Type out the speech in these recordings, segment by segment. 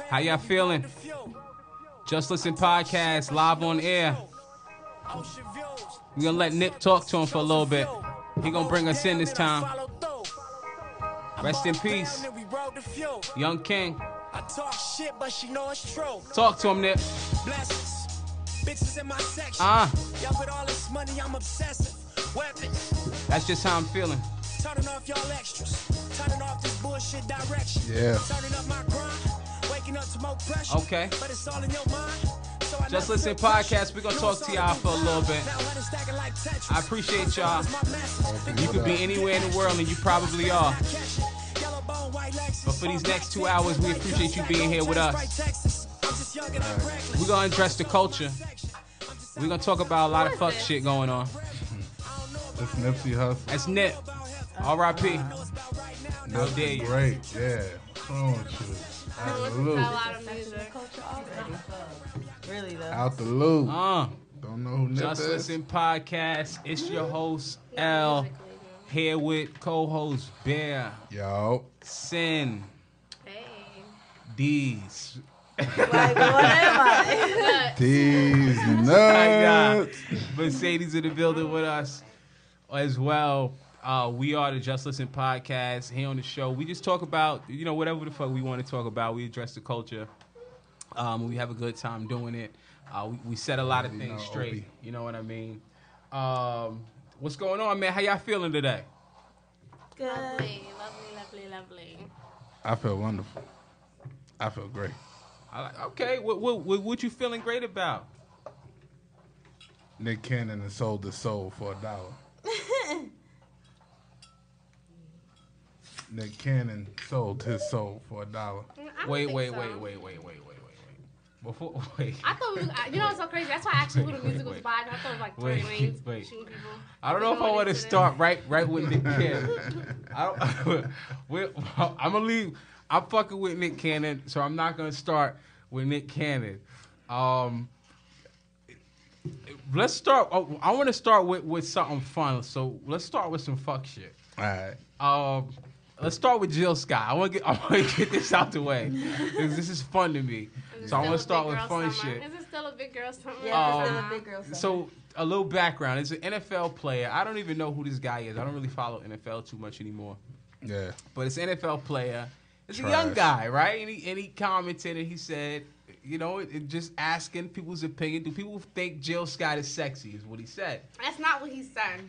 How y'all feeling? Just Listen Podcast, live on air. We're gonna let Nip talk to him for a little bit. He gonna bring us in this time. Rest in peace, Young King. Talk to him, Nip. That's just how I'm feeling. Turning off y'all extras. Turning off this bullshit direction. Yeah. Turning up my grind. Waking up to more pressure. Okay. But it's all in your mind. Just Listen Podcast. We're gonna talk to y'all for a little bit. I appreciate y'all. You could be anywhere in the world and you probably are. But for these next 2 hours, we appreciate you being here with us. We're gonna address the culture. We're gonna talk about a lot of fuck shit going on. That's Nipsey Hussle. That's Nip. R.I.P. How dare you? Great, yeah. What's wrong with you? Out the loop. Really though. Out the loop. Don't know who Nip Just is. Listen Podcast. It's your host L. Here with co-host Bear. Yo. Sin. Hey. D's. Like, what am I? These My nuts. God. Mercedes in the building with us as well. We are the Just Listen Podcast. Here on the show, we just talk about, whatever the fuck we want to talk about. We address the culture. We have a good time doing it. We set a lot of things straight. Opie. You know what I mean? What's going on, man? How y'all feeling today? Good. Lovely. I feel wonderful. I feel great. Okay, what you feeling great about? Nick Cannon has sold his soul for $1. Nick Cannon sold his soul for $1. Wait. Before, wait. I thought it's so crazy. That's why I actually knew the music was by. I thought it was like Tory Lanez shooting people. I don't know if I want to start right with Nick Cannon. I'm gonna leave. I'm fucking with Nick Cannon, so I'm not gonna start with Nick Cannon. Let's start. I want to start with something fun. So let's start with some fuck shit. All right. Let's start with Jill Scott. I want to get this out the way because this is fun to me. So I want to start with fun shit. Is it still a big girl summer? Yeah, it's still a big girl summer. So a little background. It's an NFL player. I don't even know who this guy is. I don't really follow NFL too much anymore. Yeah. But it's an NFL player. It's Trash. a young guy, right? And he commented and he said, just asking people's opinion. Do people think Jill Scott is sexy? Is what he said. That's not what he said.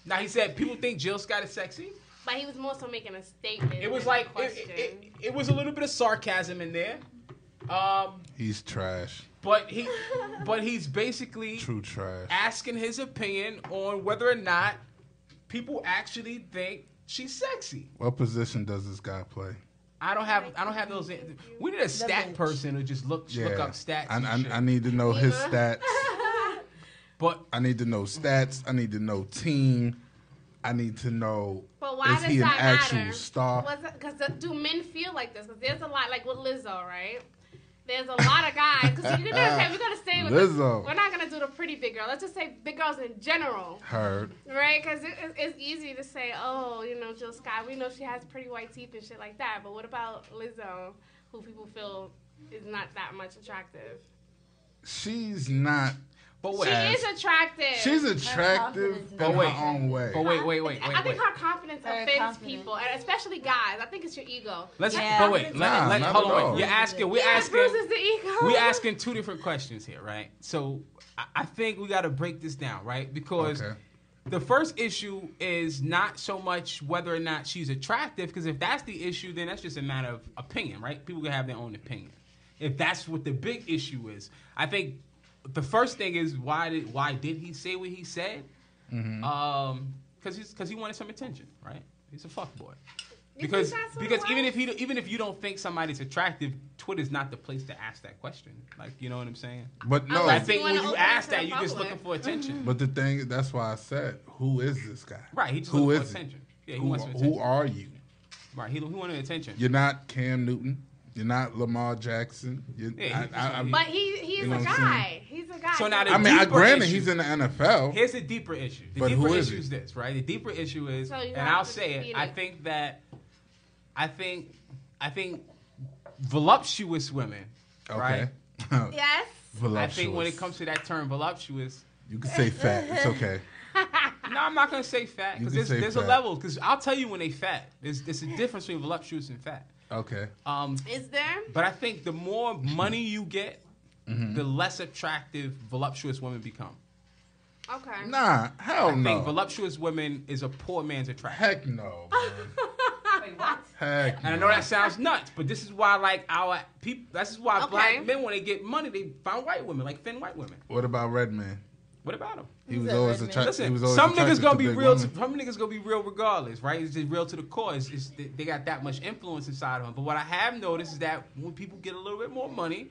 Now he said people think Jill Scott is sexy. But he was more so making a statement. It was than like a question. it was a little bit of sarcasm in there. He's trash. But he's basically True trash. asking his opinion on whether or not people actually think she's sexy. What position does this guy play? I don't have those. We need a stat bench. person to just look up stats. I need to know his stats. But I need to know stats. I need to know team. I need to know, But why is does he an that actual matter? star? Because do men feel like this? Because there's a lot, like with Lizzo, right? There's a lot of guys. Because we're gonna stay with Lizzo. We're not gonna do the pretty big girl. Let's just say big girls in general. Heard. Right, because it's easy to say, oh, Jill Scott, we know she has pretty white teeth and shit like that. But what about Lizzo, who people feel is not that much attractive? She's not. but She wait. is attractive. She's attractive in But wait. her own way. But wait. I think her confidence Very offends confident. people, and especially guys. I think it's your ego. Let's Yeah. but wait. Nah, Let not hold at on. all. You're asking. We're asking. bruises the ego. We're asking two different questions here, right? So I think we got to break this down, right? Because Okay. the first issue is not so much whether or not she's attractive, because if that's the issue, then that's just a matter of opinion, right? People can have their own opinion. If that's what the big issue is, I think the first thing is why did he say what he said? Because he wanted some attention, right? He's a fuckboy. Because even if you don't think somebody's attractive, Twitter's not the place to ask that question. Like, you know what I'm saying? But no, I Unless think you when wanna you open ask it to that, the you're just public. looking for attention. but the thing, that's why I said, who is this guy? Right, he just Who looking is for he? attention. Yeah, he wants some Who attention. are you? Right, he wanted attention. You're not Cam Newton. You're not Lamar Jackson. Yeah, But he is know a what I'm guy. He's a guy. So now I mean, deeper granted, issue. he's in the NFL. Here's the deeper issue. The But deeper who is issue he? is this, right? The deeper issue is, So you and have I'll to say be it, I like- think that I think voluptuous women, right? Yes. I think when it comes to that term voluptuous, you can say fat. It's okay. No, I'm not gonna say fat because there's a level. Because I'll tell you when they fat. There's a difference between voluptuous and fat. Okay. Is there? But I think the more money you get, the less attractive voluptuous women become. Okay. Nah, hell no. I think voluptuous women is a poor man's attraction. Heck no, man. Wait, what? Heck And I know that sounds nuts, but this is why, like, our people. This is why black men, when they get money, they find white women, like thin white women. What about Redman? What about him? He was always attracted. Listen, some niggas gonna be real. Some niggas gonna be real regardless, right? It's just real to the core. They got that much influence inside of them. But what I have noticed is that when people get a little bit more money,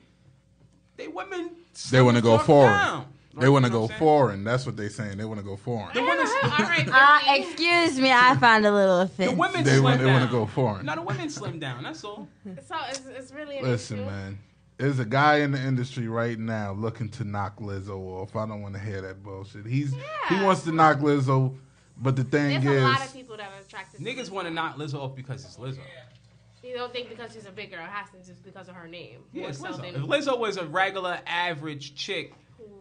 they want to go foreign. Down. They want to go foreign. That's what they're saying. They want to go foreign. The women, All right, excuse me, I find a little offensive. the women They slim want down. to go foreign. No, the women slim down. That's all. So it's really an Listen, issue. man. There's a guy in the industry right now looking to knock Lizzo off. I don't want to hear that bullshit. He wants to knock Lizzo, but the thing There's is, a lot of people that are attracted. Niggas want to knock Lizzo off because it's Lizzo. You don't think because she's a big girl, it has to just because of her name. Yeah, it's More so Lizzo. than If Lizzo was a regular average chick,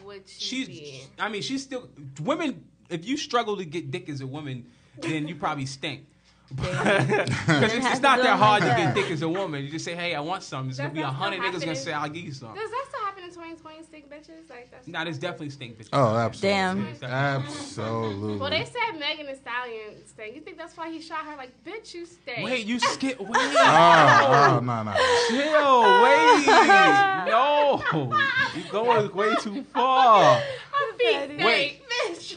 would she be? she's still women. If you struggle to get dick as a woman, then you probably stink. Because it's not that hard to get dick as a woman. You just say, "Hey, I want something." There's gonna be 100 niggas gonna say, "I'll give you some." Does that still happen in 2020? Stink bitches like that? Nah, there's definitely stink bitches. oh, absolutely, Damn. absolutely. Well, they said Megan Thee Stallion stink. You think that's why he shot her? Like, bitch, you stink. Wait, you skip. Wait, Oh, no. chill. Wait, no, you going way too far. Her feet Wait. stink, bitch.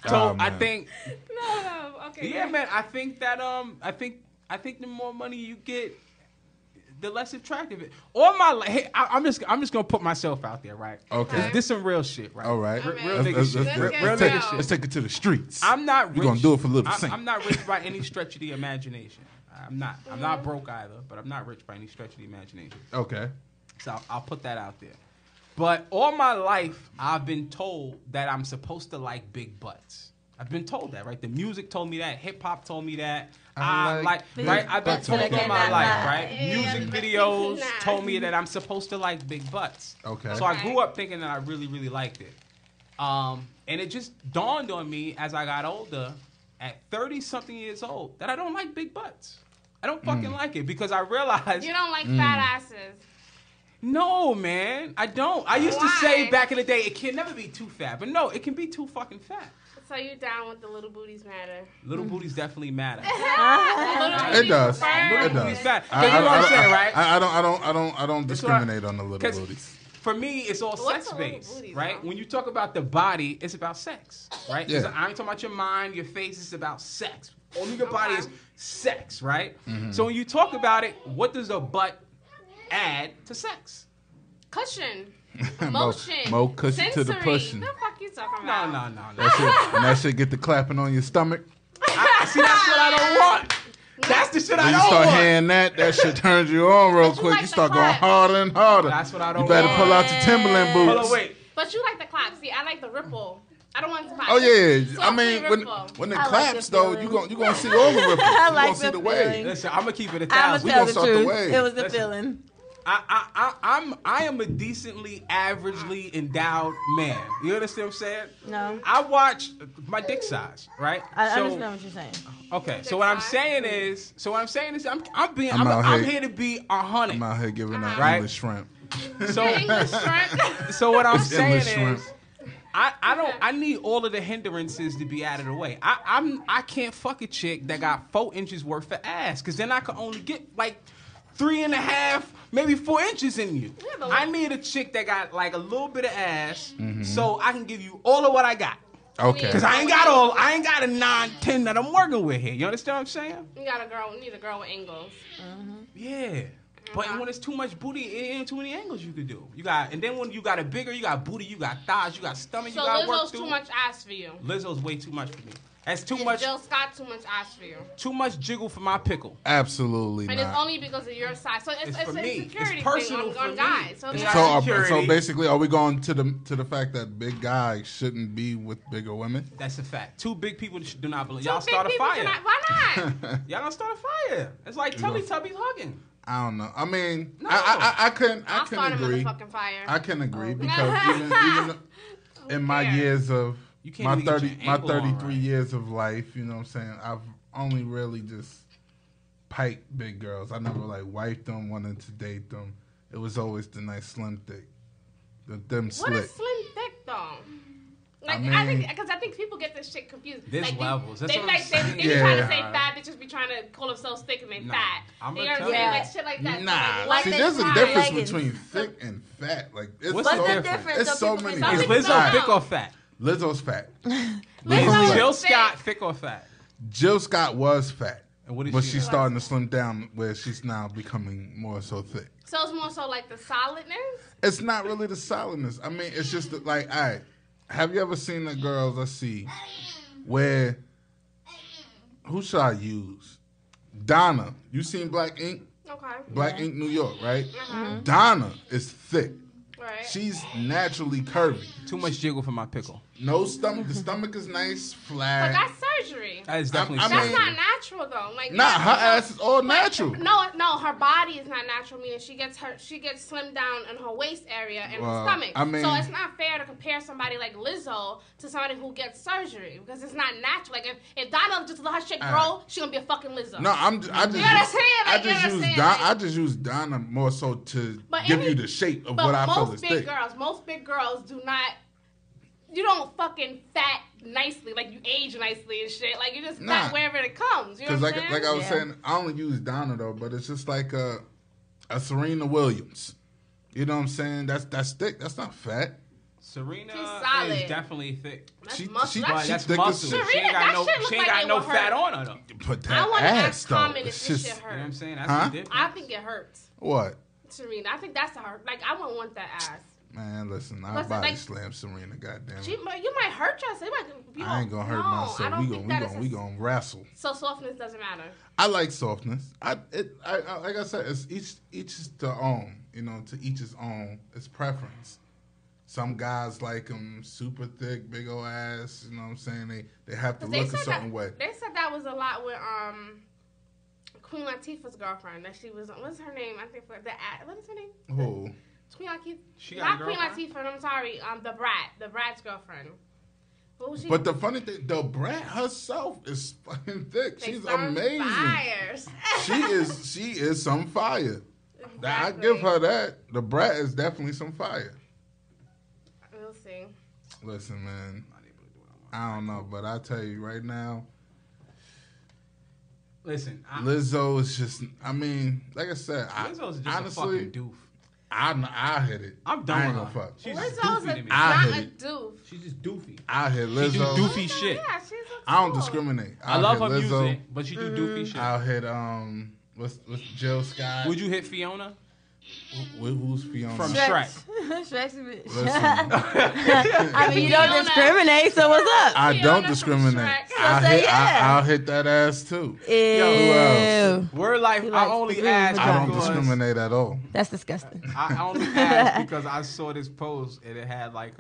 So Oh, I man. think. No, okay. Yeah, man. I think that I think the more money you get, the less attractive it. All my life, hey, I'm just gonna put myself out there, right? Okay. This some real shit, right? All right. Real Let's- nigga let's- shit. let's- Real let's nigga take- shit. Let's take it to the streets. I'm not rich. We're gonna do it for Little Saint. I'm not rich by any stretch of the imagination. I'm not. I'm not broke either, but I'm not rich by any stretch of the imagination. Okay. So I'll put that out there. But all my life, I've been told that I'm supposed to like big butts. I've been told that, right? The music told me that. Hip hop told me that. I like right? I've been butts. told all my life, right? Yeah, Music but videos nah. told me that I'm supposed to like big butts. Okay. So I grew up thinking that I really, really liked it. And it just dawned on me as I got older, at 30-something years old, that I don't like big butts. I don't fucking like it because I realized... You don't like fat asses. No, man, I don't. I used to Why? say back in the day, it can never be too fat. But no, it can be too fucking fat. So you down with the little booties matter? Little booties definitely matter. It does. Little It booties does. matter. 'Cause you know what I'm saying, right? I don't That's what I- discriminate on the little 'Cause booties. For me, it's all What's a little sex-based, booty, right? though? When you talk about the body, it's about sex, right? Yeah. I ain't talking about your mind, your face. It's about sex. Only your body Okay. is sex, right? So when you talk about it, what does a butt add to sex? Cushion. Emotion. More cushion to the sensory. pushing. The fuck you talking No, about? no, no, no. That shit, and that shit get the clapping on your stomach. See, that's what I don't want. That's the shit I When you don't start want. hearing that shit turns you on real But you quick. like You the start going clap. harder and harder. That's what I don't You better want. pull out your Timberland boots. Hold on, wait. But you like the clap. See, I like the ripple. I don't want to clap. Oh yeah, I Softly mean ripple. when it I like claps the though, feeling. you gonna see all the ripples. I You like gonna see the the wave. feeling. Listen, I'm gonna keep it a I'm gonna thousand. We tell gonna the start the truth. wave. It was the Listen. feeling. I am a decently, averagely endowed man. You understand what I'm saying? No. I watch my dick size, right? I So- understand what you're saying. Okay, so what I'm saying is, I'm here to be 100. I'm out here giving out Right. English shrimp. So, English shrimp. so what I'm saying English shrimp. is, I need all of the hindrances to be out of the way. I can't fuck a chick that got 4 inches worth of ass, because then I can only get like 3.5, maybe 4 inches in you. Yeah, but I need a chick that got like a little bit of ass, so I can give you all of what I got. Okay. Because I ain't got a 9, 10 that I'm working with here. You understand what I'm saying? You need a girl with angles. Yeah. But when it's too much booty, it ain't too many angles you could do. And then when you got a bigger, you got booty, you got thighs, you got stomach, So you got work Lizzo's through. too much ass for you. Lizzo's way too much for me. That's too much. Jill Scott too much ass for you? Too much jiggle for my pickle. Absolutely and not. It's only because of your size. So it's for me. insecurity It's personal thing on for guys. me. So basically, are we going to the fact that big guys shouldn't be with bigger women? That's a fact. Two big people do not believe. Two Y'all start a big people fire. why not? Y'all gonna start a fire. It's like Teletubbies hugging. I don't know. I mean, No. I couldn't agree. Fucking fire. I can agree because even in my years of You can't my even get your 33 angle on, right? years of life, you know what I'm saying? I've only really just piped big girls. I never like wifed them, wanted to date them. It was always the nice slim thick. Them slick. What is slim thick though? Like I think people get this shit confused. There's like, levels. That's they what I'm saying. be trying to say fat bitches be trying to call themselves thick and they fat. I'm You know gonna what I'm tell saying? you. Like shit like that. Nah, Like see, the there's a tight difference leggings. between thick and fat. Like, it's What's so, the difference? It's so Some many. people Is say Lizzo Alright. thick or fat? Lizzo's fat. Lizzo Is is Jill thick. Scott thick or fat? Jill Scott was fat, And what is but she she's now? starting to slim down where she's now becoming more so thick. So it's more so like the solidness. It's not really the solidness. I mean, it's just that, like, all right, have you ever seen the girls, let's see, where, who should I use? Donna. You seen Black Ink? Okay. Black Yeah. Ink New York, right? Uh-huh. Donna is thick. Right. She's naturally curvy. Too much jiggle for my pickle. No stomach. The stomach is nice, But flat. that's surgery. That is definitely. I That's mean- not natural though. Like Nah, her ass is all but- natural. No, her body is not natural. Meaning she gets slimmed down in her waist area and Well, her stomach. I mean- so it's not fair to compare somebody like Lizzo to somebody who gets surgery because it's not natural. Like if Donna just let her shit grow, she gonna be a fucking Lizzo. No, I just You know what I'm saying? Like, you know what I'm saying? I just use Donna more so to give you the shape of But what I feel most is big thick. most big girls do not. You don't fucking fat nicely, like you age nicely and shit. Like you just fat wherever it comes. You know Because what I'm saying? like I was saying, I only use Donna though, but it's just like a Serena Williams. You know what I'm saying? That's thick. That's not fat. Serena She's solid. is definitely thick. That's She- muscle. she- That's But that's thick as muscle. shit. She ain't got no. That shit She look ain't like got it no will fat hurt. on her though. But I that want to ass ask though, Common if it's this just shit You know what I'm hurts. saying? That's Huh? the difference. I think it hurts. what? Serena, I think that's the hurt. Like I wouldn't want that ass. Man, listen, I'll Listen, body like- slam Serena. Goddamn it. You might hurt yourself. I ain't gonna hurt I myself. don't think that is We gonna wrestle. So softness doesn't matter. I like softness. I like I said, it's each is their own. You know, to each his own. It's preference. Some guys like them super thick, big old ass. You know what I'm saying? They have to look a certain way. They said that was a lot with Queen Latifah's girlfriend. That she was. What's her name? I think what is her name? Who? Queen Latifah. She got Not a Queen girlfriend? Latifah. I'm sorry. The Brat's girlfriend. What was she? But the funny thing, the Brat herself is fucking thick. They She's some amazing. Fires. She is some fire. I Exactly. give her that. The Brat is definitely some fire. We'll see. Listen, man. I don't know, but I tell you right now, Listen, Lizzo is just. I mean, like I said, Lizzo's just honestly, a fucking doof. I hit it. I'm done I ain't with gonna her. fuck. She's just Lizzo's doofy to me. I not hit a it. doof. She's just doofy. I hit She do Lizzo. doofy shit. Yeah, she's a I don't tool. discriminate. I love hit her Lizzo. music, but she do doofy shit. I'll hit what's Jill Scott? Would you hit Fiona Who's Fiona? from Shrek? Shrek's Listen, I mean, you don't Fiona. discriminate, so what's up? I Fiona don't from discriminate. Shrek. I'll say hit, yeah. I'll hit that ass too. Ew. else? We're like, He I likes only the green asked I don't because discriminate at all. That's disgusting. I only asked because I saw this post and it had like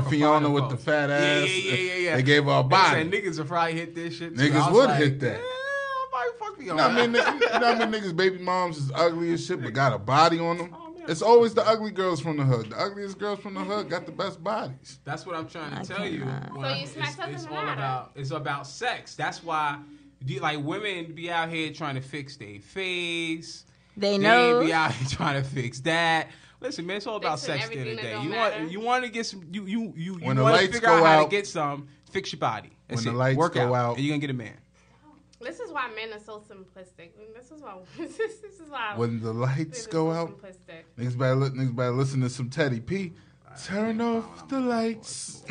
Fiona with the fat ass. Yeah. They gave her a They body. said niggas would probably hit this shit too. Niggas I was would like, hit that. Yeah, I might fuck You Fiona. know what I mean? You know what I mean? Niggas' baby moms is ugly as shit, but got a body on them. Oh, man. It's always the ugly girls from the hood. The ugliest girls from the hood got the best bodies. That's what I'm trying to I tell you. cannot. When So I- you smack doesn't it's all matter. it's about sex. That's why like women be out here trying to fix their face. They They know. be out here trying to fix that. Listen, man, it's all about Fixing sex at the end of the day. everything that don't matter. You want to get some. You When the want to lights figure out go how to out- get some. Fix your body. That's When the it. lights Work go out- and you're gonna get a man. This is why men are so simplistic. This is why. This is why. When the lights men are go so out, simplistic. niggas better listen to some Teddy P. Turn off the lights.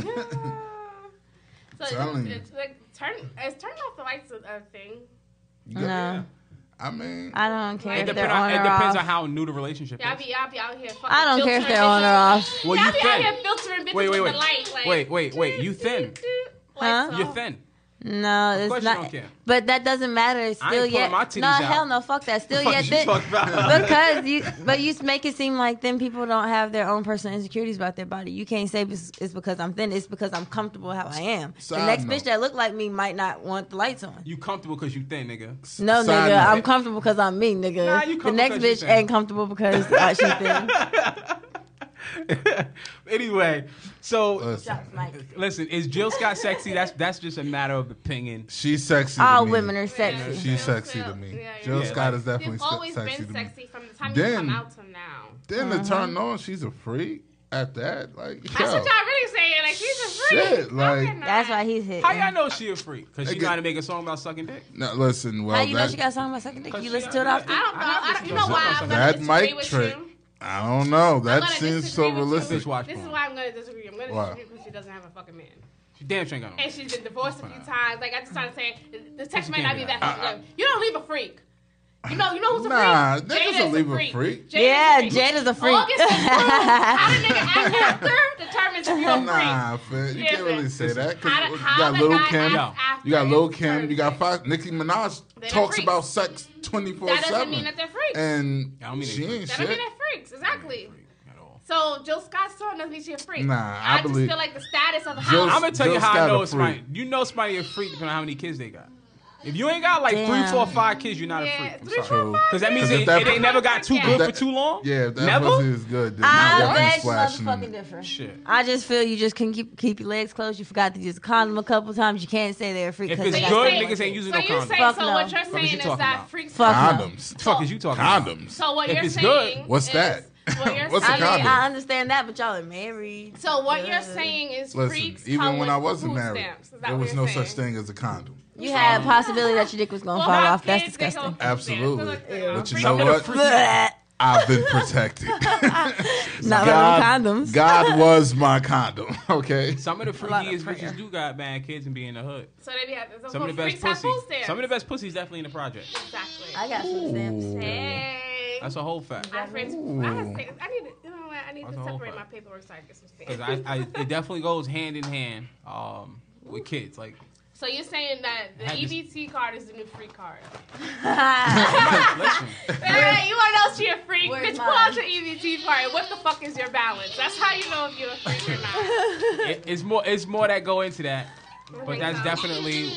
So Telling you. it's like turning off the lights a thing. No, I mean, I don't care It if they're on depends or on off. how new the relationship Y'all is. be out here. Fucking I don't care if filtering they're on or bitches. off. Well, Y'all you be out here thin. filtering bitches Wait. with the light. Like, Wait. You thin. Huh? You're thin. No, Of it's course not. you don't care. But that doesn't matter. It's I still ain't pulling my titties no, out. hell no, fuck that. Still What yet. you talking about? Because you make it seem like then people don't have their own personal insecurities about their body. You can't say it's because I'm thin. It's because I'm comfortable how I am. The next bitch that look like me might not want the lights on. You comfortable because you thin, nigga. No, Side nigga, note. I'm comfortable because I'm me, nigga. Nah, you the next comfortable 'cause you bitch thin. ain't comfortable because she's thin. Anyway, so Mike. listen, is Jill Scott sexy? That's just a matter of opinion. She's sexy. All to me. women are sexy. She's sexy to me. Yeah, Jill Scott is You've definitely always sexy been to me. sexy from the time you come out to now. Then to turn on, she's a freak. At that, like, That's what y'all really saying. Like, she's a freak. Shit, like, That's why he's hit. How y'all know she a freak? Because she got to make a song about sucking dick. no, listen. Well, How you know she got a song about sucking dick? You listen to it often? I don't know. You know why I'm that going to mic disagree with trick. you? I don't know. That gonna seems so disagree with you. realistic. Watch This is porn. why I'm going to disagree. I'm going to Why? disagree because she doesn't have a fucking man. She damn sure ain't got no. And she's been divorced a few times. Like, I just trying to say, the text might can't not be be that that. fucking good. You don't leave a freak. You know who's a Nah, freak? niggas Jada's will leave a freak. Yeah, Jada's a freak. August is how the nigga act after determines if you're a freak. Nah, fam, you Yeah, can't really say that because you How got the Lil guy Kim, acts after you got Lil is Kim, you got determined. Nicki Minaj They're talks freaks. about sex 24/7. That doesn't mean that they're freaks. And I don't mean she they ain't That doesn't mean shit. they're freaks. Exactly. At all. So Jill Scott's song doesn't mean she's a freak. Nah, I just believe- feel like the status of the Jill- house. I'm gonna tell you Jill how I Scott know a it's somebody. freak. You know somebody a freak depending on how many kids they got. If you ain't got like Damn. 3, 4, 5 kids, you're not a Yeah, freak. I'm 3, sorry. 4, 5. Because that means 'Cause if it that- ain't never got too good That- for too long. Yeah, if that Never? pussy is good, then I definitely beg splashing in motherfucking it. different. Shit. I just feel you just can keep your legs closed. You forgot to use a condom a couple times. You can't say they're a freak. If 'cause it's they got good, so much niggas ain't dick. using So no you're condom. saying, Fuck so no. what you're Fuck is saying you is talking that about? freaks Fuck have- no. Condoms. The fuck is you talking about? Condoms. So what If you're it's saying good, what's is- that? What you're What's a I saying, mean, condom? I understand that, but y'all are married. So what you're Yeah. saying is Listen, freaks even come when with I wasn't food married, stamps. Is that there what was you're no saying? such thing as a condom. You had a possibility that your dick was gonna Well, fall have off. That's kids, they disgusting. go food stamps. Absolutely. So, But you freaks know are what? freaks. Blech. I've been protected. Not God, little condoms. God was my condom. Okay. Some of the lot of freakiest prayer. bitches do got bad kids and be in the hood. So they be have Some of the best freaks have pussy. food stamps. Some of the best pussies definitely in the project. Exactly. I got food stamps. Hey. That's a whole fact. I have friends. I need to. You know what? I need That's to a whole separate my fact. paperwork so I can get some Because stamps. it definitely goes hand in hand with kids. Like, So you're saying that the Had this- EBT card is the new free card? listen, Hey, you want to know if you're a freak? Where's Bitch, mine? pull out your EBT card. What the fuck is your balance? That's how you know if you're a freak or not. it's more that go into that, but that's so. definitely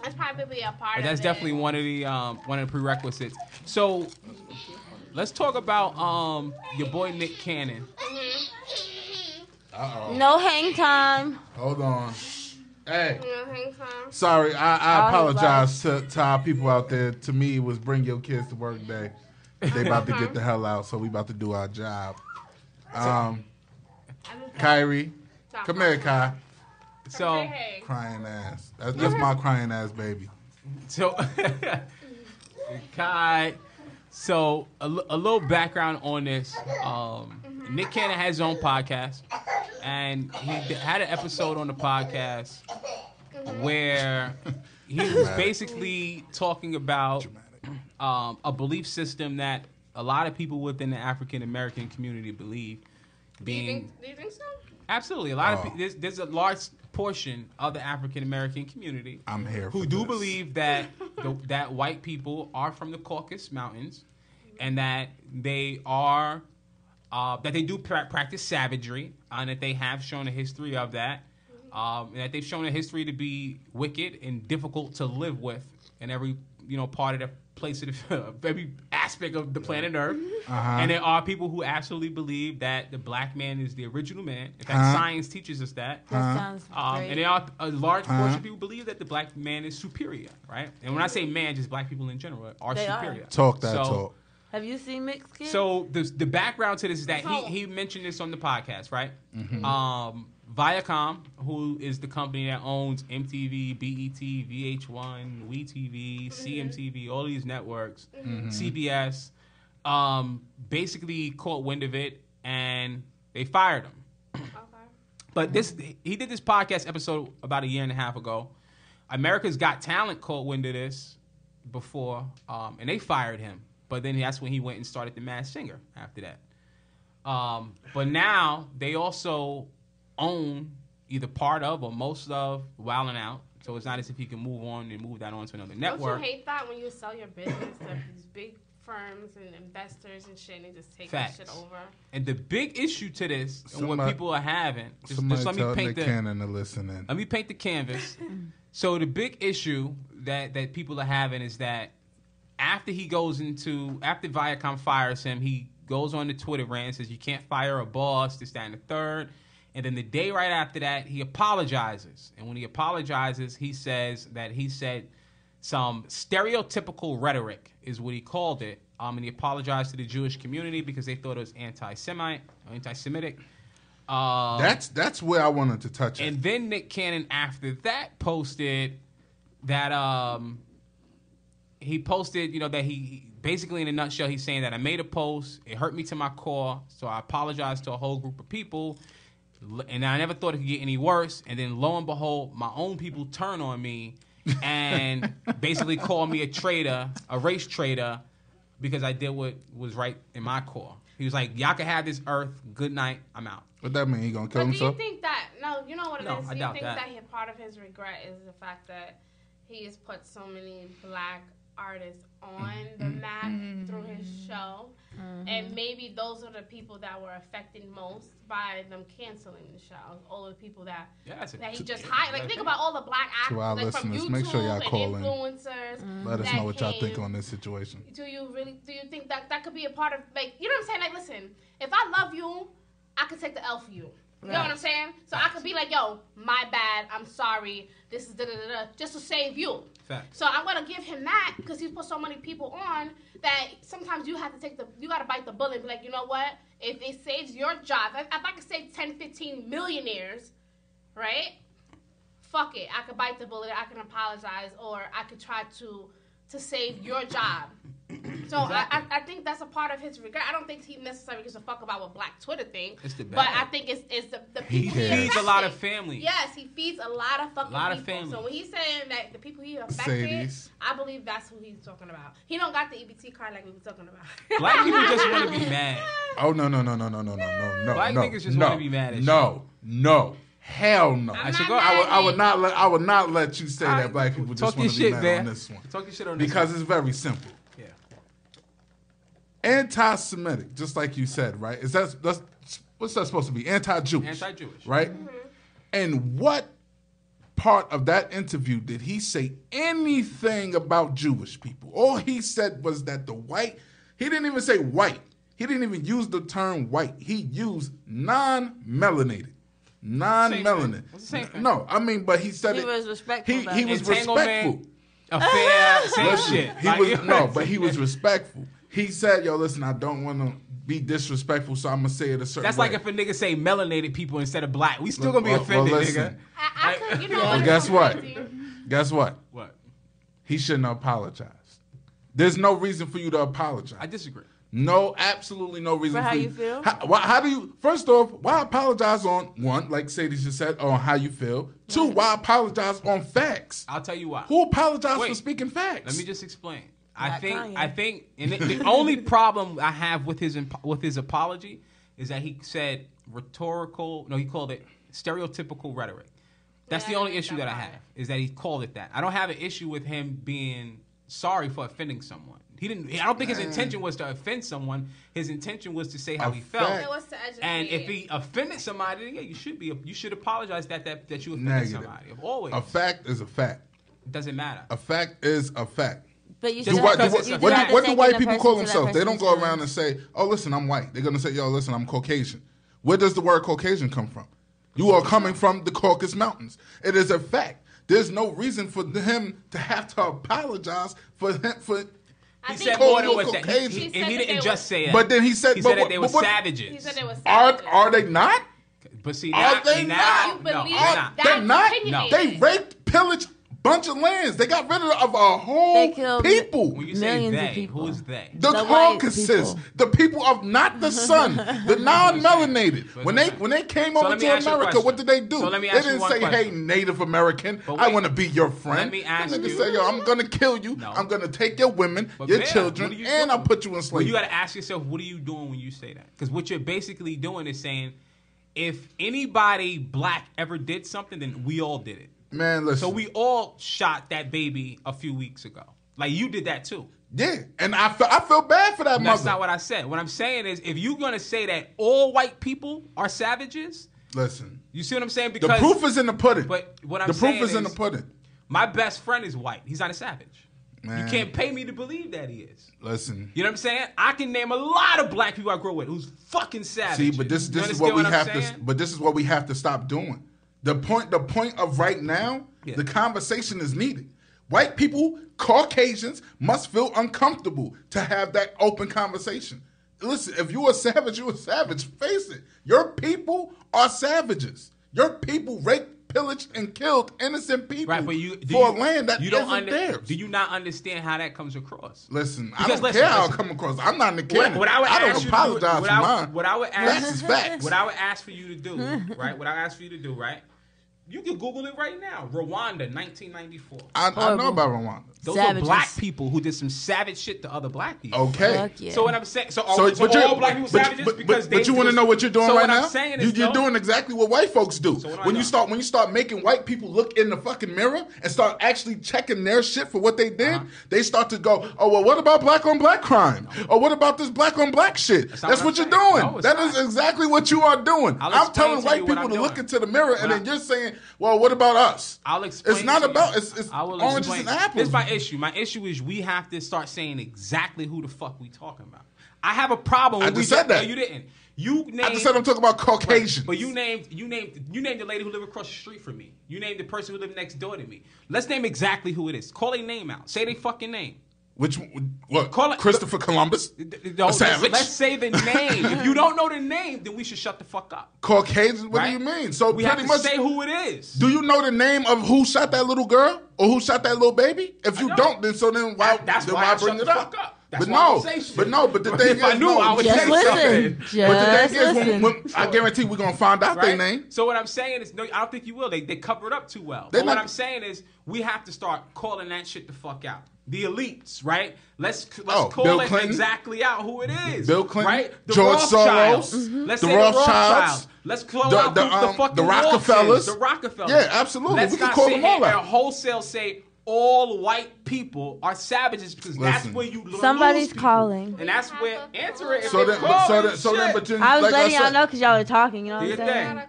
That's probably a part but of that's it. definitely one of the prerequisites. So let's talk about your boy Nick Cannon. Uh-oh. No hang time. Hold on. Hey. Hang time. Sorry, I Oh, apologize to our people out there. To me, it was bring your kids to work day. They about to get the hell out, so we about to do our job. Kyrie, come here, Kai. So Hey. Crying ass. That's my crying ass baby. so Kai. So a little background on this. Nick Cannon has his own podcast, and he had an episode on the podcast where he was basically talking about a belief system that a lot of people within the African American community believe. Do you think so? Absolutely, a lot of there's a large portion of the African American community I'm here who for do this. believe that that white people are from the Caucasus Mountains, and that they are that they do practice savagery, and that they have shown a history of that, and that they've shown a history to be wicked and difficult to live with in every part of the place of every aspect of the planet Earth. And there are people who absolutely believe that the black man is the original man. In fact, science teaches us that. That sounds great. And there are a large portion of people believe that the black man is superior, right? And when I say man, just black people in general are They are. superior. Talk that talk. Have you seen Mixed Kids? So the background to this is that he mentioned this on the podcast, right? Viacom, who is the company that owns MTV, BET, VH1, WeTV, CMTV, all these networks, CBS, basically caught wind of it and they fired him. Okay. But he did this podcast episode about a year and a half ago. America's Got Talent caught wind of this before, and they fired him. But then that's when he went and started The Masked Singer after that. But now they also own either part of or most of Wild 'N Out, So it's not as if he can move on and move that on to another network. Don't you hate that when you sell your business to these big firms and investors and shit, and they just take that shit over? And the big issue to this, and what people are having, just let me paint the cannon to listen in. Let me paint the canvas. So the big issue that people are having is that after Viacom fires him, he goes on the Twitter rant and says you can't fire a boss, this, that, and the third. And then the day right after that, he apologizes. And when he apologizes, he says that he said some stereotypical rhetoric is what he called it. And he apologized to the Jewish community because they thought it was anti-Semitic. That's where I wanted to touch it. And then Nick Cannon, after that, posted that he posted, that he basically, in a nutshell, he's saying that I made a post. It hurt me to my core, so I apologize to a whole group of people. And I never thought it could get any worse. And then lo and behold, my own people turn on me and basically call me a traitor, a race traitor, because I did what was right in my core. He was like, y'all can have this earth. Good night. I'm out. What that mean? He gonna kill himself? Do you think that, you know what it is? I do doubt you think that part of his regret is the fact that he has put so many black artists on the map through his show? And maybe those are the people that were affected most by them canceling the show. All the people that he just hired. Like, think about all the black actors, to our like, from listeners, YouTube make sure y'all call and influencers. Let us know what y'all think on this situation. Do you think that could be a part of, like, you know what I'm saying? Like, listen, if I love you, I could take the L for you. You know what I'm saying? So I could be like, yo, my bad, I'm sorry, this is da-da-da-da, just to save you. Fact. So I'm going to give him that because he's put so many people on that sometimes you have to you got to bite the bullet and be like, you know what? If it saves your job, if I could save 10, 15 millionaires, right? Fuck it. I could bite the bullet, I can apologize, or I could try to save your job. So exactly. I think that's a part of his regret. I don't think he necessarily gives a fuck about what Black Twitter thinks. But I think it's the people he feeds a lot of family. Yes, he feeds a lot of fucking people. Family. So when he's saying that the people he affected, I believe that's who he's talking about. He don't got the EBT card like we were talking about. Black people just want to be mad. Oh no. Black niggas just want to be mad at you. No. Hell no! I would not let you say that black people just want to be mad on this one. Talk your shit on this because one. It's very simple. Yeah. Anti-Semitic, just like you said, right? What's that supposed to be? Anti-Jewish. Anti-Jewish. Right? Mm-hmm. And what part of that interview did he say anything about Jewish people? All he said was that he didn't even say white. He didn't even use the term white. He used non-melanated. Non-melanin. No, I mean, but he said he was respectful. He was respectful. Affair, same shit. He was respectful. He said, "Yo, listen, I don't want to be disrespectful, so I'm gonna say it a certain way." That's like if a nigga say melanated people instead of black. We still gonna be offended, nigga. Guess what? Guess what? What? He shouldn't apologize. There's no reason for you to apologize. I disagree. No, absolutely no reason for how you feel. How do you? First off, why apologize on one, like Sadie just said, on how you feel? Two, why apologize on facts? I'll tell you why. Who apologized for speaking facts? Let me just explain. I think, and the only problem I have with his apology is that he said rhetorical. No, he called it stereotypical rhetoric. That's the only issue that I have is that he called it that. I don't have an issue with him being sorry for offending someone. He didn't. I don't think his intention was to offend someone. His intention was to say how he felt. It was to educate. And if he offended somebody, then you should apologize that you offended somebody. Always. A fact is a fact. It doesn't matter. A fact is a fact. But you what do white people call themselves? They don't go around and say, "Oh, listen, I'm white." They're gonna say, "Yo, listen, I'm Caucasian." Where does the word Caucasian come from? You are coming from the Caucasus Mountains. It is a fact. There's no reason for him to have to apologize for him for. He said more than what that. He didn't just say it. But then he said that they were savages. He said they were savages. Are they not? But see, are they not? No, they're not. No. They raped, pillaged bunch of lands. They got rid of a whole people. When you say they, who is they? The Caucasus, the people of not the sun, the non-melanated. When they came over to America, what did they do? They didn't say, "Hey, Native American, I want to be your friend." Let me ask you. They say, "Yo, I'm gonna kill you. I'm gonna take your women, your children, and I'll put you in slavery." You got to ask yourself, what are you doing when you say that? Because what you're basically doing is saying, if anybody black ever did something, then we all did it. Man, listen. So we all shot that baby a few weeks ago. Like, you did that too. Yeah, and I feel bad for that mother. That's not what I said. What I'm saying is, if you're going to say that all white people are savages... Listen. You see what I'm saying? Because the proof is in the pudding. But what I'm the saying proof is in the pudding. My best friend is white. He's not a savage. Man. You can't pay me to believe that he is. Listen. You know what I'm saying? I can name a lot of black people I grew up with who's fucking savage. See, but this is what we have to. But this is what we have to stop doing. The point of right now, the conversation is needed. White people, Caucasians, must feel uncomfortable to have that open conversation. Listen, if you're a savage, you're a savage. Face it. Your people are savages. Your people raped, pillaged, and killed innocent people for land that isn't theirs. Do you not understand how that comes across? Listen, I don't care how it comes across. I'm not in the canon. I don't apologize for mine. What I would ask, facts is facts. What I would ask for you to do, right? What I ask for you to do, right? You can Google it right now. Rwanda, 1994. I know about Rwanda. Those are black people who did some savage shit to other black people. Okay. Yeah. So what I'm saying, all black people savages because they. But you want to know what you're doing right now? I'm saying is, you're doing exactly what white folks do. When you start making white people look in the fucking mirror and start actually checking their shit for what they did, they start to go, oh well, what about black on black crime? Or what about this black on black shit? That's what you're doing. That is exactly what you are doing. I'm telling white people to look into the mirror, and then you're saying, well, what about us? I'll explain. It's not about it's oranges and apples. Here's my issue. My issue is we have to start saying exactly who the fuck we talking about. I have a problem. I just said that. No, you didn't. You named. I just said I'm talking about Caucasians. But you named the lady who lived across the street from me. You named the person who lived next door to me. Let's name exactly who it is. Call a name out. Say their fucking name. What? Christopher Columbus? A savage? Let's say the name. If you don't know the name, then we should shut the fuck up. Caucasians? What do you mean? So we have to say who it is. Do you know the name of who shot that little girl or who shot that little baby? If you don't, then why bring it up? But the thing is, I knew I would say something. But the thing is, I guarantee we're gonna find out their name. So what I'm saying is, no, I don't think you will. They cover it up too well. But what I'm saying is, we have to start calling that shit the fuck out. The elites, right? Let's call it exactly out who it is. Bill Clinton, right? The George Rothschilds. Soros, Let's the say Rothschilds. Let's call out the fucking Rockefellers. The Rockefellers. Yeah, absolutely. Let's we can not call them all out. And wholesale say all white people are savages because that's where you lose somebody's people. calling, and that's where answer it. I was letting y'all know because y'all were talking. You know what I'm saying?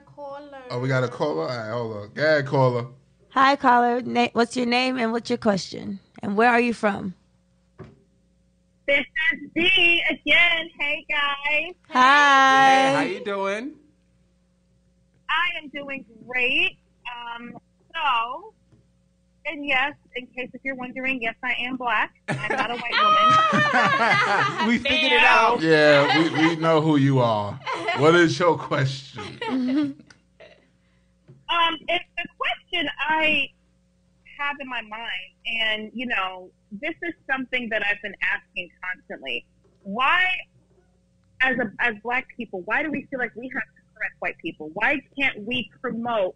Oh, we got a caller. All right, hold on. Go ahead, caller. Hi, caller. What's your name and what's your question? And where are you from? This is Dee again. Hey, guys. Hi. Hey, how you doing? I am doing great. And yes, in case if you're wondering, yes, I am black. I'm not a white woman. We figured it out. Yeah, we know who you are. What is your question? It's a question I have in my mind, and this is something that I've been asking constantly. Why, as black people, why do we feel like we have to correct white people? Why can't we promote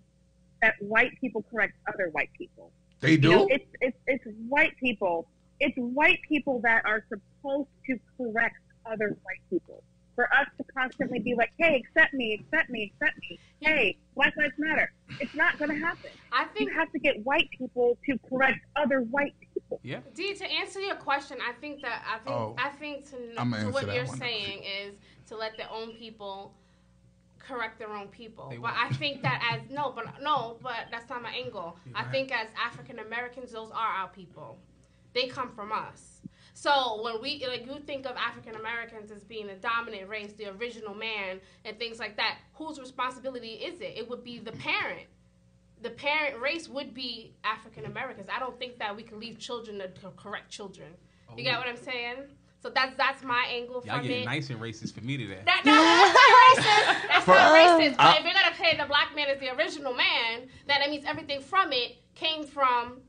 that white people correct other white people? They do. It's white people. It's white people that are supposed to correct other white people. For us to constantly be like, hey, accept me, accept me, accept me. Hey, Black Lives Matter. It's not going to happen. I think you have to get white people to correct other white people. Yeah. Dee, to answer your question, I think to what you're saying is to let their own people correct their own people. But I think that but that's not my angle. I think as African Americans, those are our people. They come from us. So when you think of African Americans as being a dominant race, the original man, and things like that, whose responsibility is it? It would be the parent. The parent race would be African Americans. I don't think that we can leave children to correct children. You get what I'm saying? So that's my angle from it. Y'all getting nice and racist for me today. That's not racist. That's not racist. But if you're gonna say the black man is the original man, then that means everything from it came from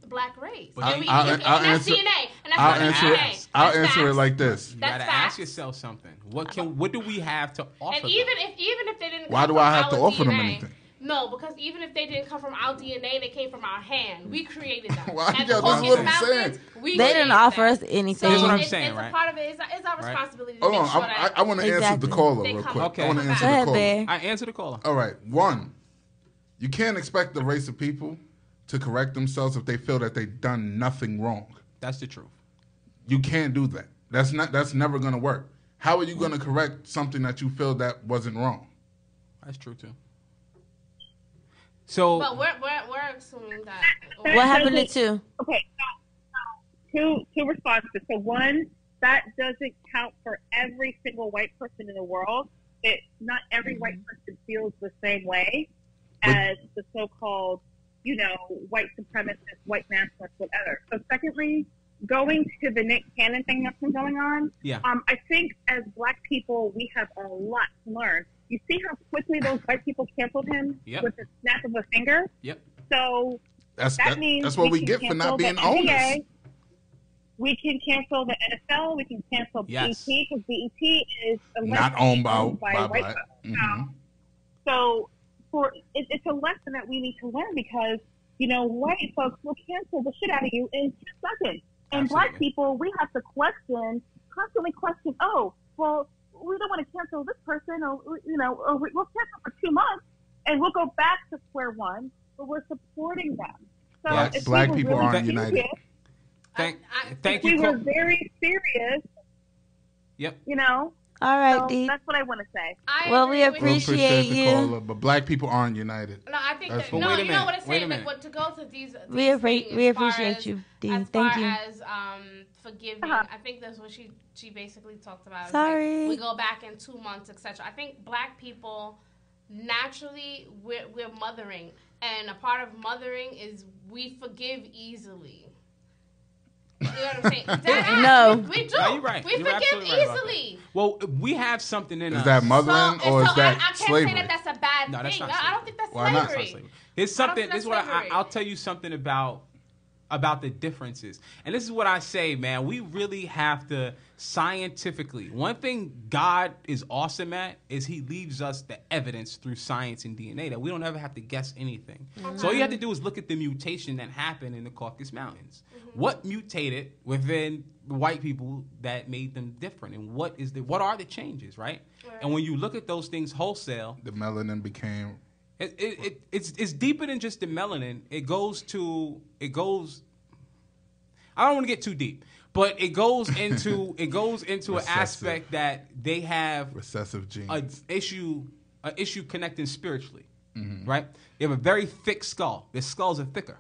the black race. I'll that's answer, DNA. And that's DNA. I'll answer it like this. You gotta ask yourself something. What do we have to offer? And even if they didn't, why do I have to offer them anything? No, because even if they didn't come from our DNA, they came from our hand. We created them. Why? This is what I'm saying. They didn't offer us anything. That's what I'm saying, right? It's a part of it. It's our responsibility to Hold make on. sure that... I want to answer the caller real quick. Okay. I want to answer the caller. I answer the caller. All right. One, you can't expect the race of people to correct themselves if they feel that they've done nothing wrong. That's the truth. You can't do that. That's never going to work. How are you going to correct something that you feel that wasn't wrong? That's true too. So, but we're assuming that. What happened to two? Okay, so two responses. So one, that doesn't count for every single white person in the world. Not every white person feels the same way as the so-called, white supremacist, white nationalist, whatever. So secondly, going to the Nick Cannon thing that's been going on, I think as black people, we have a lot to learn. You see how quickly those white people canceled him with the snap of a finger? Yep. So that means that's what we get for not being owners. We can cancel the NFL. We can cancel BET because BET is not owned by white black. Mm-hmm. So it's a lesson that we need to learn because, white folks will cancel the shit out of you in 2 seconds. And black people, we have to constantly question, oh, well, we don't want to cancel this person, or we'll cancel for 2 months, and we'll go back to square one, but we're supporting them. So black people really aren't united. Thank you. We were very serious. Yep. All right, so Dee. that's what I want to say. We appreciate you. But black people aren't united. No, I think that. No, you know what I'm saying. Like, to go to these we appreciate you, Dee. Thank you. As forgiving, I think that's what she basically talked about. Sorry. Like, we go back in 2 months, etc. I think black people naturally we're mothering, and a part of mothering is we forgive easily. You know what I'm saying? No. We do. No, you're right. We forgive easily. Well, we have something in us. Is that mothering or is that I slavery? can't say that that's a bad thing. That's not I don't think that's Why not? slavery. It's slavery. It's something. This is what I'll tell you something about the differences. And this is what I say, man. We really have to scientifically. One thing God is awesome at is he leaves us the evidence through science and DNA that we don't ever have to guess anything. Mm-hmm. So all you have to do is look at the mutation that happened in the Caucasus Mountains. Mm-hmm. What mutated within the white people that made them different? And what are the changes, right? And when you look at those things wholesale, the melanin became... It's deeper than just the melanin. It goes. I don't want to get too deep, but it goes into an aspect that they have recessive genes. An issue connecting spiritually, right? They have a very thick skull. Their skulls are thicker.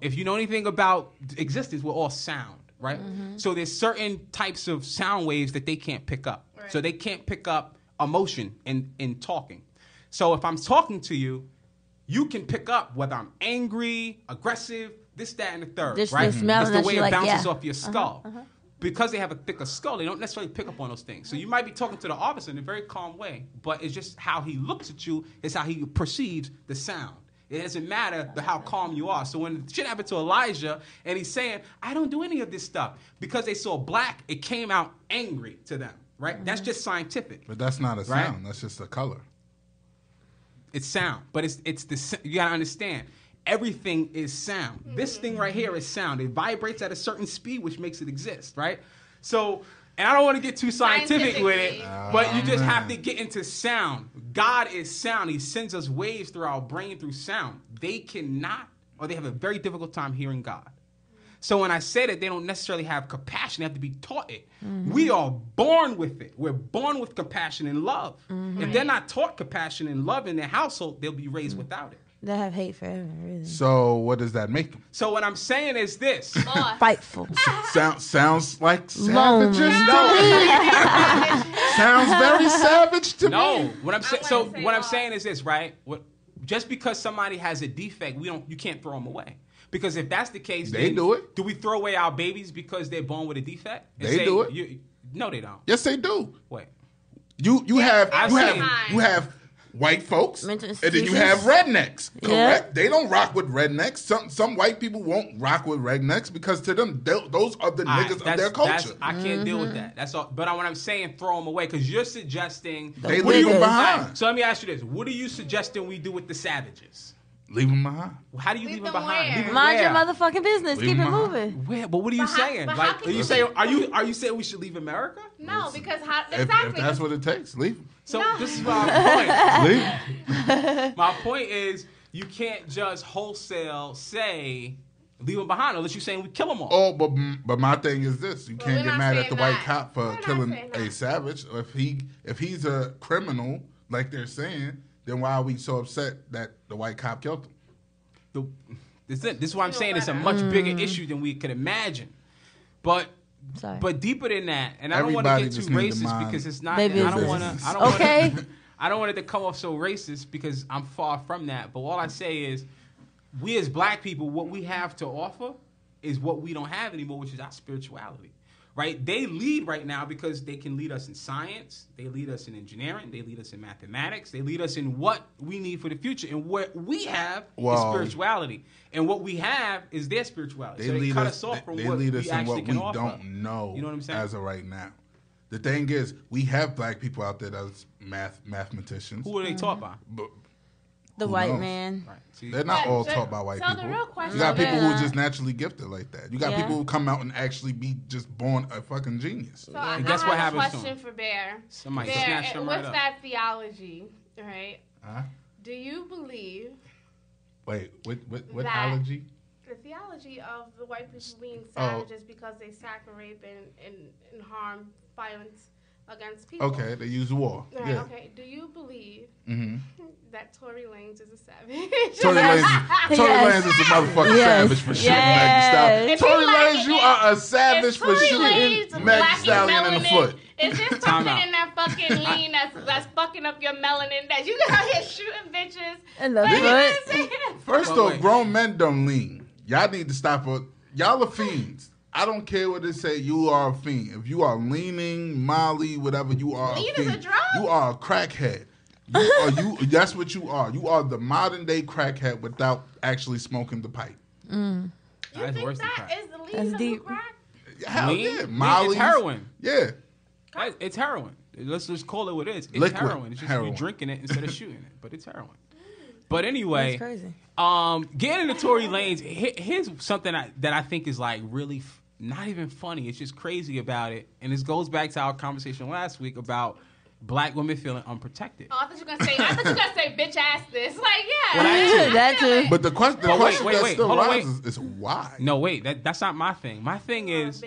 If you know anything about existence, we're all sound, right? Mm-hmm. So there's certain types of sound waves that they can't pick up. Right. So they can't pick up emotion in talking. So if I'm talking to you, you can pick up whether I'm angry, aggressive, this, that, and the third, right? That's the way it bounces off your skull. Because they have a thicker skull, they don't necessarily pick up on those things. So you might be talking to the officer in a very calm way, but it's just how he looks at you is how he perceives the sound. It doesn't matter how calm you are. So when shit happened to Elijah, and he's saying, I don't do any of this stuff, because they saw black, it came out angry to them, right? Mm-hmm. That's just scientific. But that's not a sound. That's just a color. It's sound, but you gotta understand, everything is sound. Mm-hmm. This thing right here is sound. It vibrates at a certain speed, which makes it exist, right? So, and I don't want to get too scientific with it, but you just have to get into sound. God is sound. He sends us waves through our brain through sound. They cannot, or they have a very difficult time hearing God. So when I say that they don't necessarily have compassion, they have to be taught it. Mm-hmm. We are born with it. We're born with compassion and love. Mm-hmm. If they're not taught compassion and love in their household, they'll be raised without it. They have hate forever, really. So what does that make them? So what I'm saying is this. Fightful. Sounds like savages to me. Sounds very savage to me. No. What I'm saying is this, right? Just because somebody has a defect, you can't throw them away. Because if that's the case, they do it. Do we throw away our babies because they're born with a defect? They do it. No, they don't. Yes, they do. Wait. You have white folks, and then you have rednecks. Correct? Yeah. They don't rock with rednecks. Some white people won't rock with rednecks because to them, those are the niggas of their culture. I can't deal with that. That's all. But what I'm saying, throw them away, because you're suggesting they leave them behind. Right, so let me ask you this: what are you suggesting we do with the savages? Leave them behind. How do you leave them behind? Mind your motherfucking business. Keep it moving. Where? But what are you saying? Like, are you saying we should leave America? No, because if that's what it takes, leave them. So this is my point. Leave them. My point is, you can't just wholesale say leave them behind unless you're saying we kill them all. Oh, but my thing is this: you can't get mad at the white cop for killing a savage. If he's a criminal, like they're saying, then why are we so upset that the white cop killed him? This is why I'm saying it's a much bigger issue than we could imagine. But deeper than that, and I don't want to get too racist because it's not. I don't want to. I don't want it to come off so racist because I'm far from that. But all I say is, we as black people, what we have to offer is what we don't have anymore, which is our spirituality. Right? They lead right now because they can lead us in science, they lead us in engineering, they lead us in mathematics, they lead us in what we need for the future. And what we have is spirituality. And what we have is their spirituality. So they cut us off from what we actually can offer. They lead us in what we don't know, you know what I'm saying? As of right now. The thing is, we have black people out there that's mathematicians. Who are they taught by? The white man. Right. See, they're not all taught by white people. The real question, you got people who are just naturally gifted like that. You got people who come out and actually be just born a fucking genius. So and guess what happens? I have a question for Bear. Somebody snatched him right up. What's that theology, right? Huh? Do you believe... Wait, what allergy? The theology of the white people being savages because they sack and rape and harm, violence against people. Okay, they use war. Right, yeah. Okay, do you believe that Tory Lanez is a savage? Tory Lanez is a motherfucking savage for shooting Meg Thee Stallion. Tory Lanez, you are a savage for shooting Meg Thee Stallion in the foot. Is there something in that fucking lean that's fucking up your melanin that you out here shooting bitches in the foot? First off, grown men don't lean. Y'all need to stop it. Y'all are fiends. I don't care what they say. You are a fiend. If you are leaning, Molly, whatever, you are lean a fiend. Is a drug? You are a crackhead. That's what you are. You are the modern day crackhead without actually smoking the pipe. You think that is the lean of the crack? Hell yeah. Molly. It's heroin. Yeah. It's heroin. Let's just call it what it is. It's liquid heroin. It's just you drinking it instead of shooting it. But it's heroin. But anyway, that's crazy. Getting into Tory Lanez, here's something that I think is like really not even funny. It's just crazy about it. And this goes back to our conversation last week about black women feeling unprotected. Oh, I thought you were gonna say bitch ass this. Like, yeah. Well, that too. But the question that still rises is why? No, wait, that's not my thing. My thing is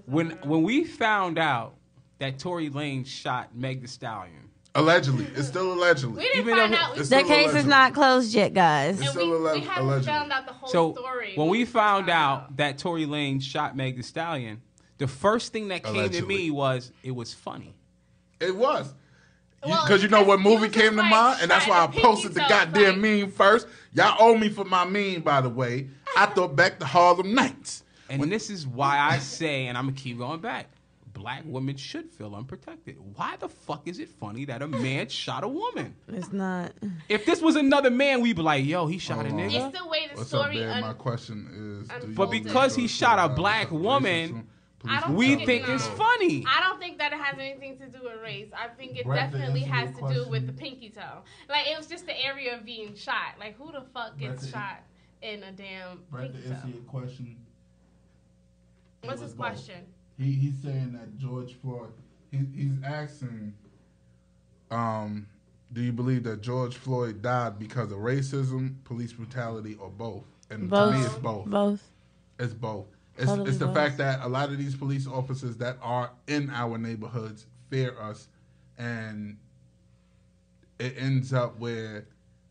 when we found out that Tory Lanez shot Meg Thee Stallion. Allegedly. It's still allegedly. We didn't find out. That case is not closed yet, guys. It's still we haven't found out the whole story. When we found out that Tory Lanez shot Meg Thee Stallion, the first thing that came to me was it was funny. It was. Because you know what movie came to mind? And that's why I posted the goddamn meme first. Y'all owe me for my meme, by the way. I thought back to Harlem Nights. And this is why I say, and I'm going to keep going back, black women should feel unprotected. Why the fuck is it funny that a man shot a woman? It's not. If this was another man, we'd be like, yo, he shot a nigga. It's the way the story... My question is... But because he shot a black woman... we think it's funny. I don't think that it has anything to do with race. I think it definitely has to do with the pinky toe. Like, it was just the area of being shot. Like, who the fuck gets shot in a damn pinky toe? To answer your question. What's his question? He's saying that George Floyd... He's asking, do you believe that George Floyd died because of racism, police brutality, or both? And to me, it's both. Both. It's both. It's the fact that a lot of these police officers that are in our neighborhoods fear us, and it ends up where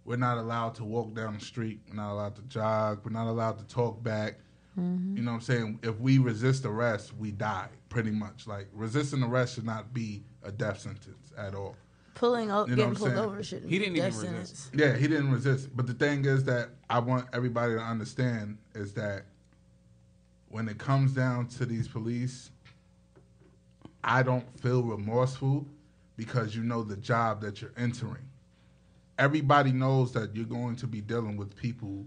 we're not allowed to walk down the street, we're not allowed to jog, we're not allowed to talk back. You know what I'm saying? If we resist arrest, we die, pretty much. Like, resisting arrest should not be a death sentence at all. Getting pulled over shouldn't be a death sentence. Yeah, he didn't resist. But the thing is that I want everybody to understand is that when it comes down to these police, I don't feel remorseful because you know the job that you're entering. Everybody knows that you're going to be dealing with people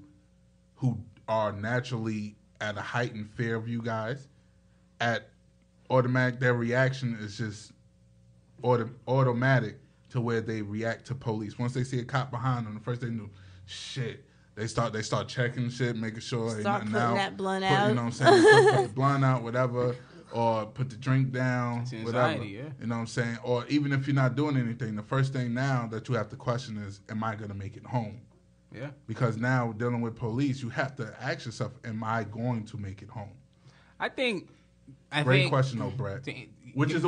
who are naturally at a heightened fear of you guys. Their reaction is just automatic to where they react to police. Once they see a cop behind them, the first thing they do, shit. They start checking shit, making sure ain't nothing out. That blunt out. You know what I'm saying? Put the blunt out, whatever, or put the drink down, it's whatever. anxiety, yeah. You know what I'm saying? Or even if you're not doing anything, the first thing now that you have to question is, am I going to make it home? Yeah. Because now dealing with police, you have to ask yourself, am I going to make it home? I think Great question though, Brad. Which is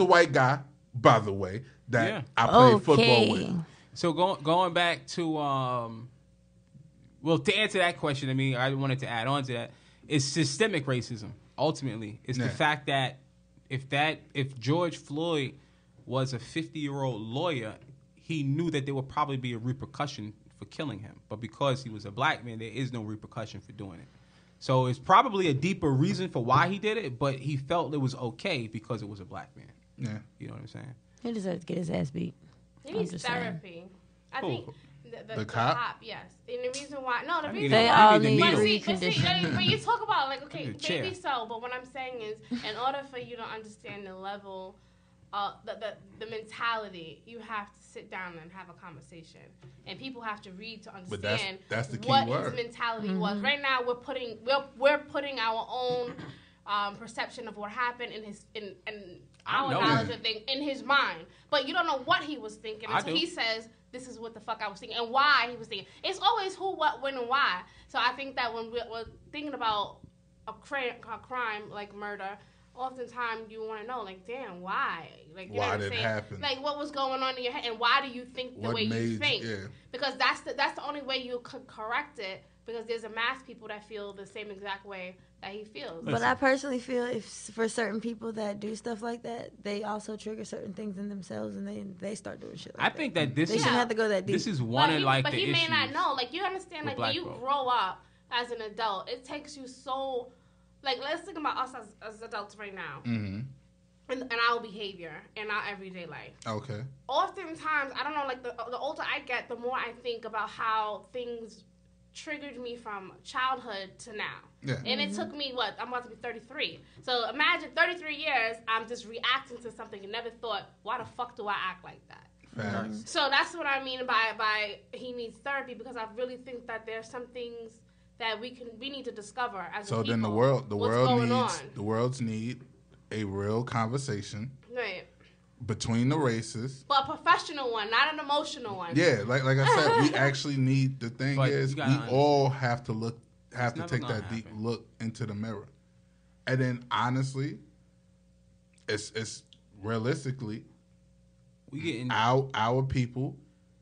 a white guy, by the way, that I played football with. So going back to to answer that question, I mean, I wanted to add on to that. It's systemic racism. Ultimately, it's the fact that if George Floyd was a 50-year-old lawyer, he knew that there would probably be a repercussion for killing him. But because he was a black man, there is no repercussion for doing it. So it's probably a deeper reason for why he did it, but he felt it was okay because it was a black man. Yeah. You know what I'm saying? He deserves to get his ass beat. He needs therapy. I think the cop? yes. And the reason why, the reason they why, all need reconditioning. But you talk about, like, okay, maybe so, but what I'm saying is, in order for you to understand the level, the mentality, you have to sit down and have a conversation. And people have to read to understand that's the key what word. his mentality was. Right now, we're putting our own perception of what happened in our knowledge of things in his mind. But you don't know what he was thinking until he says, this is what the fuck I was thinking, and why he was thinking. It's always who, what, when, and why. So I think that when we're thinking about a crime like murder, oftentimes you want to know, like, damn, why? Like, you why know what did it happen? Like, what was going on in your head, and why do you think the way you think? Yeah. Because that's the only way you could correct it. Because there's a mass people that feel the same exact way that he feels. But I personally feel if for certain people that do stuff like that, they also trigger certain things in themselves, and they start doing shit. Like I think that this they shouldn't have to go that deep. This is one of like the issues. But he may not know. Like, you understand, like, when you grow up as an adult, it takes you so. Like, let's think about us as adults right now. Mm-hmm. And our behavior in our everyday life. Okay. Oftentimes, I don't know, like, the older I get, the more I think about how things triggered me from childhood to now. Yeah. And it took me, I'm about to be 33. So imagine 33 years, I'm just reacting to something and never thought, why the fuck do I act like that? Facts. So that's what I mean by he needs therapy, because I really think that there's some things that we need to discover as a people. So then the world needs a real conversation. Right. between the races. But a professional one, not an emotional one. Yeah, like I said, we actually need. The thing is, we all have to take that deep look into the mirror, and then honestly, it's realistically, we getting our people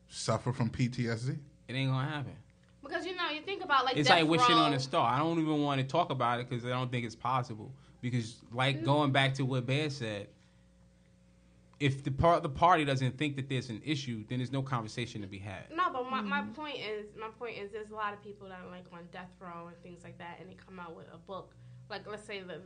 suffer from PTSD. It ain't gonna happen. Because you think about like it's like wishing on a star. I don't even want to talk about it because I don't think it's possible. Because going back to what Bear said, if the party doesn't think that there's an issue, then there's no conversation to be had. No, but my point is there's a lot of people that are like on death row and things like that, and they come out with a book, like let's say the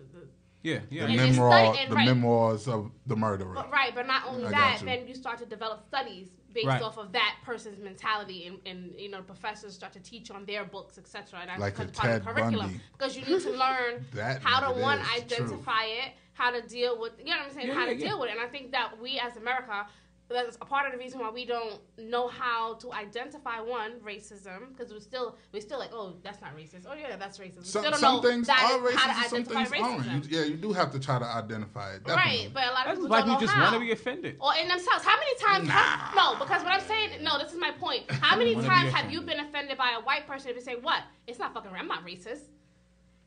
memoirs of the murderer. But not only that, then you start to develop studies based off of that person's mentality, and professors start to teach on their books, etc. And that's like part of the curriculum. Bundy. Because you need to learn how to identify it, how to deal with deal with it. And I think that we as America, that's a part of the reason why we don't know how to identify racism, because we're still like, oh, that's not racist. Oh yeah, that's racist. Some things are racist, some things aren't. You do have to try to identify it. Definitely. Right, but a lot of people don't know how. Like you just want to be offended. Or in themselves. How many times? No, because what I'm saying, this is my point. How many times have you been offended by a white person and say, what? It's not fucking, I'm not racist.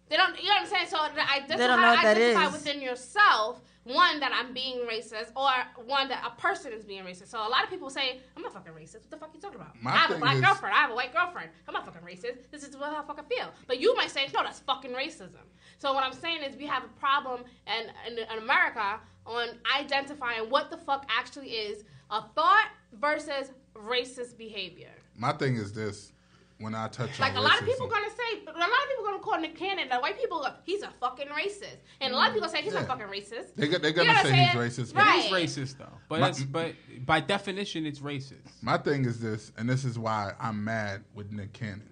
They don't, you know what I'm saying? So identify within yourself, one, that I'm being racist, or one, that a person is being racist. So a lot of people say, I'm not fucking racist. What the fuck are you talking about? I have a black girlfriend. I have a white girlfriend. I'm not fucking racist. This is how I fucking feel. But you might say, no, that's fucking racism. So what I'm saying is we have a problem in America on identifying what the fuck actually is a thought versus racist behavior. My thing is this. When I touch like on a lot racism, of people gonna call Nick Cannon, the white people he's a fucking racist, and a lot of people say he's not fucking racist. They're gonna say he's racist. Right. It is racist though, but by definition it's racist. My thing is this, and this is why I'm mad with Nick Cannon.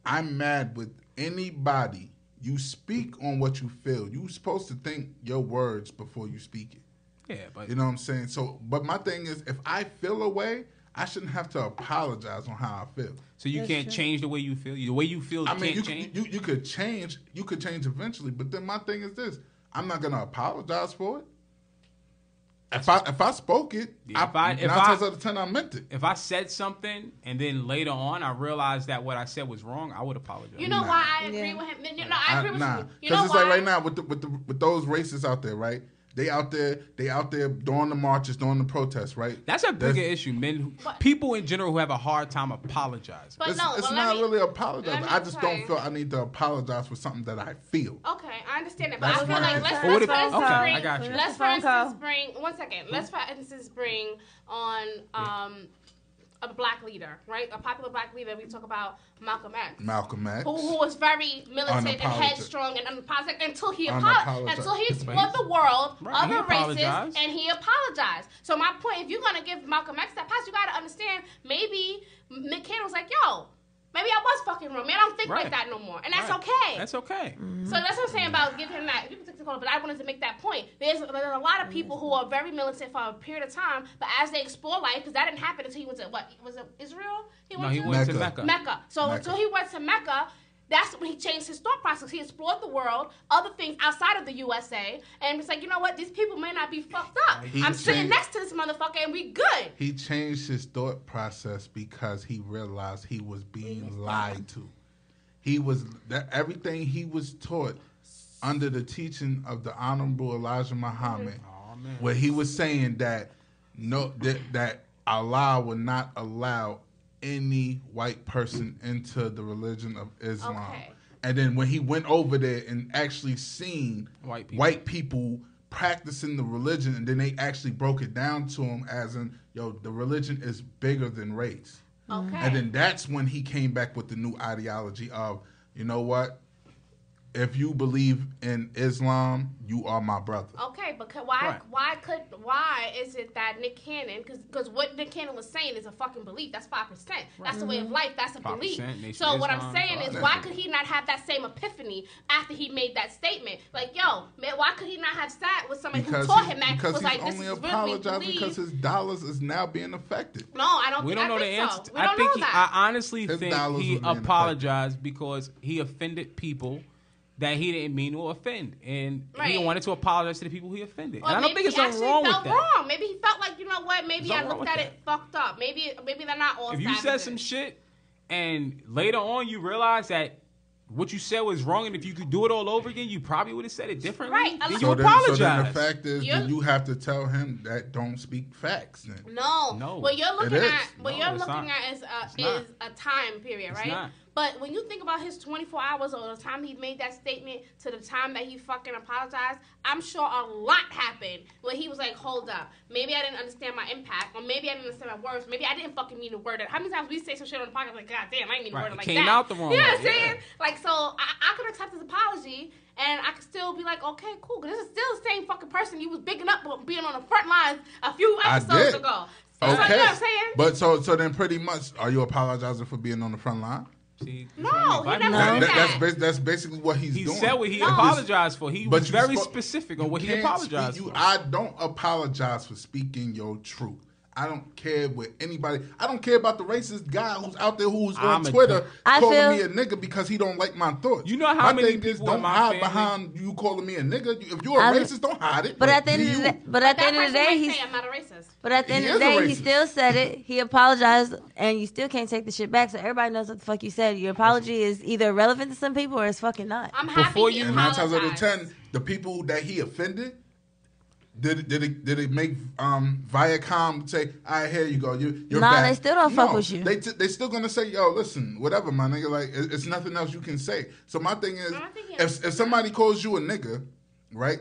I'm mad with anybody. You speak on what you feel. You're supposed to think your words before you speak it. Yeah, but you know what I'm saying. So, but my thing is, if I feel a way, I shouldn't have to apologize on how I feel. So you can't change the way you feel? The way you feel can't change? You could change. You could change eventually. But then my thing is this. I'm not going to apologize for it. If I spoke it, yeah, nine times out of 10 I meant it. If I said something and then later on I realized that what I said was wrong, I would apologize. You know why I agree with him? I agree with you. You know why? Because it's like right now with those racists out there, right? They out there doing the marches, doing the protests, right? That's a bigger issue, men. People in general who have a hard time apologizing. But it's not really apologizing. I just don't feel I need to apologize for something that I feel. Okay, I understand that, but I feel like let's for instance bring 1 second. Let's for instance bring on a black leader, right? A popular black leader. We talk about Malcolm X. Who was very militant and headstrong and unapologetic until he explored the world, other races, and he apologized. So my point, if you're going to give Malcolm X that pass, you got to understand, maybe Nick Cannon was like, yo, maybe I was fucking wrong. Man, I don't think like that no more. And that's okay. That's okay. Mm-hmm. So that's what I'm saying about giving him that. People take the call, but I wanted to make that point. There's a lot of people who are very militant for a period of time, but as they explore life, because that didn't happen until he went to, what, was it Israel? He went to Mecca. So until he went to Mecca, that's when he changed his thought process. He explored the world, other things outside of the USA, and it's like, you know what? These people may not be fucked up. I'm sitting next to this motherfucker, and we good. He changed his thought process because he realized he was being lied to. Everything he was taught under the teaching of the Honorable Elijah Muhammad, where he was saying that that Allah would not allow any white person into the religion of Islam. Okay. And then when he went over there and actually seen white people practicing the religion, and then they actually broke it down to him as in, the religion is bigger than race. Okay. And then that's when he came back with the new ideology of, you know what? If you believe in Islam, you are my brother. Okay, but why is it that Nick Cannon, because what Nick Cannon was saying is a fucking belief. That's 5%. That's the way of life. That's a belief. So what I'm saying is, why could he not have that same epiphany after he made that statement? Like, yo, man, why could he not have sat with somebody who taught him that? Because was like, he's only apologizing because his dollars is now being affected. No, I don't. We don't know the answer. So. I think I honestly think he apologized because he offended people that he didn't mean to offend, and he wanted to apologize to the people he offended. Well, and I don't think it's something wrong with that. Maybe he felt like, you know what? Maybe I looked at it fucked up. Maybe they're not all. If you said some shit, and later on you realize that what you said was wrong, and if you could do it all over again, you probably would have said it differently. Right. Then you apologize. So then the fact is, then you have to tell him that don't speak facts. Then no. What you're looking at is a time period, right? It's not. But when you think about his 24 hours or the time he made that statement to the time that he fucking apologized, I'm sure a lot happened where he was like, hold up. Maybe I didn't understand my impact, or maybe I didn't understand my words. Maybe I didn't fucking mean to word it. How many times we say some shit on the podcast like, God damn, I didn't mean to word it like that. Came out the wrong way. You know what I'm saying? Like, so I could accept his apology, and I could still be like, okay, cool. Because this is still the same fucking person you was bigging up being on the front lines a few episodes ago. So, okay. You know what I'm saying? But so then pretty much, are you apologizing for being on the front line? See, no, he never said that's basically what he's doing. He said what he apologized for. He was very specific on what he apologized for. I don't apologize for speaking your truth. I don't care what anybody. I don't care about the racist guy who's out there who's on Twitter calling me a nigga because he don't like my thoughts. You know how many people is don't hide behind you calling me a nigga. If you're a racist, don't hide it. But at the end of the day, he's I'm not a racist. But at the end of the day, he still said it. He apologized, and you still can't take the shit back. So everybody knows what the fuck you said. Your apology is either relevant to some people or it's fucking not. I'm happy he apologized. 9 times out of 10, the people that he offended. Did it make Viacom say, all right, here you go, you're back? They still don't fuck with you. They still gonna say, yo, listen, whatever, my nigga. Like, it's nothing else you can say. So my thing is, if somebody calls you a nigga, right,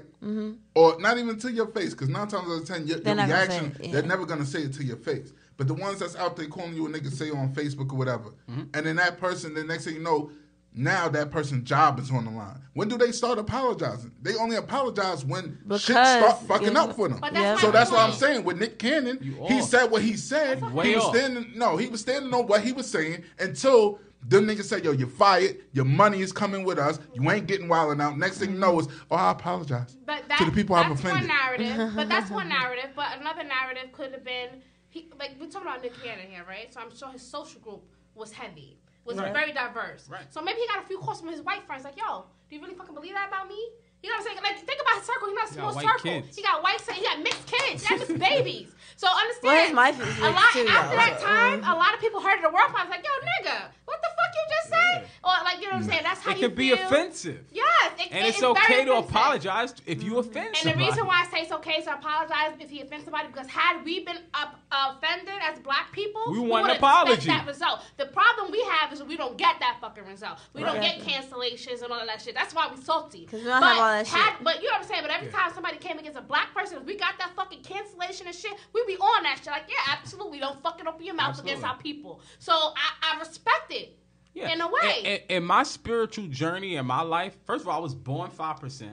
or not even to your face, because 9 times out of 10, your reaction, they're never gonna say it to your face. But the ones that's out there calling you a nigga, say on Facebook or whatever, and then that person, the next thing you know, now that person's job is on the line. When do they start apologizing? They only apologize when shit start fucking up for them. So that's what I'm saying. With Nick Cannon, he said what he said. He was standing on what he was saying until them niggas said, yo, you're fired. Your money is coming with us. You ain't getting wilding out. Next thing you know is, I apologize to the people I've offended. That's one narrative. But another narrative could have been, we're talking about Nick Cannon here, right? So I'm sure his social group was heavy. Was very diverse. Right. So maybe he got a few calls from his white friends like, yo, do you really fucking believe that about me? You know what I'm saying? Like, think about his circle. He's not a small circle. Kids. He got white, he got mixed kids. kids. They're just babies. So understand. Well, his wife is too, after that time, a lot of people heard the word. I was like, yo, nigga, what the fuck you just said? Or like, you know what I'm saying? That's how it you can be offensive. Yes. And it's okay to apologize if you offend somebody. And the reason why I say it's okay to apologize if he offends somebody, because had we been offended as black people, we want an apology. That result. The problem we have is we don't get that fucking result. We don't get cancellations and all of that shit. That's why we salty. Because we don't have all that shit. But you know what I'm saying? But every time somebody came against a black person, if we got that fucking cancellation and shit, we be on that shit. Like, yeah, absolutely. Don't fucking open your mouth against our people. So I respect it. Yeah. In a way. In my spiritual journey in my life, first of all, I was born 5%.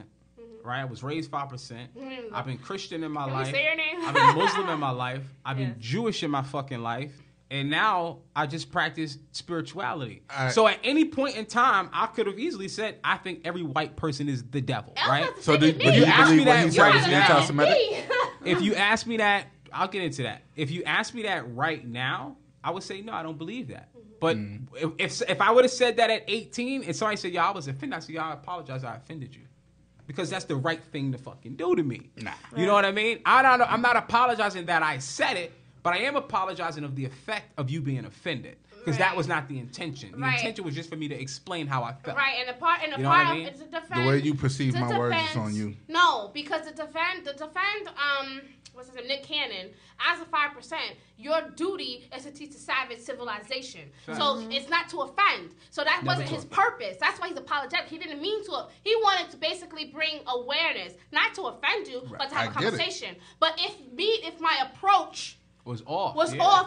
Right? I was raised 5%. I've been Christian in my life. Say your name? I've been Muslim in my life. I've been Jewish in my fucking life. And now I just practice spirituality. So at any point in time, I could have easily said, I think every white person is the devil. Right? So do you ask me that right now? If you ask me that, I'll get into that. If you ask me that right now, I would say, no, I don't believe that. But if I would have said that at 18 and somebody said, I was offended, I said, I apologize, I offended you. Because that's the right thing to fucking do to me. Nah. You know what I mean? I'm not apologizing that I said it, but I am apologizing of the effect of you being offended. Because that was not the intention. The intention was just for me to explain how I felt. Right, and the part of it's a defense. The way you perceive my words is on you. No, because to defend what's his name, Nick Cannon, as a 5%, your duty is to teach the savage civilization. So it's not to offend. So that wasn't his purpose. That's why he's apologetic. He didn't mean to. He wanted to basically bring awareness, not to offend you, but to have a conversation. But if my approach was off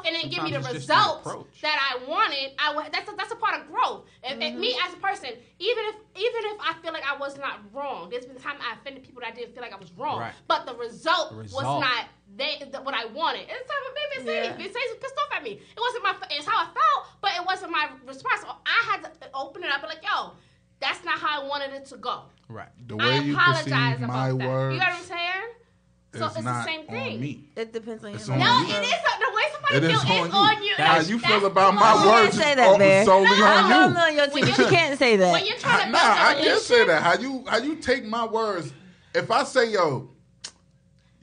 and then give me the result that I wanted, that's a part of growth. If me as a person, even if I feel like I was not wrong, there's been times I offended people that I didn't feel like I was wrong, but the result was not what I wanted. And so maybe it pissed off at me. It wasn't it's how I felt, but it wasn't my response. So I had to open it up and like, yo, that's not how I wanted it to go. Right. The way you perceive my words. You know what I'm saying? So it's the same thing. On me. It depends on you. It is the way somebody feels is on you. How you feel about my words is solely on you. But you can't say that. When you're trying to I can't say that. How you take my words? If I say yo,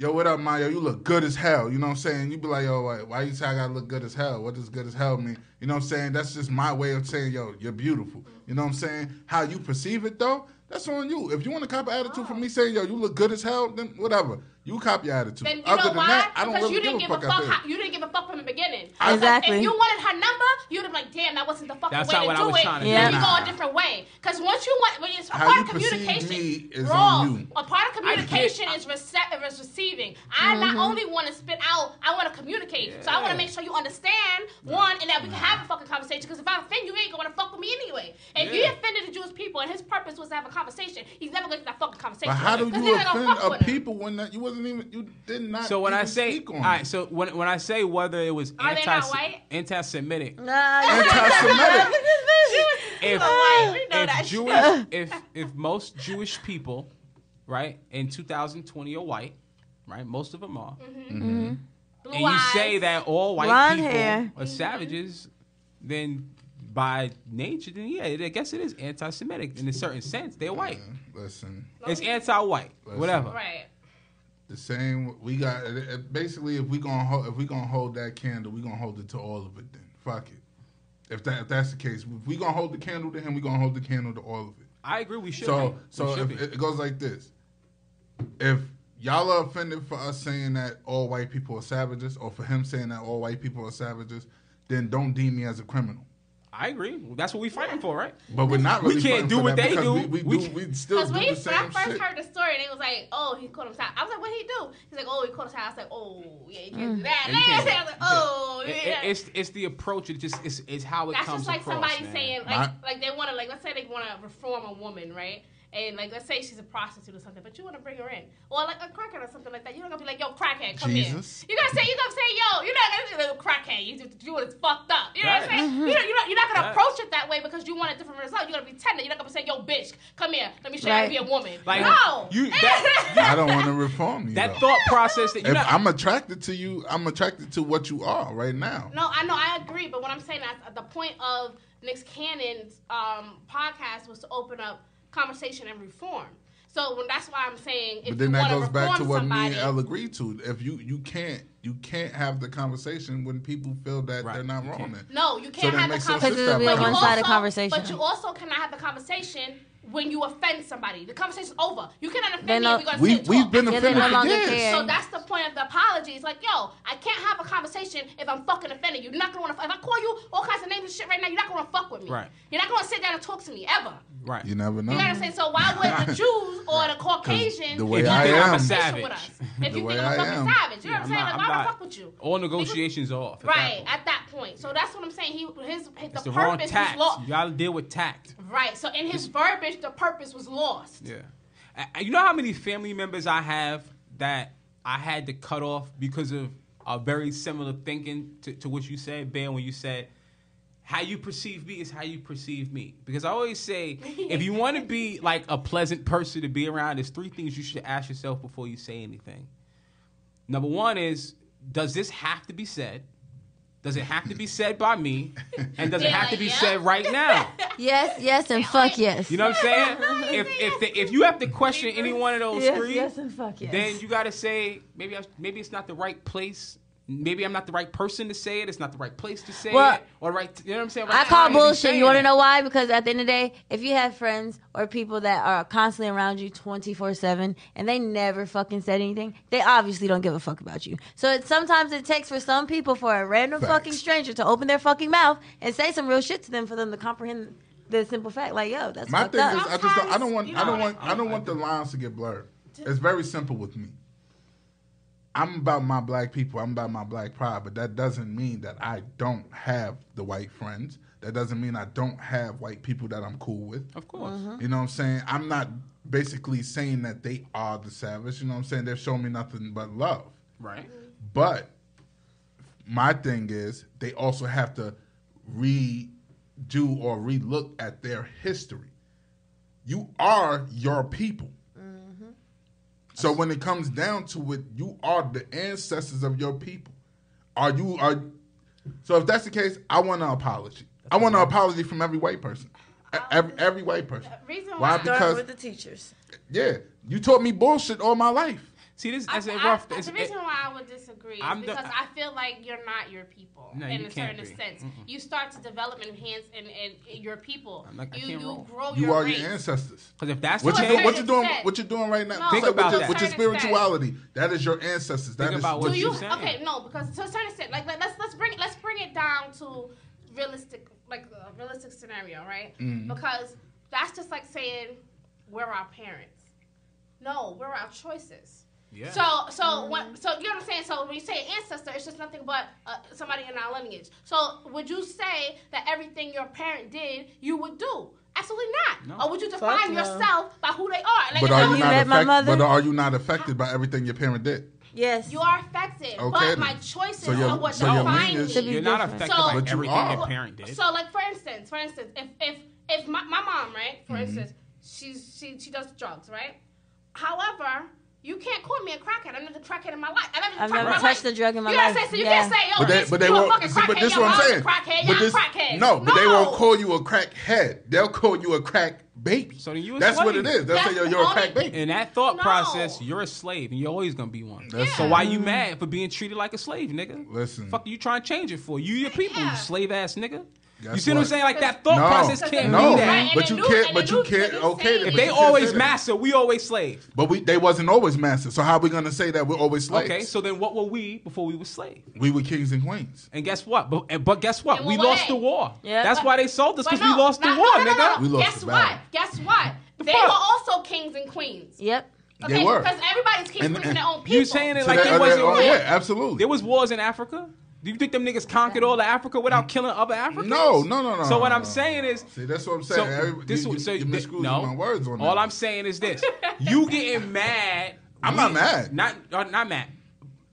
what up, Mayo? You look good as hell. You know what I'm saying? You be like, yo, why you say I gotta look good as hell? What does good as hell mean? You know what I'm saying? That's just my way of saying, yo, you're beautiful. You know what I'm saying? How you perceive it though, that's on you. If you want to copy attitude from me saying, yo, you look good as hell, then whatever. You copy your attitude. Then you Other know than why? that, I don't because really give a fuck. You didn't give a fuck from the beginning. Exactly. If you wanted her number, you'd have been like, damn, that wasn't the fucking way to do it. Then you go a different way. Because once when it's a part of communication, wrong. A part of communication is receiving. I not only want to spit out, I want to communicate. Yeah. So I want to make sure you understand, one, and that we can have a fucking conversation. Because if I offend you, you ain't going to fuck with me anyway. If you offended the Jewish people and his purpose was to have a conversation, he's never going to get that fucking conversation. But how do you offend a people when you wasn't even, you did not so when I say, speak on all right, so when I say whether it was anti-Semitic. Anti-Semitic. If most Jewish people, right, in 2020 are white, right, most of them are, and you say that all white people are savages, then by nature, then I guess it is anti-Semitic in a certain sense. They're white. Listen, it's anti-white, whatever. Right. The same we got. Basically, if we gonna hold that candle, we gonna hold it to all of it. Then fuck it. If that's the case, if we gonna hold the candle to him, we gonna hold the candle to all of it. I agree. We should. So it goes like this: if y'all are offended for us saying that all white people are savages, or for him saying that all white people are savages, then don't deem me as a criminal. I agree. That's what we're fighting for, right? But we're not really. We can't do what they do. We still do the same shit. Because when I first heard the story, and it was like, "Oh, he called him out." I was like, "What did he do?" He's like, "Oh, he called us out." I was like, "Oh, yeah, you can't do that." I was like, "Oh, yeah." It's the approach. It's how it comes across. That's just like somebody saying, like they want to, let's say they want to reform a woman, right? And like, let's say she's a prostitute or something, but you want to bring her in, or like a crackhead or something like that. You're not gonna be like, "Yo, crackhead, come here." You're gonna say, "Yo," you're not gonna say, "Little crackhead, you is fucked up." You know what I'm saying? You're not gonna approach it that way because you want a different result. You're gonna be tender. You're not gonna say, "Yo, bitch, come here, let me show you how to be a woman." Like, no, I don't want to reform you. That thought process that I'm attracted to you. I'm attracted to what you are right now. No, I know, I agree, but what I'm saying is the point of Nick Cannon's podcast was to open up conversation and reform. So that's why I'm saying, if but then you that goes back to what somebody, me and Elle agreed to. If you can't have the conversation when people feel that they're not wrong. No, you can't have the conversation. Because it'll be a one-sided conversation. But you also cannot have the conversation when you offend somebody. The conversation's over. You cannot offend me. We've been offended for years. So that's the point of the apology. It's like, yo, I can't have a conversation if I'm fucking offended. You're not gonna. If I call you all kinds of names and shit right now, you're not gonna fuck with me. Right. You're not gonna sit down and talk to me ever. Right. You never know. You know what I'm saying? So why would the Jews or the Caucasians the way I am, savage. with us? If you think I'm fucking savage, you know what I'm saying? Like, why would I fuck with you? All negotiations are off. Right, at that point. So that's what I'm saying. The wrong purpose tact. was lost. You gotta deal with tact. Right. So in his verbiage, the purpose was lost. Yeah. You know how many family members I have that I had to cut off because of a very similar thinking to what you said, Ben, when you said, how you perceive me is how you perceive me. Because I always say, if you want to be like a pleasant person to be around, there's 3 things you should ask yourself before you say anything. Number 1 is, does this have to be said? Does it have to be said by me? And does it have to be said right now? Yes, and fuck yes. You know what I'm saying? If you have to question any one of those 3, yes, and fuck yes. then you got to say, maybe it's not the right place. Maybe I'm not the right person to say it. It's not the right place to say it. Or right, you know what I'm saying? Right, I call bullshit. You want to know why? Because at the end of the day, if you have friends or people that are constantly around you 24/7 and they never fucking said anything, they obviously don't give a fuck about you. So sometimes it takes for some people for a random fucking stranger to open their fucking mouth and say some real shit to them for them to comprehend the simple fact. Like, yo, that's my fucked thing up. is, I don't want the lines to get blurred. It's very simple with me. I'm about my black people. I'm about my black pride, but that doesn't mean that I don't have the white friends. That doesn't mean I don't have white people that I'm cool with. Of course. You know what I'm saying? I'm not basically saying that they are the savage. You know what I'm saying? They've shown me nothing but love. Right. But my thing is, they also have to redo or relook at their history. You are your people. So when it comes down to it, you are the ancestors of your people. So if that's the case, I want an apology. I want an apology from every white person. Every white person. Why? Because with the teachers. Yeah, you taught me bullshit all my life. See, this is rough. The reason why I would disagree is because I feel like you're not your people in a certain sense. Mm-mm. You start to develop and enhance in your people. You grow you your are race. your ancestors. Because if that's what you're doing right now, think about that. With your spirituality, that is your ancestors. Think about what you're saying. Okay, no, because to a certain extent, like let's bring it down to realistic scenario, right? Mm-hmm. Because that's just like saying we're our parents. No, we're our choices. Yeah. So you know what I'm saying? So when you say ancestor, it's just nothing but somebody in our lineage. So would you say that everything your parent did, you would do? Absolutely not. No. Or would you define yourself by who they are? Like, but are you not affected by everything your parent did? Yes. You are affected, but my choices are what define me. You're not affected by everything your parent did. So like for instance, if my mom, right, for instance, she does drugs, right? However, you can't call me a crackhead. I'm not a crackhead in my life. I've never touched a drug in my life. You know what I'm saying? So you can't say, yo, but they won't. But this is what I'm saying. But they won't call you a crackhead. They'll call you a crack baby. So then that's what it is. They'll say you're a crack baby. In that thought process, you're a slave, and you're always gonna be one. So why you mad for being treated like a slave, nigga? Listen, fuck, you trying to change it for you, your people, you slave ass nigga. You see what I'm saying? Like that thought process can't be that. But you can't. Okay, if they always master, we always slave. But they wasn't always master. So how are we gonna say that we're always slaves? Okay, so then what were we before we were slaves? We were kings and queens. And guess what? But guess what? We lost the war. Yeah. That's why they sold us, because we lost the war, nigga. We lost the battle. Guess what? They were also kings and queens. Yep. Okay, they were. Because everybody's kings and queens in their own people. You saying it like there wasn't war? Yeah, absolutely. There was wars in Africa. Do you think them niggas conquered all of Africa without killing other Africans? No. So what I'm saying is... See, that's what I'm saying. You're miscruising my words on that. All I'm saying is this. You getting mad... I'm not mad. Not mad.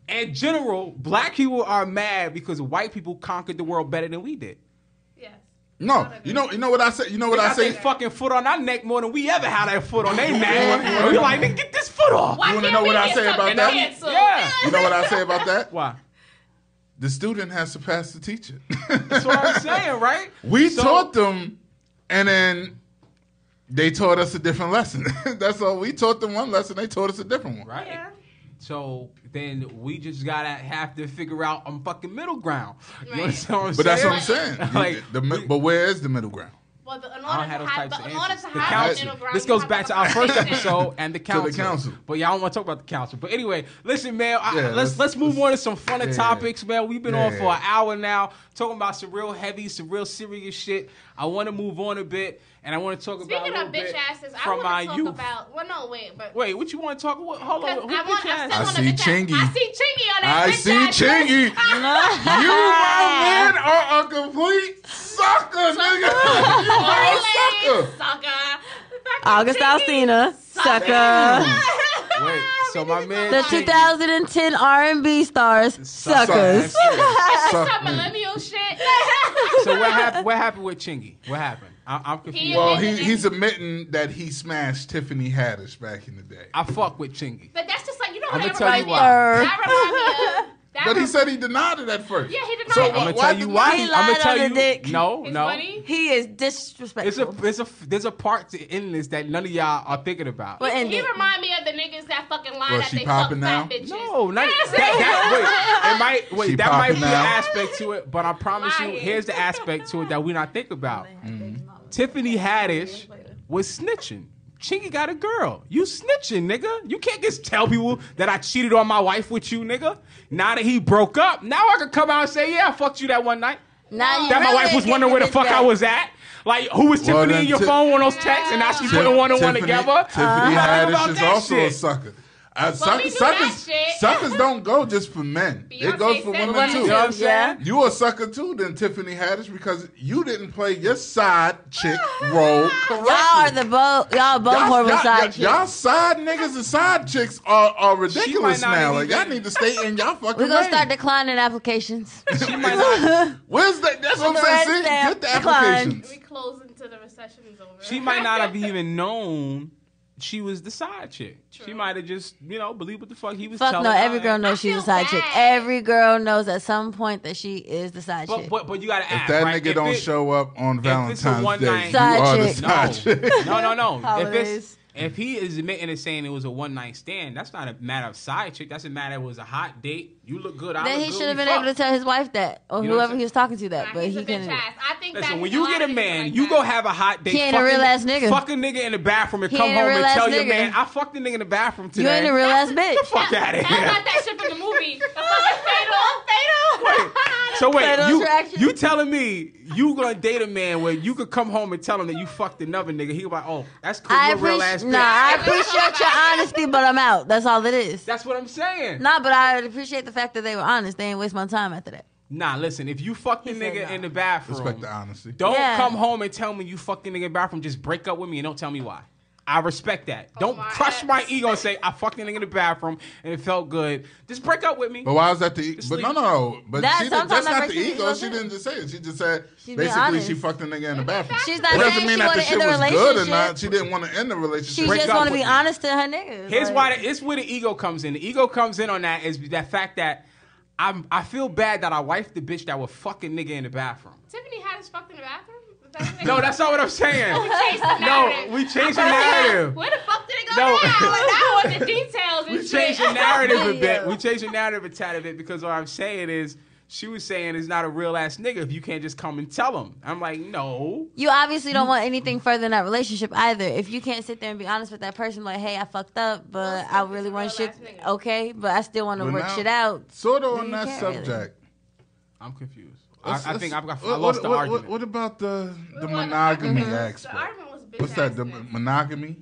In general, black people are mad because white people conquered the world better than we did. Yes. No, you know what I say. You know what I say. They fucking foot on our neck more than we ever had our foot on their neck. We like, nigga, get this foot off. You want to know what I say about that? Yeah. You know what I say about that? Why? The student has to pass the teacher. That's what I'm saying, right? We taught them, and then They taught us a different lesson. That's all. We taught them one lesson. They taught us a different one. Right. Yeah. So then we just gotta have to figure out a fucking middle ground. You Right. understand what I'm But that's saying? what I'm saying. Like, But where is the middle ground? Well, in I order don't have to those have types of in order answers. to The have council. a middle ground, This you goes have back to to our first conversation. episode and the council. council. But y'all don't want to talk about the council. But anyway, listen, man. Yeah, let's move on to some funner yeah. topics, man. We've been on Yeah. for an hour now, talking about some real heavy, some real serious shit. I want to move on a bit, and I want to talk about a Speaking little of bitch bit asses, I from want my to talk youth. about. Well, no, wait, but. Wait, what you want to talk about? Hold on. Who bitch ass? I see Chingy. I see Chingy on that I bitch see ass list. Chingy. You, my man, are a complete sucker, nigga. You are a sucker. Sucker. August Alsina, sucker. Wait, so my man. The Chingy- 2010 R&B stars, suckers. That's Suck some me. millennial shit. So what happened with Chingy? What happened? I'm confused. Well, he's admitting that he smashed Tiffany Haddish back in the day. I fuck with Chingy. But that's just like, you know I'ma what that tell you reminds me why. of? That reminds me of. But he said he denied it at first. Yeah, he denied So it. I'm gonna why tell you deny why. He I'm gonna lied tell on the you. dick. No, His no. money? He is disrespectful. There's a part in this that none of y'all are thinking about. Well, end He it. remind me of the niggas that fucking lie Well, that she they fuck popping now? fat bitches. No, not Yes. that She that might popping be now? an aspect to it, but I promise you, Lying. here's the aspect to it that we not think about. Tiffany Haddish was snitching. Chingy got a girl. You snitching, nigga. You can't just tell people that I cheated on my wife with you, nigga. Now that he broke up, now I can come out and say, yeah, I fucked you that one night. Now you That my really wife was get wondering where the bitch fuck I back. was at. Like, who was Well, Tiffany then in your phone on those texts, and now she's putting one and one together? Tiffany How Haddish about is that also a shit? sucker. we do that shit. Suckers don't go just for men. It Beyonce goes for said women that. too. You know what I'm saying? You a sucker too, then Tiffany Haddish, because you didn't play your side chick role correctly. Y'all both horrible side chicks. Y'all side niggas and side chicks are ridiculous not now. even Like y'all get- need to stay in y'all fucking We're gonna lane. start declining applications. She might not. Where's that? That's what the I'm saying. red See, stamp, get the decline. applications. We close until the recession is over. She might not have even known she was the side chick. She True. might have just, believe what the fuck he was Fuck telling no, her. every girl knows she's a feel side bad. chick. Every girl knows at some point that she is the side chick. But you gotta If ask, that right? nigga If don't it- show up on it's a Valentine's one Day, night- you Side are the chick. side chick. No. Holidays. If he is admitting and saying it was a one night stand, that's not a matter of side chick. That's a matter it was a hot date. You look good. I Then look he good, should have we been able to fucked. tell his wife that, or You know what whoever I'm he was talking to that. Nah, But he's he a bitch couldn't. ass. I think Listen, that when he's you get a honest man, like you that. go have a hot date. He ain't a real ass nigga. Fuck a nigga in the bathroom and He come ain't a home real and ass tell your nigga. man, I fucked the nigga in the bathroom today. You ain't a real ass bitch. Fuck out of That's here. not that shit from the movie. The fucking fatal. So wait, Fatal attraction. you telling me you gonna date a man where you could come home and tell him that you fucked another nigga? He go like, oh, that's cool. I You're a real ass appreciate. bitch. I appreciate your honesty, but I'm out. That's all it is. That's what I'm saying. Nah, but I appreciate the fact that they were honest. They ain't waste my time after that. Nah, listen, if you fuck the He said nigga no. in the bathroom, Respect the honesty. don't Yeah. come home and tell me you fucked the nigga in the bathroom. Just break up with me and don't tell me why. I respect that. Don't my crush ass. my ego and say I fucked the nigga in the bathroom and it felt good. Just break up with me. But why is that the? Just But leave. no. But That- she did, sometimes that's that not makes the me ego. feel She good. didn't just say it. She just said being basically honest. she fucked the nigga in the bathroom. She's not It doesn't saying mean she that the wanna shit end the was good or relationship. not. She didn't want to end the She relationship. Break just up want to with be me. honest to her niggas. Here's Like, why it's where the ego comes in. The ego comes in on that is that fact that I feel bad that I wifed the bitch that was fucking nigga in the bathroom. Tiffany Haddish fucked in the bathroom? Is that No, that's not what I'm saying. We changed the narrative. No, we changed the narrative. Where the fuck did it go No. now? Like, I want the details and We shit. changed the narrative a bit. Yeah. We changed the narrative a tad bit because what I'm saying is she was saying it's not a real ass nigga if you can't just come and tell him. I'm like, no. You obviously don't want anything further in that relationship either. If you can't sit there and be honest with that person, like, hey, I fucked up, but I really want shit. Real-ass nigga. Okay, but I still want to But work now- shit out. Sort of Then on you that can't really. subject. I'm confused. Let's- I think I let's- lost the argument. What about the Well, monogamy the aspect? argument was a bitch What's that? The ass. monogamy? What you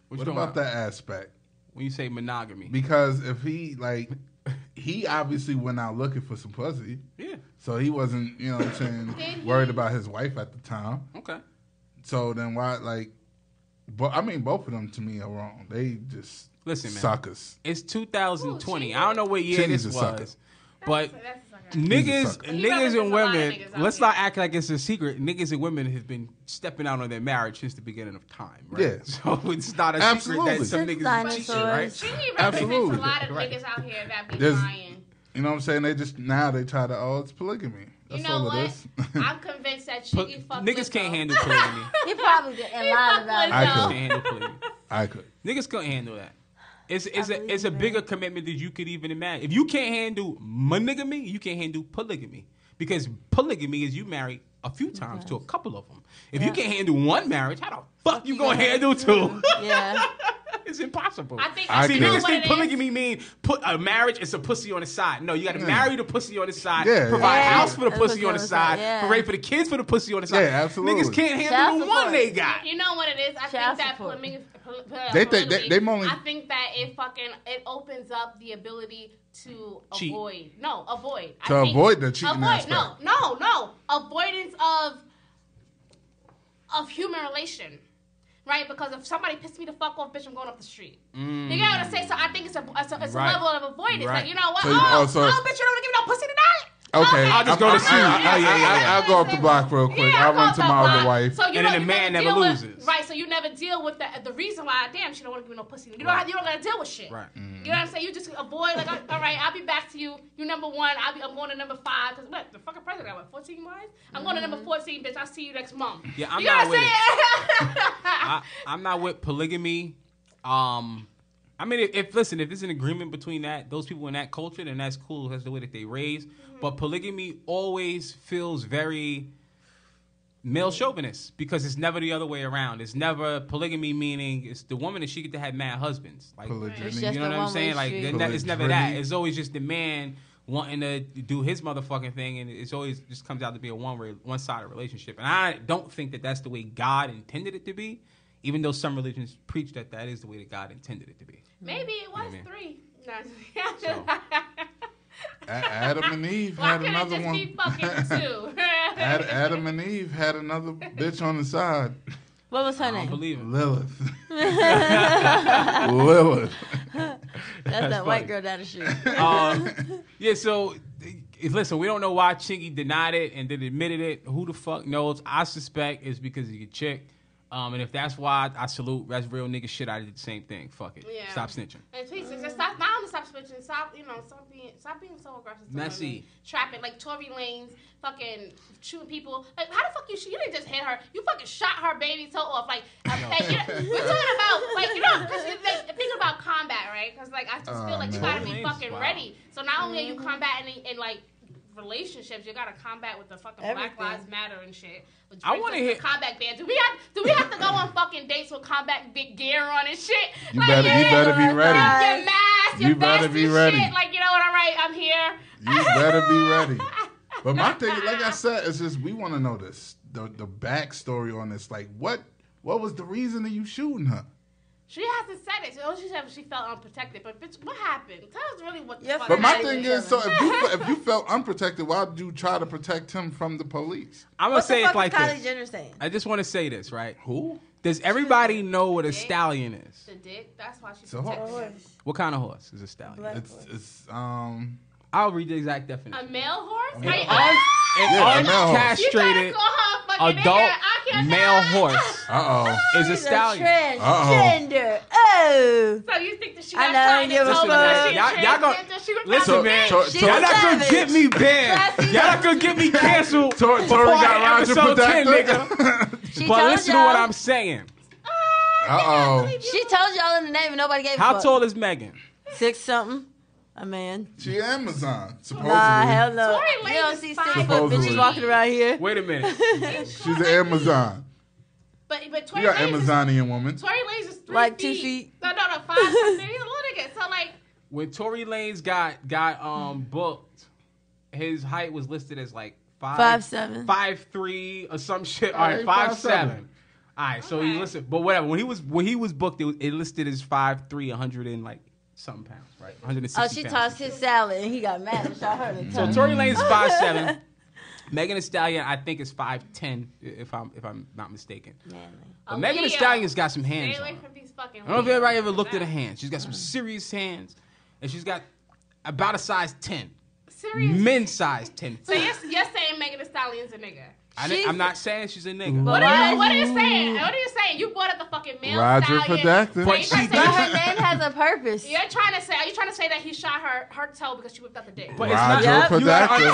What talking about about? that aspect? When you say monogamy. Because if he obviously went out looking for some pussy, Yeah. so he wasn't, you know what I'm saying, Did he? worried about his wife at the time. Okay. So then why, but I mean, both of them to me are wrong. They just Listen, man. suckers. It's 2020. Ooh, I don't know what year Chingy's this a sucker. was. But That's a sucker. niggas, sucker. He niggas represents and a lot of women, niggas out let's here. not act like it's a secret. Niggas and women have been stepping out on their marriage since the beginning of time, right? Yeah. So it's not a Absolutely. secret that some Since niggas is cheating, right? dinosaurs. Chingy represents Absolutely. a lot of Right. niggas out here that be There's- lying. You know what I'm saying? They just, now they try to, it's polygamy. That's you know all what? it is. I'm convinced that Chingy fucked niggas can't handle polygamy. He probably did and lied about it. I Niggas could. can't handle polygamy. I could. Niggas couldn't handle that. It's a bigger commitment than you could even imagine. If you can't handle monogamy, you can't handle polygamy. Because polygamy is you marry a few times to a couple of them. If you can't handle one marriage, how the fuck you gonna handle two? Yeah. It's impossible. I think See, niggas think it polygamy mean put a marriage is a pussy on the side. No, you got to marry the pussy on the side, Yeah, provide a yeah. house for the pussy on the side, yeah. provide for the kids for the pussy on the side. Yeah, absolutely. Niggas can't handle Child the one support. they got. You know what it is? I Child think that support. They only. I think that it opens up the ability to Cheat. avoid. No, avoid. To avoid the cheating aspect. No. Avoidance of human relation. Right? Because if somebody pissed me the fuck off, bitch, I'm going up the street. You get what I'm saying? So I think it's a Right. level of avoidance. Right. Like, you know what? So- bitch, so- you don't want to give me no pussy tonight? Okay, I'll just go to sleep. I'll go up the block real quick. I'll run to my other wife. So you And know, then the you man never deal with- loses. Right, so you never deal with the reason why, damn, she don't want to give me no pussy. You don't gotta deal with shit. Right. You know what I'm saying? You just avoid, like, all right, I'll be back to you. You number one, I'm going to number 5. Because what, the fucking president got, 14 wives? I'm going to number 14, bitch. I'll see you next month. Yeah, I'm You know not what with I'm it. I'm not with polygamy. I mean, if there's an agreement between those people in that culture, then that's cool. That's the way that they raise. But polygamy always feels very male chauvinist because it's never the other way around. It's never polygamy meaning it's the woman and she get to have mad husbands. Like, Polygyny. It's you just know a what I'm saying? Like, one-way it's never that. Polygyny. It's always just the man wanting to do his motherfucking thing, and it's always just comes out to be a one-sided relationship. And I don't think that that's the way God intended it to be, even though some religions preach that is the way that God intended it to be. Maybe it was Yeah, man. 3. No, So, Adam and Eve why had couldn't it another just one. be fucking 2? Adam and Eve had another bitch on the side. What was her I don't name? believe it. Lilith. Lilith. That's that white funny. girl down the street. Yeah, so listen, we don't know why Chingy denied it and then admitted it. Who the fuck knows? I suspect it's because he's a chick. And if that's why, I salute. That's real nigga shit. I did the same thing. Fuck it. Yeah. Stop snitching. And please, just stop. Not only stop switching, stop being so aggressive. To Messy. women. Trapping like Tory Lanez, fucking shooting people. Like, how the fuck you shoot? You didn't just hit her. You fucking shot her baby toe off. Like, we're talking about like think about combat, right? Because like I just feel like you gotta be fucking ready. So not only are you combating in like relationships, you gotta combat with the fucking Black Lives Matter and shit. Which I want to hear combat band. Do we have to go on fucking dates with combat big gear on and shit? You better be ready. Your mask, your You better vest be and ready. shit. Like, you know what? All right, I'm here. You better be ready. But my thing, like I said, is just we want to know this, the backstory on this. Like, what was the reason of you shooting her? She hasn't said it. She said she felt unprotected. But bitch, what happened? Tell us really what the fuck But my happened. thing is, so if you felt unprotected, why did you try to protect him from the police? I'm gonna What say the it fuck like is Kylie this. Jenner saying? I just want to say this, right? Who? Does everybody know what a stallion is? The dick. That's why she's So hold protected. on. What kind of horse is a stallion? It's I'll read the exact A definition. male horse? An Yeah, a male horse. You gotta uncastrated call her fucking adult nigga. I can't male say- horse is a She's stallion. transgender. Oh. So you think that she I got know, signed give and a told fuck. her she Y'all gonna- transgender? She was Listen, probably man. So- She's Y'all a not gonna savage. get me banned. Y'all not gonna get me canceled. Tory before got Roger episode 10, protected. nigga. She But told listen to y'all. what I'm saying. She told y'all in the name and nobody gave a How fuck. tall is Megan? 6 something. A man. She Amazon, supposedly. Nah, hell no. Tory You don't Lanez see is 6 fine. foot bitches Supposedly. walking around here. Wait a minute. She's an Amazon. But You Tory got Lanez is Amazonian woman. Tory Lanez is 3 Like feet. 2 feet. No, 5 something. He's a little nigga. So like, When Tory Lanez got booked, his height was listed as like 5'7". 5'3" or some shit. All right, Alright, 5'7". All right, so he Okay. listed, but whatever. When he was booked, it listed as 5'3", 100 and like something pounds, right? 160 Oh, she pounds. tossed his salad and he got mad and shot her in the So tongue. Tory Lanez is 5'7". Megan Thee Stallion, I think, is 5'10", if I'm not mistaken. But Megan Thee Aaliyah. Stallion's got some hands stay on away her. from these fucking. I don't know if anybody ever Leos. looked at her hands. She's got some serious hands, and she's got about a size 10. Serious. Men's size 10. So you're saying Megan Thee Stallion's a nigga? I'm not saying she's a nigga. But What are you saying? What are you saying? You brought up the fucking male Roger stallion. protected. But she But her name has a purpose. Are you trying to say that he shot her toe because she whipped out the dick? But Roger Protector.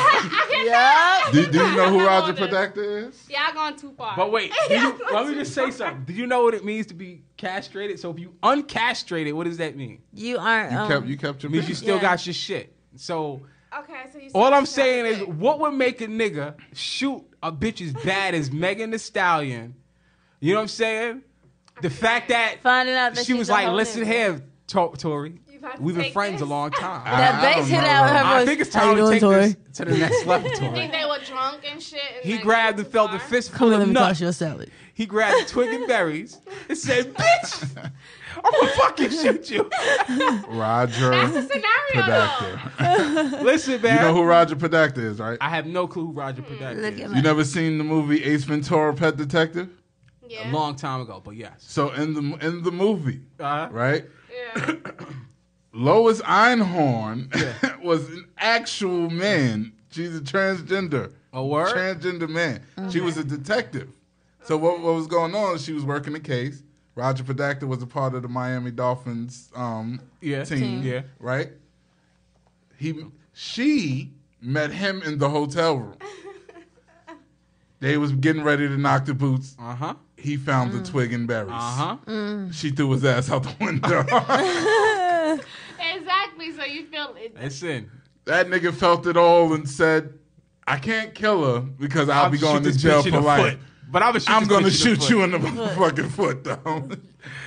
Do you know who Roger Protector is? Yeah, I'm going too far. But wait, let me just say something. Do you know what it means to be castrated? So if you uncastrated, what does that mean? You aren't. You kept your. Means you still got your shit. So. Okay, so you all I'm saying is, what would make a nigga shoot a bitch as bad as Megan Thee Stallion? You know what I'm saying? The fact that finding out that she was like, listen here, Tory, we've been friends a long time. That bass hit out her voice. I think it's time to take this to the next level, Tory. You think they were drunk and shit? And he grabbed and felt the fistful of nuts. He grabbed twig and berries and said, bitch, I'm gonna fucking shoot you. Roger That's a scenario, Podacter. Listen, man. You know who Roger Podacter is, right? I have no clue who Roger Podacter is. You never seen the movie Ace Ventura: Pet Detective? Yeah. A long time ago, but yes. So in the movie, right? Yeah. Lois Einhorn was an actual man. She's a transgender. A word? Transgender man. She was a detective. So what was going on? She was working the case. Roger Podacter was a part of the Miami Dolphins team. Yeah. Right? She met him in the hotel room. They was getting ready to knock the boots. Uh-huh. He found the twig and berries. Uh-huh. She threw his ass out the window. Exactly. So you feel it. Listen. That nigga felt it all and said, I can't kill her because I'll be going to jail for life. But I'm going to shoot you in the fucking foot, though.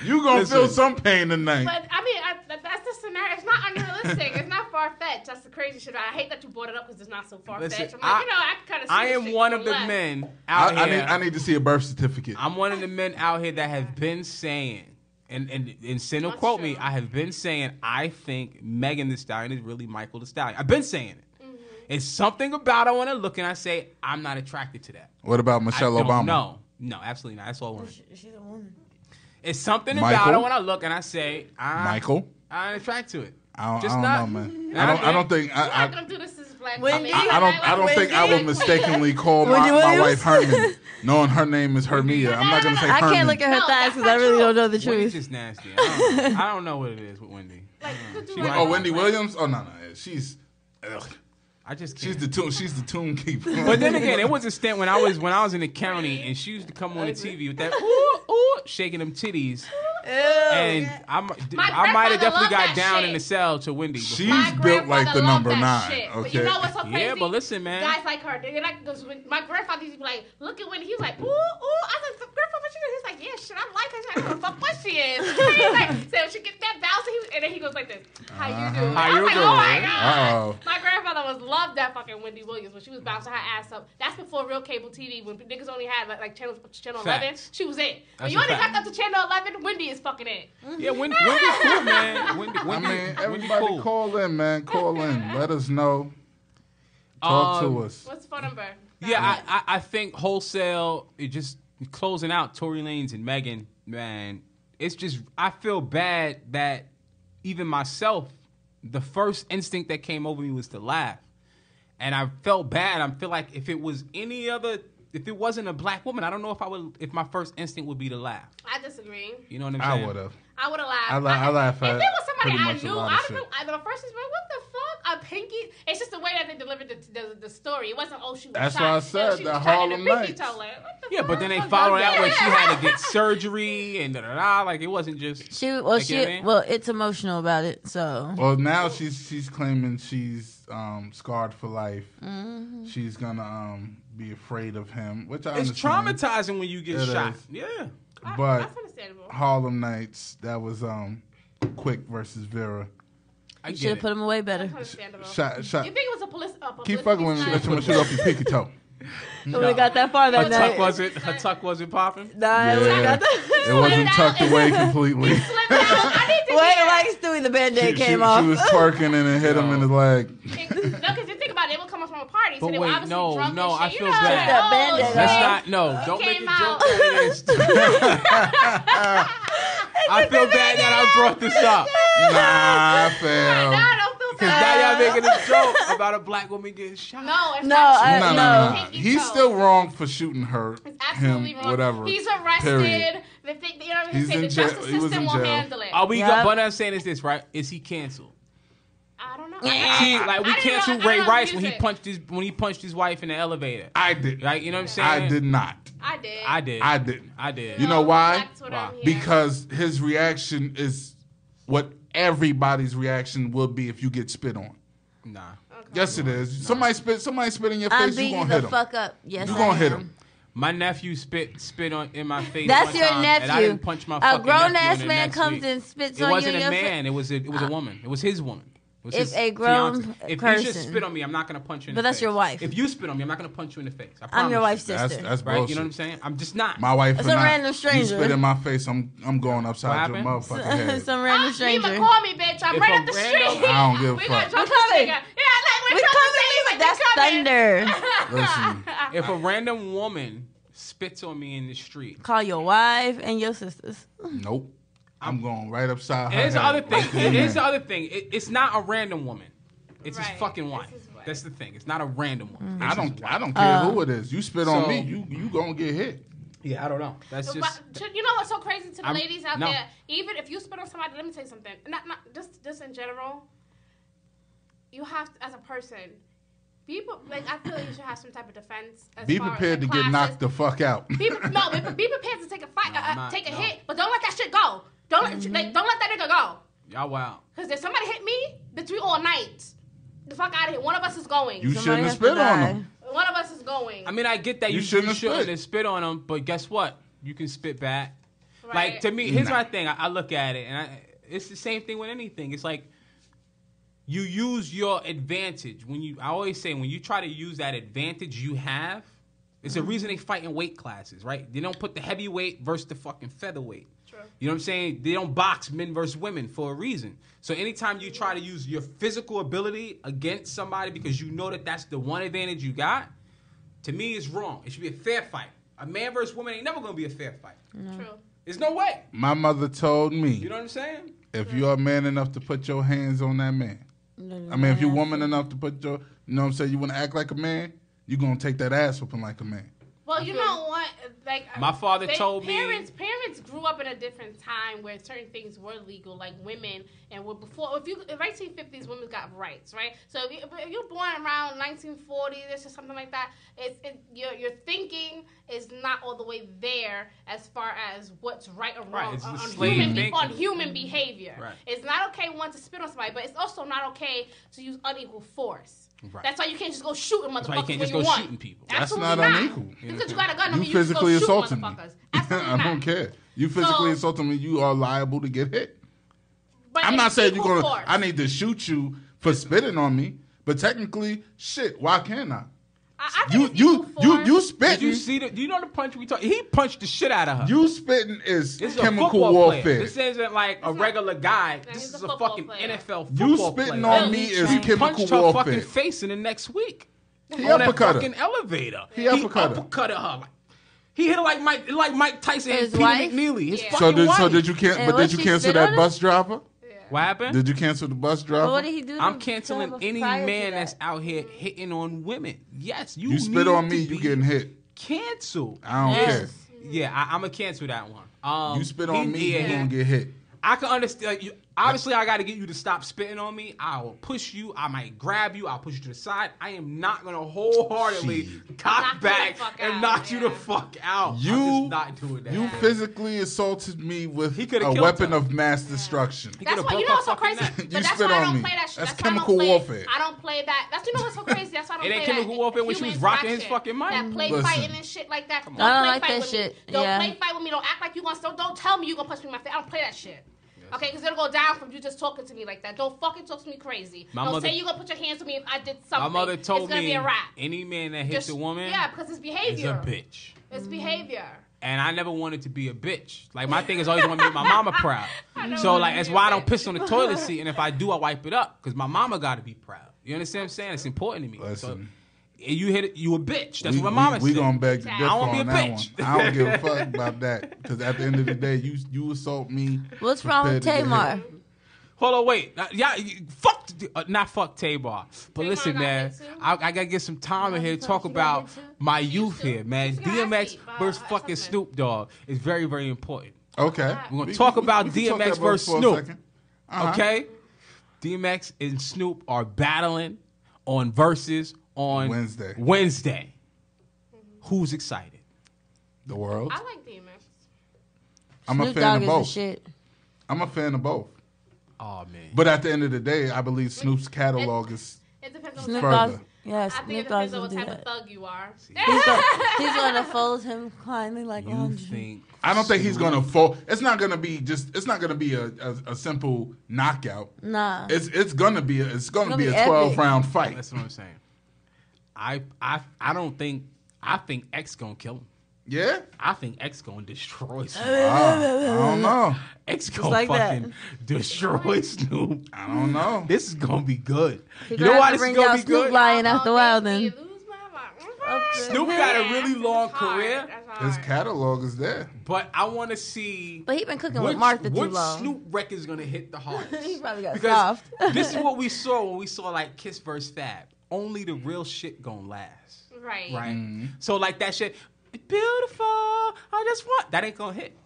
You going to feel some pain tonight. But, I mean, that's the scenario. It's not unrealistic. It's not far-fetched. That's the crazy shit. I hate that you brought it up because it's not so far-fetched. I'm like, I can kind of see I am one of the men out here. I need to see a birth certificate. I'm one of the men out here that have been saying, and Sin will quote me, I have been saying, I think Megan Thee Stallion is really Michael the Stallion. I've been saying it. It's something about her when I look and I say, I'm not attracted to that. What about Michelle Obama? No, absolutely not. That's all women. She's a woman. It's something about her when I look and I say, I'm attracted to it. I don't know, man. I don't think. We're not gonna do this as black women. I don't think I would mistakenly call my wife Herman, knowing her name is Hermia. I'm not gonna say Herman. I can't look at her thighs because I really don't know the truth. Wendy's just nasty. I don't know what it is with Wendy. Wendy Williams? Oh no, she's. Ugh. I just can't. She's the tune keeper. But then again, it was a stint when I was in the county and she used to come on the TV with that ooh shaking them titties. Ew. And I might have definitely got down in the cell to Wendy. She's built like the number 9. Shit. Okay. But you know what's so crazy? Yeah, but listen, man. Guys like her. They like my grandfather used to be like, look at Wendy. He was like, ooh. I was like, grandpa, what you doing? He was like, yeah, shit, I like her. She's like, fuck what she is. He's like, so she get that bounce, and then he goes like this, how you doing? How you doing? Oh my god. My grandfather loved that fucking Wendy Williams when she was bouncing her ass up. That's before real cable TV when niggas only had like channel 11. She was it. When you only got up to channel 11, Wendy is fucking it. Yeah, Wendy's cool, man. Everybody cool. Call in, man. Call in. Let us know. Talk to us. What's the phone number? Yeah, I think wholesale, it just closing out Tory Lanez and Megan, man. It's just, I feel bad that even myself, the first instinct that came over me was to laugh. And I felt bad. I feel like if it was any other, if it wasn't a black woman, I don't know if my first instinct would be to laugh. I disagree. You know what I'm saying? I would have. I would have laughed. I laugh at if it was somebody I knew, I don't know. The first is like, what the fuck? A pinky? It's just the way that they delivered the story. It wasn't, she was That's shot. why I said the Harlem Nights. Yeah, but then they followed that where she had to get surgery and da-da-da. Like, it wasn't just... Well, it's emotional about it, so... Well, now she's claiming she's scarred for life. Mm-hmm. She's gonna be afraid of him, which I understand. It's traumatizing when you get shot. Yeah. But that's understandable. Harlem Nights, that was Quick versus Vera. You should have put him away better. That's understandable. Shot. You think it was a police? Keep fucking with me. Let you shoot off your pinky toe. No. We got that far that night. Her tuck wasn't popping? Nah, it wasn't tucked away completely. Wait, like Stewie, the Band-Aid came off. She was twerking and it hit him in the leg. No, because you think about it, they were coming from a party, so they were obviously drunk and shit. I feel bad. Let's not, don't make a joke out of this. I feel bad that I brought this up. Nah, I feel. No, don't feel Because now y'all making a joke about a black woman getting shot. No. He's still wrong for shooting her, it's absolutely him, wrong. whatever. He's arrested. Period. If they, you know what I'm saying? The justice system will handle it. But I'm saying is this, right? Is he canceled? I don't know. We canceled Ray Rice when he punched his wife in the elevator. I did. Like, you know what I'm saying? I did not. I did. I didn't. I did. You know why? Because his reaction is what everybody's reaction will be if you get spit on. Nah. Okay. Yes, it is. Somebody spit in your face, you gonna hit him. Fuck up. Yes, you gonna hit him. My nephew spit in my face. That's your nephew. And I didn't punch my a grown ass man comes and spits on you. It wasn't a man. It was a woman. It was his woman. If a grown person. If you just spit on me, I'm not going to punch you in the face. But that's your wife. If you spit on me, I'm not going to punch you in the face. I'm your wife's sister. That's right. bullshit. You know what I'm saying? I'm just not. My wife. It's a random stranger. You spit in my face, I'm going upside your motherfucking head. Some random stranger. Even call me, bitch. I'm right up the street. I don't give a fuck. We're coming. We're coming. That's thunder. Listen. If a random woman spits on me in the street, call your wife and your sisters. Nope. I'm going right upside her head. Here's the other thing. It's not a random woman. It's his fucking wife. That's the thing. It's not a random one. I don't care who it is. You spit on me, you gonna get hit. Yeah, I don't know. That's just. You know what's so crazy to the ladies out there? Even if you spit on somebody, let me tell you something. Not just in general. You have to, as a person, people like I feel you should have some type of defense. Be prepared to get knocked the fuck out. Be prepared to take a fight, take a hit, but don't let that shit go. Don't let that nigga go. Y'all wow. Because if somebody hit me, bitch, we all night. The fuck out of here. One of us is going. You shouldn't have spit on him. One of us is going. I mean, I get that you shouldn't have spit on him, but guess what? You can spit back. Right. Like, to me, here's my thing. I look at it, and it's the same thing with anything. It's like you use your advantage. I always say, when you try to use that advantage you have, it's the reason they fight in weight classes, right? They don't put the heavyweight versus the fucking featherweight. True. You know what I'm saying? They don't box men versus women for a reason. So anytime you try to use your physical ability against somebody because you know that that's the one advantage you got, to me, it's wrong. It should be a fair fight. A man versus woman ain't never going to be a fair fight. No. True. There's no way. My mother told me. You know what I'm saying? If you're a man enough to put your hands on that man. I mean, if you're woman enough to put your, you know what I'm saying, you want to act like a man, you're going to take that ass whooping like a man. Well, you know what? Like my father told me. Parents grew up in a different time where certain things were legal, like women, and were before. In 1950s, women got rights, right? So if you're born around 1940s or something like that, your thinking is not all the way there as far as what's right or wrong on human behavior. Right. It's not okay to spit on somebody, but it's also not okay to use unequal force. Right. That's why you can't just go shooting motherfuckers. That's why you can't just go shooting people. Absolutely that's not unequal. Because you got a gun on you physically assaulting me. I don't care. You physically assaulting me, you are liable to get hit. I'm not saying you're gonna. I need to shoot you for spitting on me, but technically, shit, why can't I? You spitting. Did you see do you know the punch we talk? He punched the shit out of her. You spitting is chemical warfare. Player. This isn't like a regular guy. This is a fucking NFL football player. You spitting on me is chemical warfare. He punched her fucking face in the next week. He on that fucking elevator. He uppercutted her. He hit her like Mike Tyson and Peter McNeely. His fucking wife. So did you cancel that bus driver? What happened? Did you cancel the bus driver? What did he do? I'm canceling any man that's out here hitting on women. Yes, you spit on me, you getting hit. Cancel. I don't care. Yeah, I'm gonna cancel that one. You spit on me, you gonna get hit. I can understand. Obviously, I got to get you to stop spitting on me. I will push you. I might grab you. I'll push you to the side. I am not going to wholeheartedly cock back and knock you the fuck out. I'm just not doing that. You physically assaulted me with a weapon of mass destruction. That's why, you know what's so crazy? You spit on me. That's chemical warfare. I don't play that. You know what's so crazy? That's why I don't play that. It ain't chemical warfare when she was rocking his fucking mic. That play fighting and shit like that. I don't like that shit. Don't play fight with me. Don't act like you want to. Don't tell me you going to punch me in my face. I don't play that shit. Okay, because it'll go down from you just talking to me like that. Don't fucking talk to me crazy. Don't say you're going to put your hands on me if I did something. My mother told it's gonna me be a wrap. Any man that hits a woman because it's behavior. is a bitch. It's behavior. And I never wanted to be a bitch. Like, my thing is always want to make my mama proud. So, like, that's why I don't piss on the toilet seat. And if I do, I wipe it up. Because my mama got to be proud. You understand what I'm saying? It's important to me. Listen. So, you hit it, you a bitch. That's what my mama said. We gonna beg to differ on that bitch. one. I don't give a fuck about that. Because at the end of the day, you assault me. What's wrong with Tamar? Hold on, wait. Yeah, fuck not fuck Tabor. But listen, man, I gotta get some time in here to talk about my youth here, man. DMX versus fucking Snoop Dogg is very, very important. Okay. We're gonna talk about DMX versus Snoop. Uh-huh. Okay? DMX and Snoop are battling on verses on Wednesday. Who's excited? The world. I like DMX. I'm a fan of both. I'm a fan of both. Oh man! But at the end of the day, I believe Snoop's catalog is Snoop further. Yeah, I think it depends on what type of thug you are. He's gonna fold him kindly like Andre. I don't think he's gonna fold. It's not gonna be It's not gonna be a simple knockout. Nah. It's gonna be a 12-round fight. That's what I'm saying. I don't think. I think X gonna kill him. Yeah? I think X gonna destroy Snoop. I don't know. X gonna fucking destroy Snoop. I don't know. This is gonna be good. You know why this is gonna be good? Snoop lying after a while then. Snoop got a really long career. His catalog is there. But I want to see. But he been cooking with Martha too long. Which Snoop record is gonna hit the hardest? He probably got because soft. This is what we saw when we saw like Kiss vs. Fab. Only the real shit gonna last. Right. Mm-hmm. So like that shit, beautiful. I just want that ain't gonna hit.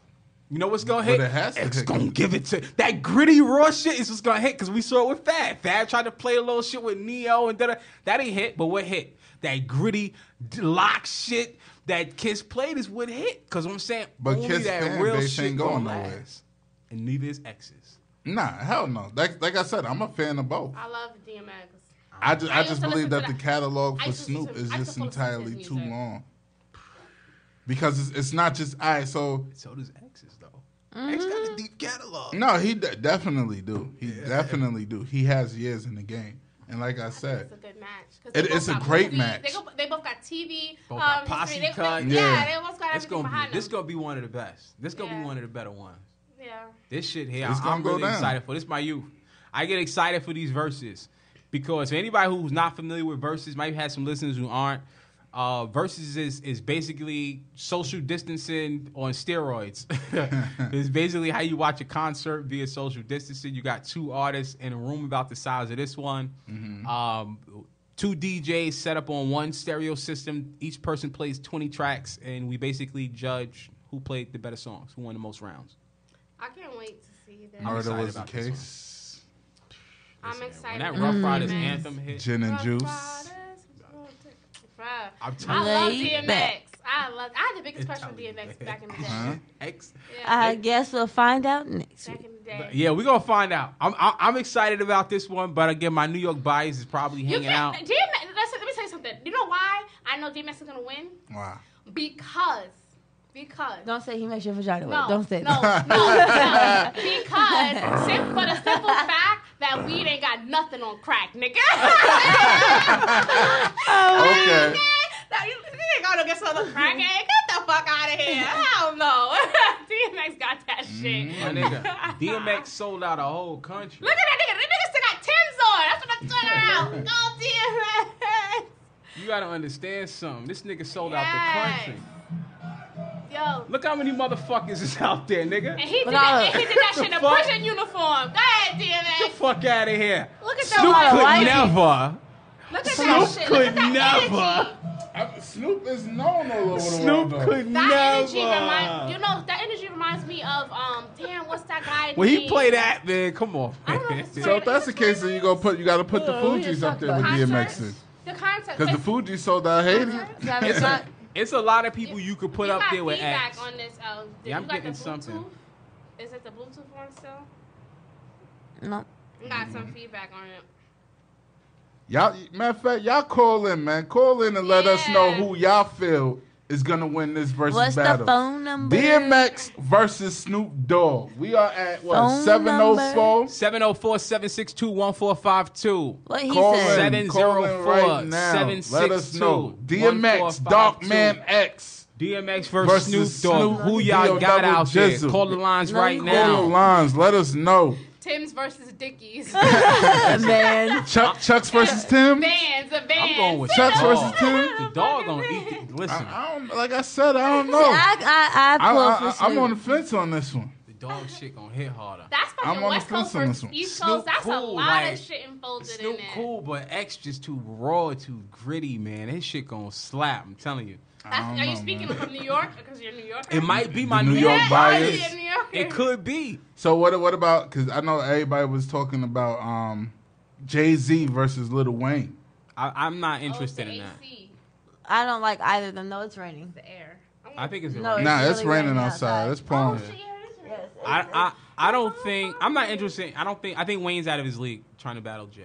You know what's gonna hit? But it has to X hit. gonna give it to that gritty raw shit is what's gonna hit because we saw it with Fab. Fab tried to play a little shit with Neo and that ain't hit. But what hit? That gritty lock shit that Kiss played is what hit. Because I'm saying, but only Kiss that fan real base shit ain't going gonna nowhere. last. And neither is X's. Nah, hell no. Like I said, I'm a fan of both. I love DMX. I just believe that the catalog for I used to Snoop listen is to- I just used to listen to entirely his too music. long. Because it's not just So does X's though. X got a deep catalog. No, he definitely do. He definitely do. He has years in the game, and like I said, It's a good match. It's a great match. They both got TV. Both got history. posse cut. Yeah, they both got This everything behind them. This gonna be one of the best. This gonna be Yeah. one of the better ones. Yeah. This shit here, It's gonna I'm go really down. excited for. This is my youth. I get excited for these verses because for anybody who's not familiar with verses, might have some listeners who aren't. Versus is basically social distancing on steroids. It's basically how you watch a concert via social distancing. You got two artists in a room about the size of this one. Mm-hmm. Two DJs set up on one stereo system. Each person plays 20 tracks, and we basically judge who played the better songs, who won the most rounds. I can't wait to see that. I'm murder excited was the about this case. I'm When excited. that about Rough Riders DMX. anthem hit, Gin and Rough juice. Riders. I'm I telling love Laid DMX. back. I had the biggest crush on DMX back in the day. Huh? X. Yeah, I guess we'll find out next back week. in the day. Yeah, we're gonna find out. I'm excited about this one, but again, my New York bias is probably You hanging out. can't. DMX. Let me tell you something. You know why I know DMX is gonna win? Wow. Because. Don't say he makes your vagina wet. No, Don't say no, that. no. Because for the simple fact that weed ain't got nothing on crack, nigga. Okay. Now, you ain't gonna get some other crack. Get the fuck out of here. Hell no. DMX got that shit. My nigga, DMX sold out a whole country. Look at that nigga. That nigga still got Tim's on. That's what I'm talking about. Go DMX. You gotta understand something. This nigga sold out Yes. the country. Yo. Look how many motherfuckers is out there, nigga. And he did But that shit in a fuck? prison uniform. Go ahead, Get the DMX. fuck out of here. Look at Snoop that could white- never. Look at Snoop that shit. could Look at that never. energy. Snoop is known all over the world. Snoop though. could That energy never. that energy reminds me of damn, what's that guy? When he name? play that, man, come on. I don't know if it's So if that's the case, then you gotta put the Fugees up there with DMX in. The concert. Because the Fugees sold out Haiti. It's it's a lot of people you could put up there with feedback X. on this. Yeah, I'm you got getting the something. Bluetooth? Is it the Bluetooth one still? No. We got some feedback on it. Y'all, matter of fact, y'all call in, man. Call in and let us know Yeah. who y'all feel is gonna win this versus What's battle. the phone number? DMX versus Snoop Dogg. We are at what? Phone 704. 704-762-1452. What he Call said. in, call in right now. Let us know. DMX, Darkman X. DMX versus Snoop Dogg. Snoop Who y'all D.O. got out there? Jizzle. Call the lines No, right you Call the now. lines. Let us know. Tim's versus Dickies. Man. Chuck's versus Tim. Bands. I'm going with Chuck's the dog. versus Tim. The dog gonna eat it. Listen, I don't, like I said, I don't know. I pull for I'm Snoop. on the fence on this one. the dog shit gonna hit harder. That's fucking West Coast versus East Coast. That's cool, a lot of shit involved in there. Snoop cool, but X just too raw, too gritty, man. His shit gonna slap. I'm telling you. Are you speaking from New York because you're New Yorker? It might be my New York bias. It could be. So what about? Because I know everybody was talking about Jay-Z versus Lil Wayne. I'm not interested in that. I don't like either of them. No, it's raining. The air. I think it's no, it's raining outside. It's pouring. I don't think I'm not interested. I think Wayne's out of his league trying to battle Jay.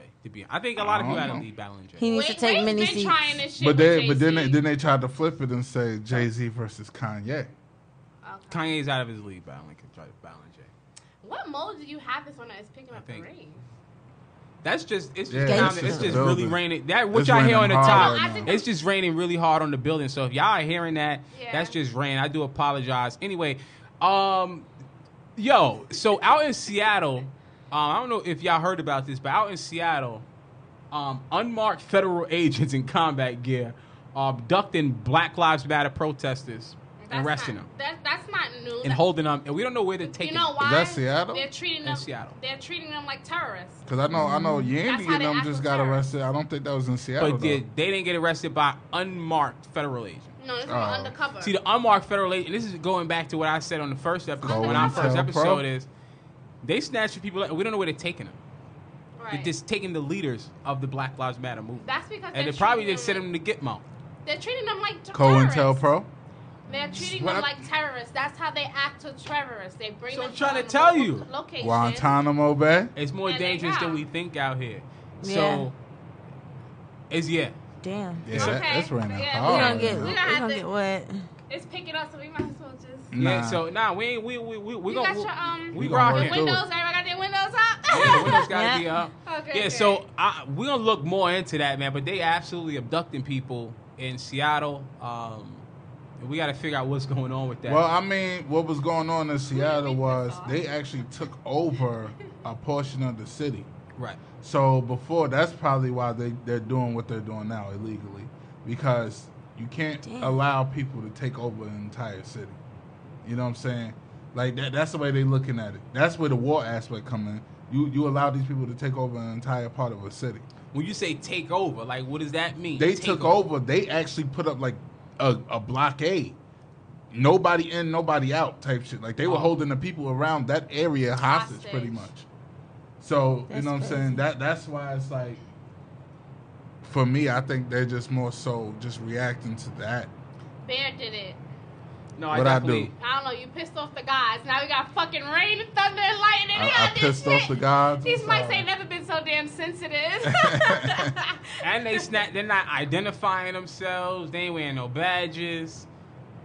I think a lot of people out of the league battling Jay. He needs to take mini seats. But then they tried to flip it and say Jay-Z versus Kanye. Okay. Kanye's out of his league battling Jay. What mode do you have this one that is picking up the rain? It's just building. really raining. That what y'all hear on the top, it's just raining really hard on the building. So if y'all are hearing that, that's just rain. I do apologize. Anyway, so out in Seattle, I don't know if y'all heard about this, but out in Seattle, unmarked federal agents in combat gear are abducting Black Lives Matter protesters and arresting them. That's not new. And holding them, and we don't know where to take them. You know why? Is that Seattle? They're treating them like terrorists. Because I know Yandy and them just got arrested. I don't think that was in Seattle. But they didn't get arrested by unmarked federal agents. No, this is undercover. See, the unmarked federal agent, and this is going back to what I said on the first episode, is they snatching people up, and we don't know where they're taking them. Right. They're just taking the leaders of the Black Lives Matter movement. That's because they probably just sent them to Gitmo. They're treating them like terrorists. COINTELPRO? They're treating them like terrorists. That's how they act to terrorists. They bring them I'm trying to tell you. Location. Guantanamo Bay? It's more dangerous than we think out here. So, Damn. Yeah, that's raining hard. We gonna get wet. It's picking up, so we might as well just. Yeah, so we gonna. We rock your windows. Everybody got their windows up. Yeah, the windows gotta be up. Okay. So we're gonna look more into that, man. But they absolutely abducting people in Seattle. We got to figure out what's going on with that. Well, I mean, what was going on in Seattle was they actually took over a portion of the city. Right. So before, that's probably why they're doing what they're doing now illegally, because you can't allow people to take over an entire city. You know what I'm saying? Like that's the way they're looking at it. That's where the war aspect come in. You allow these people to take over an entire part of a city. When you say take over, like what does that mean? They took over. They actually put up like a blockade. Nobody in, nobody out type shit. Like they were holding the people around that area hostage pretty much. So, you know what I'm saying? That's why it's like, for me, I think they're just more so just reacting to that. Bear did it. No, I definitely. I don't know. You pissed off the gods. Now we got fucking rain and thunder and lightning. I pissed off the gods. These mics ain't never been so damn sensitive. And they're not identifying themselves. They ain't wearing no badges.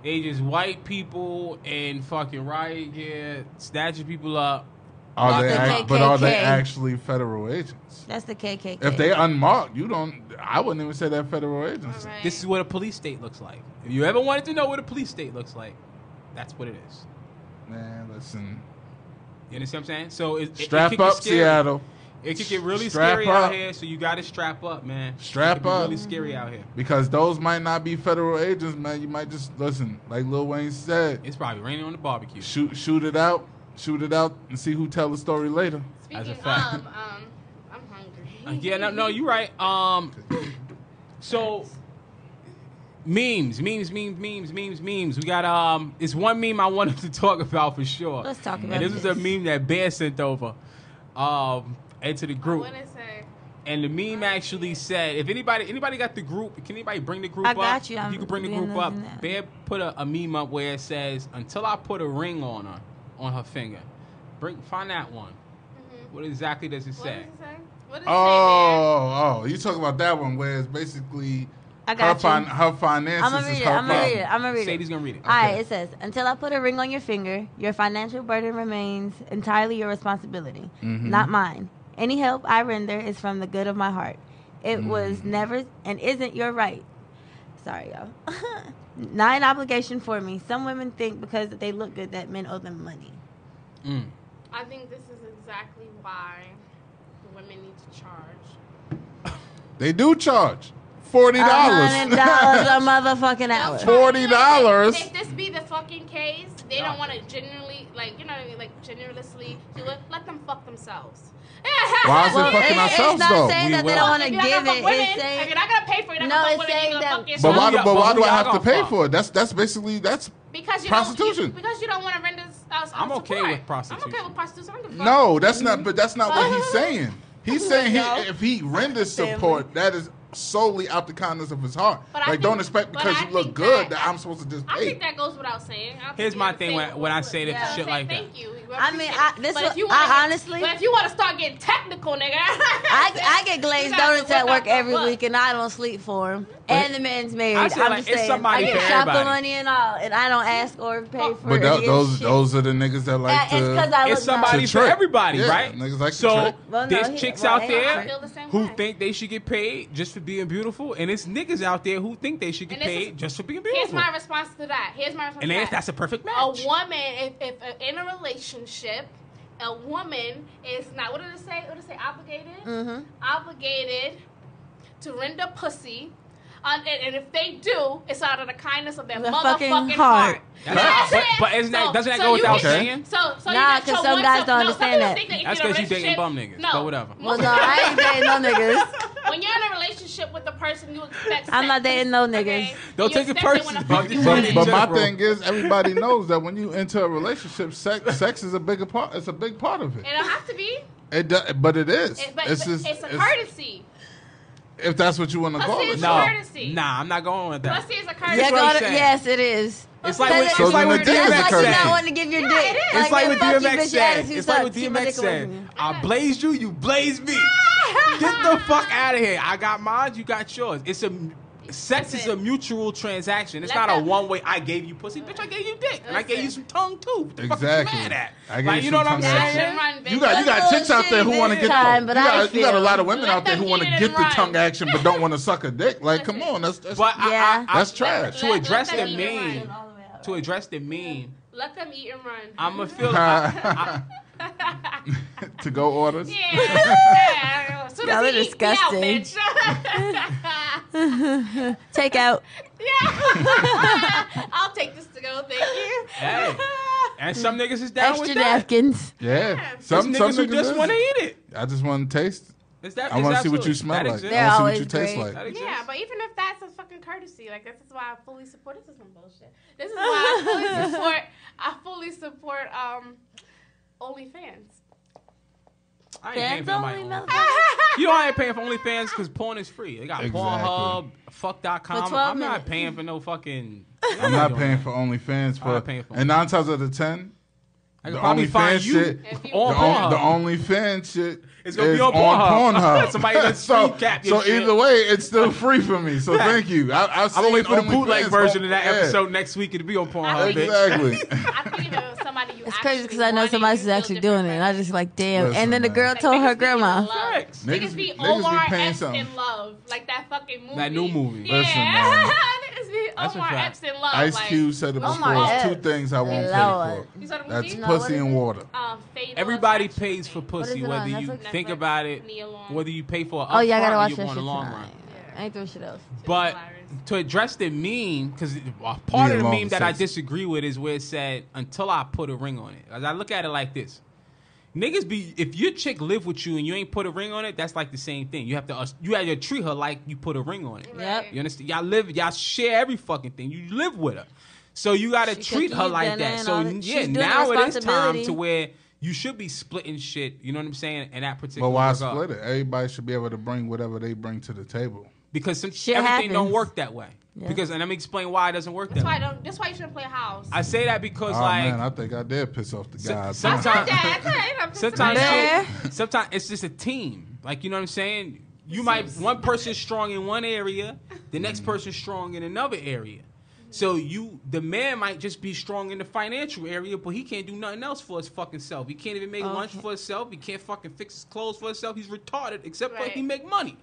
They just white people in fucking riot gear, snatching people up. Are they actually federal agents? That's the KKK. If they unmarked, I wouldn't even say they're federal agents. Right. This is what a police state looks like. If you ever wanted to know what a police state looks like, that's what it is. Man, listen. You understand what I'm saying? So strap up, Seattle. It could get really scary out here, so you got to strap up, man. Strap up. Really scary out here. Because those might not be federal agents, man. You might just, listen, like Lil Wayne said. It's probably raining on the barbecue. Shoot it out, and see who tell the story later. Speaking of, I'm hungry. No, you're right. So, memes. We got, it's one meme I wanted to talk about for sure. Let's talk about And this was a meme that Bear sent over. Into the group. What did it say? And the meme actually said, if anybody got the group, can anybody bring the group up? I got you. If you can bring the group up. Bear put a meme up where it says, "Until I put a ring on her finger." Find that one. Mm-hmm. What exactly does it say? What does it say? You talking about that one where it's basically her finances. I'm gonna read it. Sadie's gonna read it. All right, it says, "Until I put a ring on your finger, your financial burden remains entirely your responsibility, not mine. Any help I render is from the good of my heart. It was never and isn't your right. Sorry, y'all. Not an obligation for me. Some women think because they look good that men owe them money." I think this is exactly why women need to charge. They do charge. $40. $100 a motherfucking hour. $40. If this be the fucking case, they don't want to genuinely, like, you know, like genuinely do it, let them fuck themselves. Why is it fucking ourselves, though? It's not saying that they don't want to give give it. It's saying, if you're not going to pay for it, you're not going to fuck women, fuck yourself. But why do I have to pay for it? That's basically, because you prostitution. Because you don't want to render I'm okay with prostitution. I'm okay with prostitution. No, that's not. But that's not what he's saying. He's saying if he renders support, that is solely out the kindness of his heart. Like, don't expect because you look good that I'm supposed to just pay. I think that goes without saying. Here's my thing when I say that shit like that. Thank you. I mean, honestly, but if you want to start getting technical, nigga, I get glazed donuts at work every week, and I don't sleep for them. And the man's married. I'm just saying, I get shopper money and all, and I don't ask or pay for it. But those are the niggas that like to. It's somebody for everybody, right? Niggas like so there's chicks out there who think they should get paid just for being beautiful, and it's niggas out there who think they should get paid just for being beautiful. Here's my response to that. And that's a perfect match. A woman, if in a relationship, a woman is not, what did it say? Obligated? Mm-hmm. Obligated to render pussy. And if they do, it's out of the kindness of their motherfucking heart. But doesn't that go without saying? Nah, because some guys don't understand that. That's because you dating bum niggas. No. But whatever. Well, no, I ain't dating no niggas. When you're in a relationship with the person, you expect I'm not dating no niggas. Okay? Don't take it personally. But my thing is, everybody knows that when you enter a relationship, sex is a bigger part. It's a big part of it. It don't have to be. But it is. It's a courtesy. If that's what you want to call it. Nah, I'm not going with that. Pussy is a courtesy. Yes, it is. It's like what DMX said. That's like you not wanting to give your dick. It's like what DMX said. It's like what DMX said. I blazed you, you blazed me. Get the fuck out of here. I got mine, you got yours. Sex is a mutual transaction. It's not a one-way. I gave you pussy, bitch. I gave you dick, and I gave you some tongue too. What the fuck you mad at? You know what I'm saying? You got chicks out there who want to get. You got a lot of women out there who want to get the tongue action, but don't want to suck a dick. Like, come on, that's trash. To address the meme. Let them eat and run. I'ma feel. To go orders. Yeah. Y'all are disgusting. Take out. Yeah. I'll take this to go. Thank you. Hey. And some niggas is down extra with that. napkins. Yeah. Some niggas who just want to eat it. I just want to taste. I want to see what you smell like. I want to see what you taste like. Yeah, but even if that's a fucking courtesy, like this is why I fully support. This is some bullshit. This is why I fully support OnlyFans. I ain't paying for my OnlyFans. You know I ain't paying for OnlyFans because porn is free. They got Pornhub, fuck.com. I'm not paying for no fucking. I'm not paying for OnlyFans and 9 times out of 10, I can probably find you on Pornhub. The OnlyFans shit. It's gonna be on Pornhub. Somebody that's cap your shit. Either way, it's still free for me. So thank you. I'm gonna wait for the bootleg version of that episode next week. It'll be on Pornhub. Exactly. I think if somebody you. It's crazy because I know somebody's actually doing it, and I just like, damn. Listen, and then the girl told her grandma. Niggas be Omar Epps in love, like that fucking movie. That new movie. Yeah. Listen, man. Niggas be Omar Epps in love. Ice Cube said it before. 2 things I won't pay for. That's pussy and water. Everybody pays for pussy, whether you think about it, whether you pay for it I gotta watch or that you want shit a long run. I ain't doing shit else. But to address the meme, because part of the meme that I disagree with is where it said, until I put a ring on it. As I look at it like this. Niggas be, if your chick live with you and you ain't put a ring on it, that's like the same thing. You have to treat her like you put a ring on it. Yep. You understand? Y'all share every fucking thing. You live with her. So you gotta treat her like that. So yeah, now it is time to where you should be splitting shit, you know what I'm saying, in that particular But why regard. split it? Everybody should be able to bring whatever they bring to the table. Because everything don't work that way. Yeah. Because, and let me explain why it doesn't work that way. That's why you shouldn't play a house. I say that because, man, I think I did piss off the guy. Sometimes it's just a team. Like, you know what I'm saying? One person's strong in one area, the next person's strong in another area. So the man might just be strong in the financial area, but he can't do nothing else for his fucking self. He can't even make lunch for himself. He can't fucking fix his clothes for himself. He's retarded, except for he make money.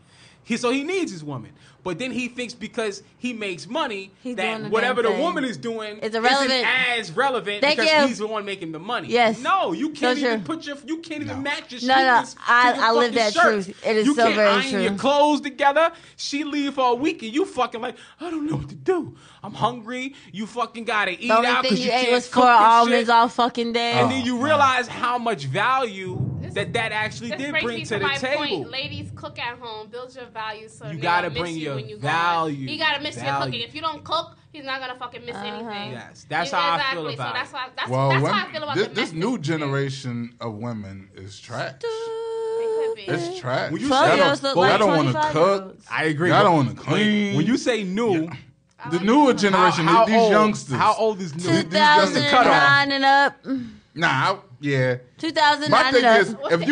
So he needs his woman. But then he thinks because he makes money that the whatever the damn woman thing. is doing It's isn't irrelevant. as relevant Thank because you. he's the one making the money. Yes. No, you can't So even true. you can't even match your No, sneakers to I your live fucking that shirt. truth. It is you so can't very iron true. your clothes together. She leave for a week and you fucking like, I don't know what to do. I'm hungry. You fucking gotta eat The only out thing because you ate can't was cook 4 and almonds shit. all fucking day. And then you realize how much value that actually This did brings bring me to the my table. Point. Ladies, cook at home. Build your value so You they gotta don't miss bring you your when you value. go out. You gotta miss your Value. cooking. If you don't cook, he's not gonna fucking miss anything. Yes, that's how I feel about that's why, that's, Well, that's how I feel about the this message. new generation of women is trash. It could be. It's trash. When you Y'all say- don't, look y'all like don't want to 25-year-olds. cook. I agree. Y'all but don't want to clean. When you say new, The newer generation, how these old, youngsters. How old is new? These youngsters cut off. 2009 and up. Nah, yeah. 2009 My thing and is, up. if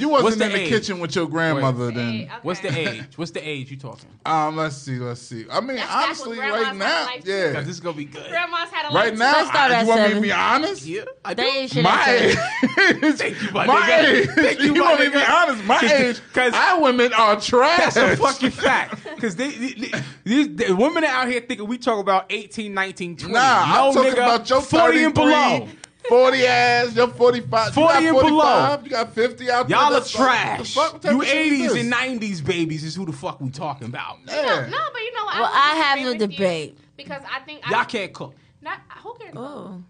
you What's wasn't the in the age? kitchen with your grandmother, Wait. then Hey, okay. What's the age? What's the age you talking? let's see. I mean, That's back honestly, when grandmas right now, had life too. yeah. Because this is gonna be good. Grandma's had a Right life now, Let's start at you want me to 7. be honest? Yeah, I do. They ain't shit My at age. 7. Thank you, my My nigga. age. Thank you, You my want me to be nigga. honest? My age. 'Cause our women are trash. That's a fucking fact. Because the women out here thinking we talk about 18, 19, 20. Nah, no, I'm talking nigga, about your 40 and 33, below. 40 ass, your 45. 40 you and got below. 45, you got 50 out there. Y'all are That's like, trash. the fuck? What type You of shit is 80s this? and 90s babies is who the fuck we talking about. Yeah. No, but you know what? Well, would I have disagree the with you debate. because I think Y'all can't cook. Who can cook? Oh.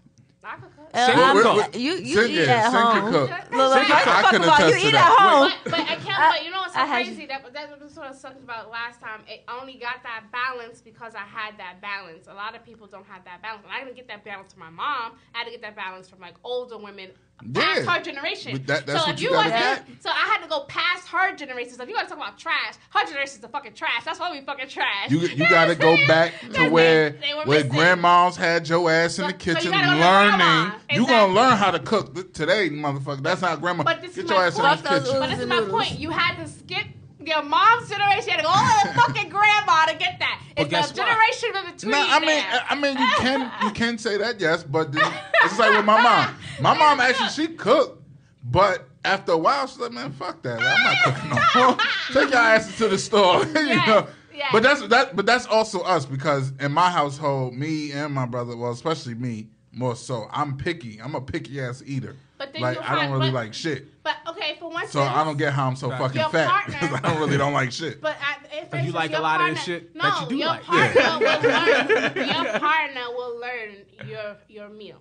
I could cook. You Sin- eat yeah, at Sin home. can cook. Look, like, I what the can fuck about you attest to eat that. at home? But I can't. But you know what's so I had crazy? That's what sort of sucked about last time. It only got that balance because I had that balance. A lot of people don't have that balance, and I didn't get that balance from my mom. I had to get that balance from like older women past her generation. But that's so what if you you gotta want, get. so I had to go past her generation. So if you want to talk about trash, her generation is the fucking trash. That's why we fucking trash. You know got to what go I'm saying? back to Because where they were where missing. grandmas had your ass in the So kitchen you gotta go to learning. grandma. You gonna Exactly. learn how to cook today, motherfucker. That's not grandma. But this Get is your my ass in point. the kitchen. But this is my Noodles. point. You had to skip your mom's generation. You had to go all the way to fucking grandma to get that. But It's guess the what? generation in between. No, I mean, you can say that, yes, but then, it's like with my mom. My mom actually she cooked, but after a while she's like, man, fuck that. I'm not cooking no more. Take your asses to the store, you know. yes. But that's also us because in my household, me and my brother, well, especially me more so, I'm picky. I'm a picky ass eater. But then Like you'll I don't find- really but- like shit. But okay, for one So I don't get how I'm so fucking Your fat partner- because I really don't like shit. But for you instance, like a your lot of this partner- shit no, that you do your like. Partner will learn, your partner will learn your meals.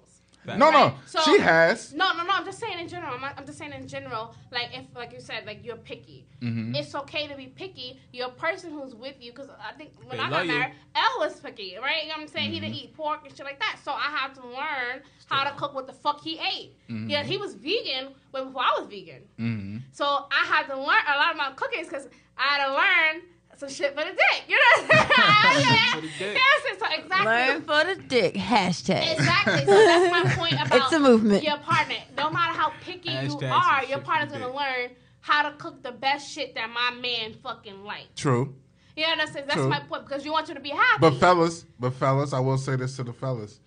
No, Right? So- she has. No. I'm just saying in general. I'm just saying in general. Like if, like you said, like you're picky. Mm-hmm. It's okay to be picky. Your person who's with you, because I think when They I love got you. married, Elle was picky, right? You know what I'm saying? He Mm-hmm. didn't eat pork and shit like that. So I had to learn how to cook what the fuck he ate. Mm-hmm. Yeah, he was vegan way before I was vegan. So I had to learn a lot of my cookings because I had to learn some shit for the dick. You know what I'm saying? For the dick. Yes, so exactly. Learn for the dick. Hashtag. Exactly. So that's my point about It's a movement. your partner. No matter how picky you Hashtag are, some your shit partner's for the gonna learn how to cook the best shit that my man fucking likes. True. You know what I'm saying? That's True. my point because you want you to be happy. But fellas, I will say this to the fellas.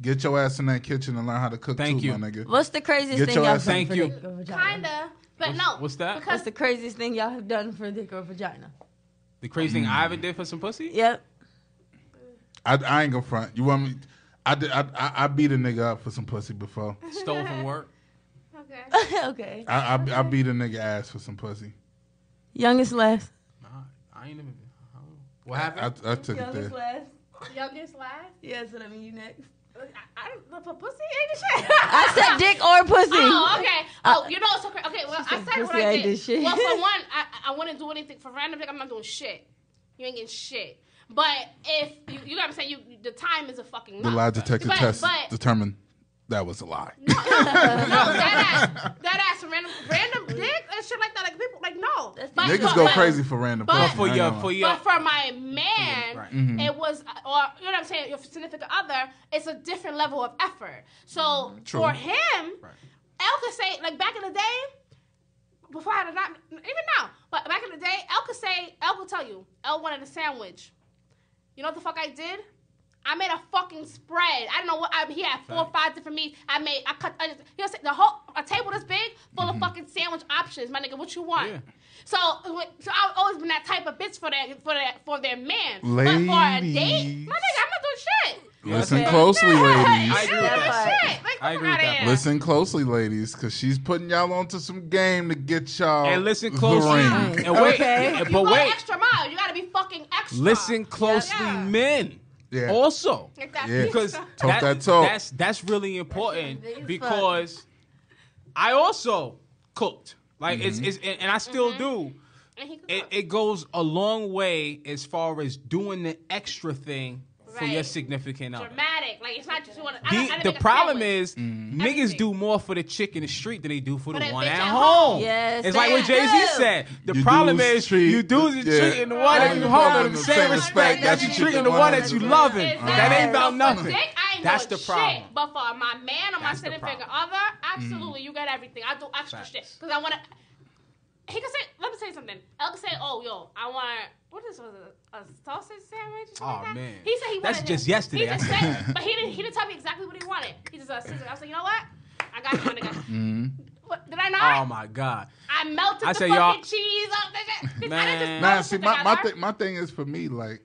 Get your ass in that kitchen and learn how to cook Thank too, you. my nigga. What's the craziest Get thing your y'all ass- done Thank for you. dick or vagina? Kinda, but no. What's that? What's Because the craziest thing y'all have done for dick or vagina? The crazy thing I ever did for some pussy? Yep. I ain't gonna front. You want me? I beat a nigga up for some pussy before. Stole from work. okay. Okay. I beat a nigga ass for some pussy. Youngest last. Nah, I ain't even. What happened? I took it Youngest there. last. Youngest last. Yeah, so that mean you next. I don't know for pussy ain't shit. I said dick or pussy. Oh, okay. Oh, you know what's so crazy? Okay, well, I said what pussy I ain't did. did shit. Well, for one, I wouldn't do anything. For random dick, I'm not doing shit. You ain't getting shit. But if, you know what I'm saying, the time is a fucking The no. lie detector But- test but- determined that was a lie. No, that ass random dick and shit like that. Like people, like no. But, Niggas go crazy for random but- pussy. for I ain't your, gonna for lie. your. But for my man, Right. Mm-hmm. it was, or you know what I'm saying, your significant other, it's a different level of effort. So True. for him, Right. Elle could say, like back in the day, before I had a not, even now, but back in the day, Elle could tell you, Elle wanted a sandwich. You know what the fuck I did? I made a fucking spread. I don't know what. He had 4 or 5 different meats. I cut. You know, the whole a table this big full of fucking sandwich options. My nigga, what you want? Yeah. So I've always been that type of bitch for their man. Ladies. But for a date, my nigga, I'm not doing shit. Listen closely, ladies. I agree with that. I agree with that. Listen closely, ladies, because she's putting y'all onto some game to get y'all. And listen closely. And wait, okay. But wait. Extra mile. You gotta be fucking extra. Listen closely, men. Yeah. Also, because talk that talk. That's really important because I also cooked. Like it's and I still do. It goes a long way as far as doing the extra thing for your significant other. Dramatic, like it's not just you want to. The problem is niggas do more for the chick in the street than they do for the one at home. Yes, it's like what Jay-Z said. The problem is you do the treating the one that you home the same respect that you treating the one that you loving. That ain't about nothing. That's the problem. But for my man or my significant other, absolutely, you got everything. I do extra shit because I want to. He could say, let me say something. El could say, oh, yo, I want, what is it, a sausage sandwich? Or something like that? Man. He said he wanted That's just yesterday. He just said, but he didn't tell me exactly what he wanted. He just said, I was like, you know what? I got you, my nigga. What, did I not? Oh, my God. I melted the fucking cheese up. Man. Nah, see, my thing is for me, like,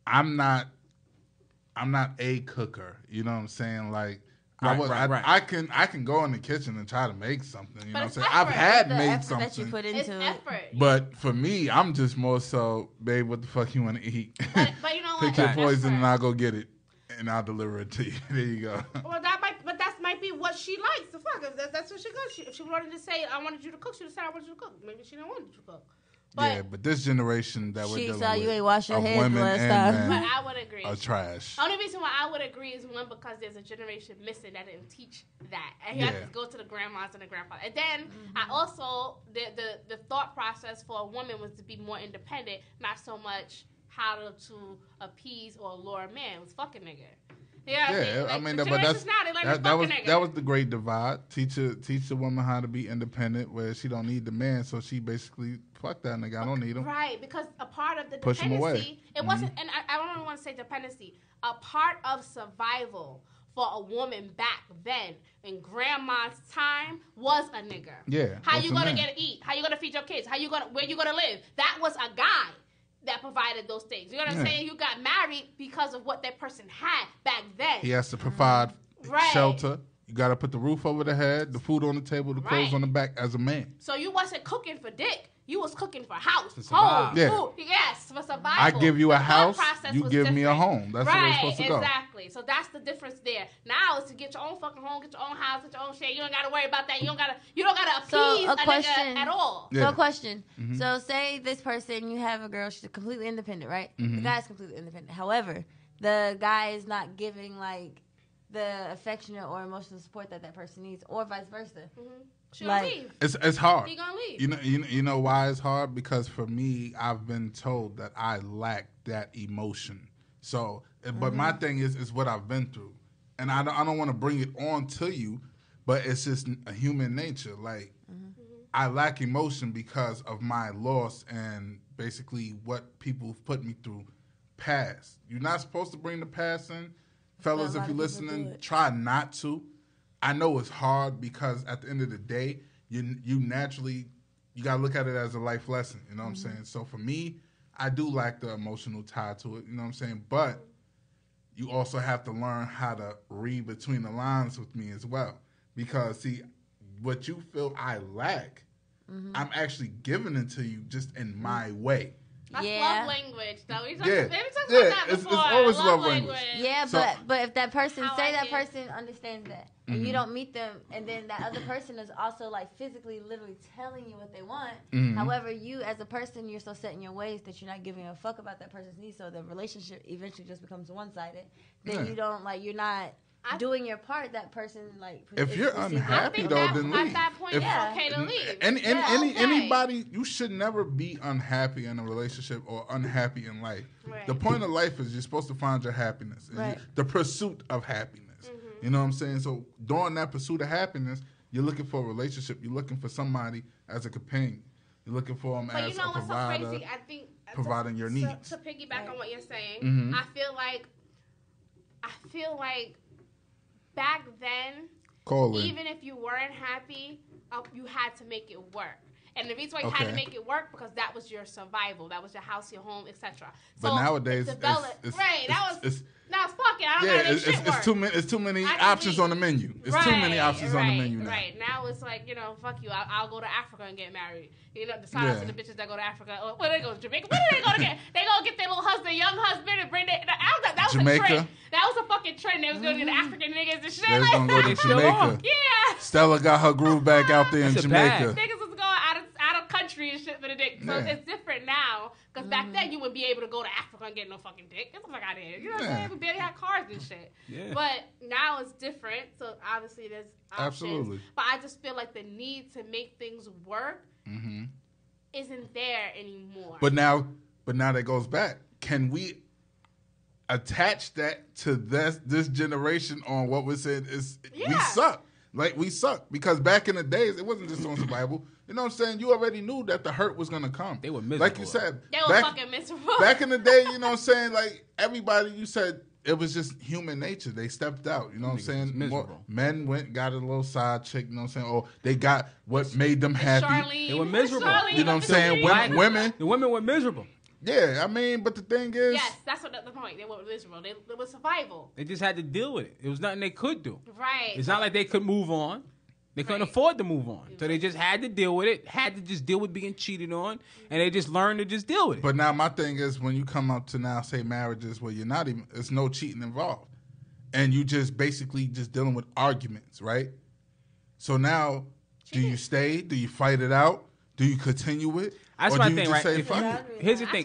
I'm not a cooker. You know what I'm saying? Like, Right. I can go in the kitchen and try to make something. You know what I'm saying? I've had made something. That you put into it. But for me, I'm just more so, babe, what the fuck you want to eat? But you know what? Pick your poison and I'll go get it and I'll deliver it to you. There you go. Well, that might be what she likes. The fuck, that's what she goes. If she wanted to say, I wanted you to cook, she would have said, I wanted you to cook. Maybe she didn't want you to cook. But this generation that we're dealing with, you ain't wash your hands women last and time. men but I would agree. are trash. The only reason why I would agree is one, because there's a generation missing that didn't teach that, and you have to go to the grandmas and the grandfathers. And then I also the thought process for a woman was to be more independent, not so much how to appease or lure a man. It was fucking nigga. I mean, but that was the great divide. Teach the woman how to be independent, where she don't need the man, so she basically fuck that nigga. I don't need him. Right, because a part of the push him away. It wasn't, and I don't even want to say dependency. A part of survival for a woman back then in grandma's time was a nigga. Yeah. How you gonna get to eat? How you gonna feed your kids? Where you gonna live? That was a guy that provided those things. You know what I'm saying? You got married because of what that person had back then. He has to provide shelter. You got to put the roof over the head, the food on the table, the clothes on the back as a man. So you wasn't cooking for dick. You was cooking for house, home, food. Yes, for survival. I give you a house, you give me a home. That's the way it's supposed to go. Exactly. So that's the difference there. Now it's to get your own fucking home, get your own house, get your own shit. You don't got to worry about that. You don't got to appease a nigga at all. So a question. So say this person, you have a girl, she's completely independent, right? The guy's completely independent. However, the guy is not giving like the affectionate or emotional support that person needs, or vice versa. She gonna leave. It's hard. He gonna leave. You know why it's hard? Because for me, I've been told that I lack that emotion. So, but my thing is what I've been through, and I don't want to bring it on to you, but it's just a human nature. Like I lack emotion because of my loss and basically what people put me through past. You're not supposed to bring the past in. Fellas, if you're listening, try not to. I know it's hard because at the end of the day, you naturally, you got to look at it as a life lesson. You know what I'm saying? So for me, I do lack the emotional tie to it. You know what I'm saying? But you also have to learn how to read between the lines with me as well. Because, see, what you feel I lack, I'm actually giving it to you just in my way. That's love language, though. We talked about that it's before. always love language. Yeah, but if that person, person understands that, and you don't meet them, and then that other person is also like physically, literally telling you what they want. However, you as a person, you're so set in your ways that you're not giving a fuck about that person's needs, so the relationship eventually just becomes one-sided. Then you don't you're not doing your part. That person if you're unhappy though, then leave. At that point, it's okay to leave. Anybody, you should never be unhappy in a relationship or unhappy in life. Right. The point of life is you're supposed to find your happiness. Right. The pursuit of happiness. You know what I'm saying? So during that pursuit of happiness, you're looking for a relationship. You're looking for somebody as a companion. You're looking for them as a provider. So crazy? I think providing your needs. To piggyback on what you're saying, I feel like back then, even if you weren't happy, you had to make it work. And the reason why you had to make it work because that was your survival. That was your house, your home, etc. But nowadays, now it's fucking. I don't gotta make shit work. It's too many options on the menu. It's too many options on the menu now. Right. Now it's like, fuck you. I'll go to Africa and get married. Shout out to the bitches that go to Africa. Where they go to Jamaica? Where do they go to get? They go get their little husband, young husband, and bring that was Jamaica. a trend. That was a fucking trend. They was going to get African niggas and shit. They was going to go to Jamaica. Yeah. Stella got her groove back out there in Jamaica. Niggas was going out of country and shit for the dick. So it's different now. Because back then, you wouldn't be able to go to Africa and get no fucking dick. Get the fuck out of here. You know what I'm saying? We barely had cars and shit. Yeah. But now it's different. So obviously, there's options. Absolutely. But I just feel like the need to make things work isn't there anymore. But now that goes back. Can we attach that to this generation on what we said is we suck? Like, we suck. Because back in the days, it wasn't just on survival. You know what I'm saying? You already knew that the hurt was going to come. They were miserable. Like you said. They were fucking miserable. Back in the day, you know what I'm saying? Like, everybody, you said, it was just human nature. They stepped out. You know what I'm saying? Men went, got a little side chick, you know what I'm saying? Or they got what made them happy. Charlene, they were miserable. You know what I'm saying? Women. The women were miserable. Yeah, I mean, but the thing is... Yes, that's what the point. They were miserable. It was survival. They just had to deal with it. It was nothing they could do. Right. It's not like they could move on. They couldn't afford to move on. So they just had to deal with it, had to just deal with being cheated on, and they just learned to just deal with it. But now my thing is when you come up to now, say, marriages where you're not even... There's no cheating involved. And you just basically just dealing with arguments, right? So now, do you stay? Do you fight it out? Do you continue it? That's my thing, right? Here's the thing: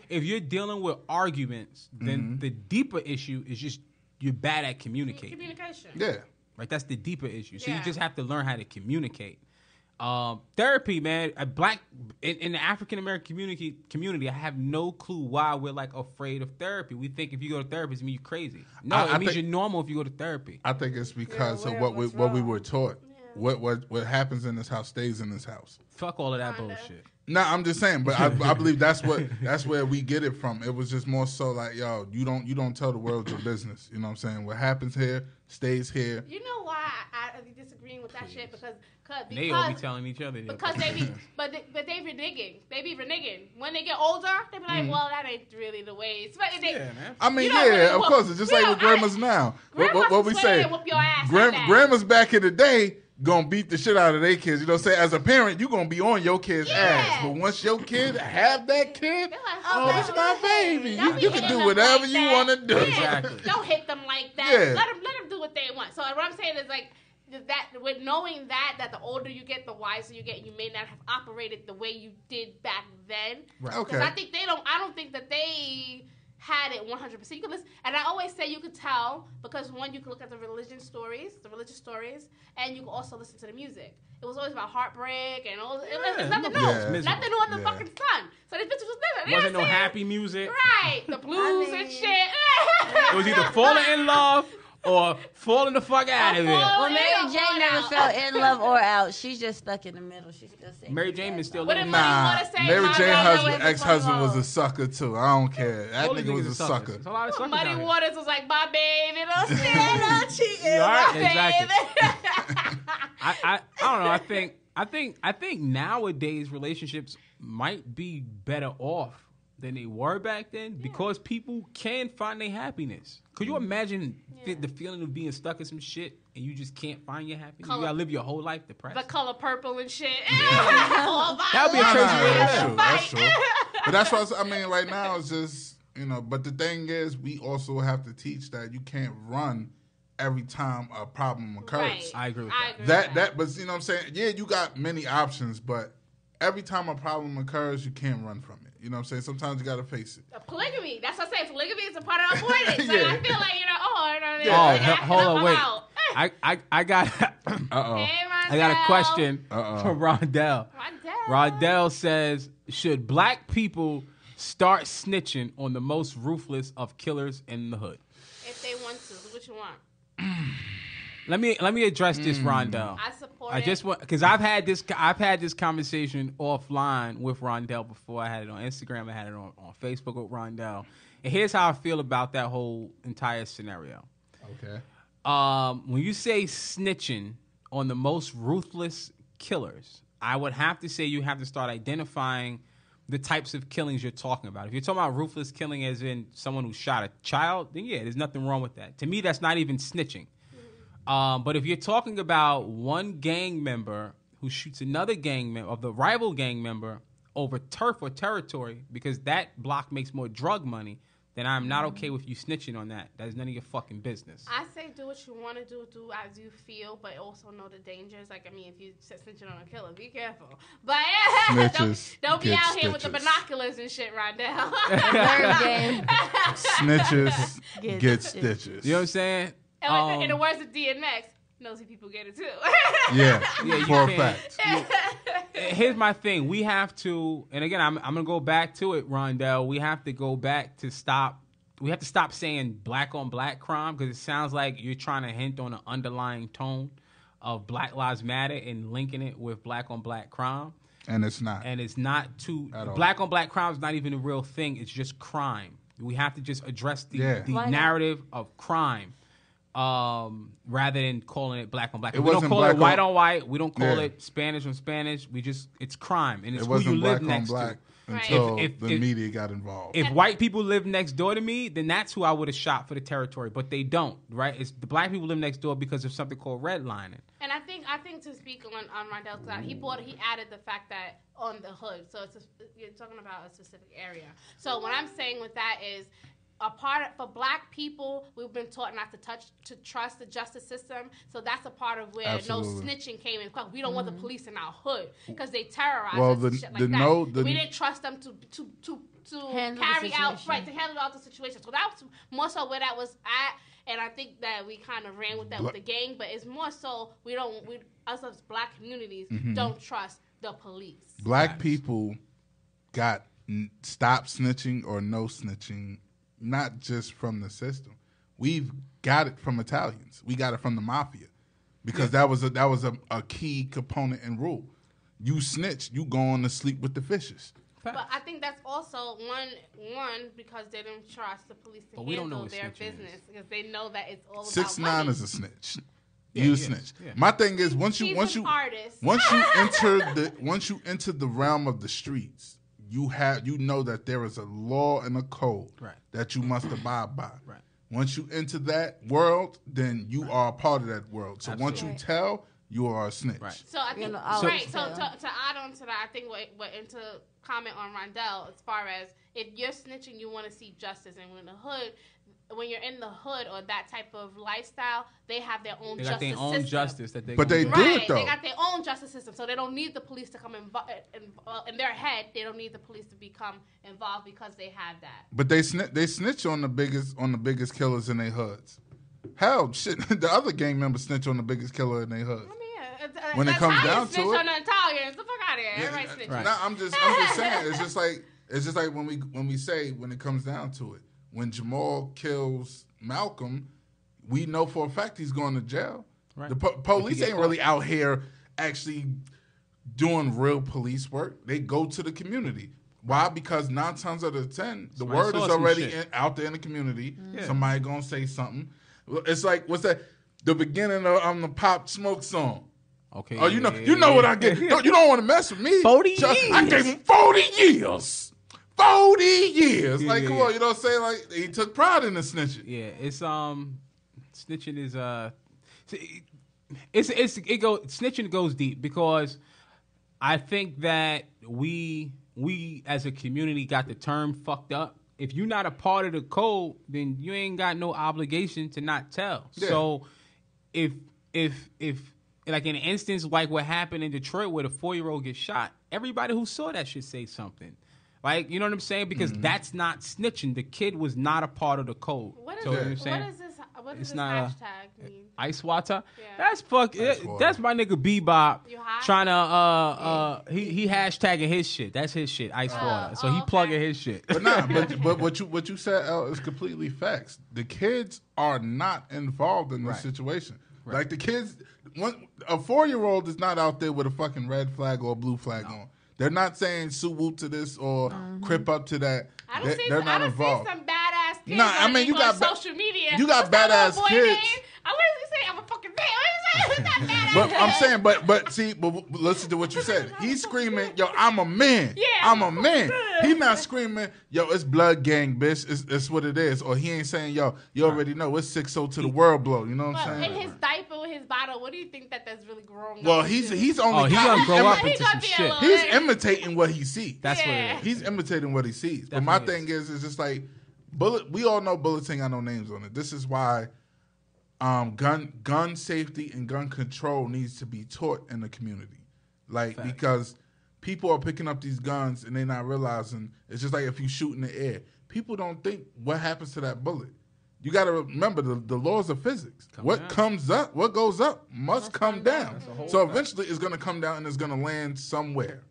if you're dealing with arguments, then the deeper issue is just you're bad at communicating. Communication. Yeah. Right. That's the deeper issue. So you just have to learn how to communicate. Therapy, man. In the African American community, I have no clue why we're like afraid of therapy. We think if you go to therapy, it means you're crazy. No, it means you're normal if you go to therapy. I think it's because of what we were taught. Yeah. What happens in this house stays in this house. Fuck all of that bullshit. No, I'm just saying, but I believe that's where we get it from. It was just more so like, yo, you don't tell the world your business. You know what I'm saying? What happens here stays here. You know why I be disagreeing with that shit? Because they all be telling each other. Because they be, but they reneging. They be reneging. When they get older, they be like, well, that ain't really the way. Man. I mean, of course, it's just like with grandmas now. What we say? Grandmas back in the day gonna beat the shit out of their kids. You know what I'm saying? As a parent, you gonna be on your kid's ass. But once your kid have that kid, this is my baby. You can do whatever you want to do. Exactly. Don't hit them like that. Yeah. Let them do what they want. So what I'm saying is like that with knowing that the older you get, the wiser you get. You may not have operated the way you did back then. Right. Okay. Because I don't think that they had it 100%. You can listen, and I always say you could tell because one, you can look at the religious stories, and you can also listen to the music. It was always about heartbreak and all. It's nothing new. Nothing new under the fucking sun. So these bitches was living. Wasn't no happy music. Right. The blues and shit. It was either falling in love or falling the fuck out of it. Well, Mary J never fell in love or out. She's just stuck in the middle. She's still saying Mary J is still living. Nah, Mary J ex-husband was a sucker too. I don't care. That nigga was a sucker. Muddy Waters was like, my baby, don't cheat. Exactly. I don't know. I think nowadays relationships might be better off than they were back then because people can find their happiness. Could you imagine the feeling of being stuck in some shit and you just can't find your happiness? You gotta live your whole life depressed. The color purple and shit. That would be a crazy way. That's true. But that's what I mean. Right now, it's just But the thing is, we also have to teach that you can't run every time a problem occurs. Right. I agree with that. But you know what I'm saying? Yeah, you got many options, but every time a problem occurs, you can't run from it. You know what I'm saying? Sometimes you got to face it. Polygamy. That's what I say. Polygamy is a part of avoidance. So I feel like, hold on, wait. I got I got a question from Rondell. Rondell says, should black people start snitching on the most ruthless of killers in the hood? If they want to. What you want? Let me address this, Rondell. I support I just want because I've had this conversation offline with Rondell before. I had it on Instagram. I had it on Facebook with Rondell. And here's how I feel about that whole entire scenario. Okay. When you say snitching on the most ruthless killers, I would have to say you have to start identifying the types of killings you're talking about. If you're talking about ruthless killing as in someone who shot a child, then yeah, there's nothing wrong with that. To me, that's not even snitching. But if you're talking about one gang member who shoots another gang member, of the rival gang member, over turf or territory, because that block makes more drug money, then I'm not okay with you snitching on that. That is none of your fucking business. I say do what you want to do as you feel, but also know the dangers. Like, I mean, if you snitching on a killer, be careful. But don't be out here with the binoculars and shit right now. Snitches get stitches. You know what I'm saying? In the words of DMX, nosy people get it too. yeah, for a fact. Here's my thing. We have to, and again, I'm going to go back to it, Rondell. We have to go back to stop. We have to stop saying black on black crime, because it sounds like you're trying to hint on an underlying tone of Black Lives Matter and linking it with black on black crime. And it's not. And it's not too. Black on black crime is not even a real thing. It's just crime. We have to just address the narrative of crime. Rather than calling it black on black. We don't call it white on white. We don't call it Spanish on Spanish. It's crime. And it's who you live next to. Until the media got involved. If white people live next door to me, then that's who I would have shot for the territory. But they don't, right? It's the black people live next door because of something called redlining. And I think to speak on Rondell's side, he added the fact that on the hood. So you're talking about a specific area. So what I'm saying with that is, for black people, we've been taught not to trust the justice system. So that's a part of where no snitching came in. We don't want the police in our hood because they terrorize us and shit like that. We didn't trust them to carry out to handle all the situation. So that was more so where that was at. And I think that we kind of ran with that with the gang, but it's more so us as black communities don't trust the police. Black people got stop snitching or no snitching. Not just from the system. We've got it from Italians. We got it from the mafia. Because that was a key component and rule. You snitch, you go on to sleep with the fishes. But I think that's also one because they didn't trust the police to handle their business because they know that it's all about 6ix9ine money. is a snitch. You snitch. Yeah. My thing is once you enter the realm of the streets, you know that there is a law and a code that you must abide by. Right. Once you enter that world, then you are a part of that world. So once you tell, you are a snitch. Right. So I think So to add on to that, I think what into comment on Rondell as far as if you're snitching, you want to see justice, and when you're in the hood or that type of lifestyle, they have their own justice system. They got their own justice that they. But they do it though. They got their own justice system, so they don't need the police to come in their head. They don't need the police to become involved because they have that. But they snitch on the biggest killers in their hoods. Hell, shit, the other gang members snitch on the biggest killer in their hoods. I mean, when it comes down to snitch on the Italians, the fuck out of here. Everybody snitch. Right. Nah, I'm just saying. It's just like when we say when it comes down to it. When Jamal kills Malcolm, we know for a fact he's going to jail. Right. The police ain't really out here actually doing real police work. They go to the community. Why? Because 9 times out of 10, the word is already out there in the community. Yeah. Somebody going to say something. It's like, what's that? The beginning of the Pop Smoke song. Okay. Oh, you know what I get. You don't want to mess with me. 40 years. I gave him 40 years. 40 years. Like, come on, you know what I'm saying? Like, he took pride in the snitching. Yeah, it's snitching is snitching goes deep because I think that we as a community got the term fucked up. If you're not a part of the code, then you ain't got no obligation to not tell. Yeah. So if like in an instance like what happened in Detroit where the 4-year-old gets shot, everybody who saw that should say something. Like, you know what I'm saying? Because that's not snitching. The kid was not a part of the code. What does this hashtag mean? Ice water? Yeah. That's that's my nigga Bebop trying to he hashtagging his shit. That's his shit, ice water. So he plugging his shit. But what you said, El, is completely facts. The kids are not involved in this situation. Right. Like the kids, a 4-year-old is not out there with a fucking red flag or a blue flag on. They're not saying "sue whoop" to this or "crip up" to that. They're not involved. See some badass kids you got social media. You got badass kids. I want to say I'm a fucking man. What's that But I'm saying, but see, but listen to what you said. He's screaming, yo, I'm a man. Yeah, I'm a man. He's not screaming, yo, it's blood gang, bitch. It's what it is. Or he ain't saying, yo, you already know it's 6-0 to the world blow. You know what I'm saying? In his diaper with his bottle, what do you think that's really growing Well, up? He's only. He's gonna grow up into some shit. He's imitating what he sees. That's what it is. He's imitating what he sees. But my thing is just like we all know bullets ain't got no names on it. This is why gun safety and gun control needs to be taught in the community. Like because people are picking up these guns and they're not realizing it's just like if you shoot in the air. People don't think what happens to that bullet. You got to remember the laws of physics. What goes up must come down. So eventually it's going to come down and it's going to land somewhere.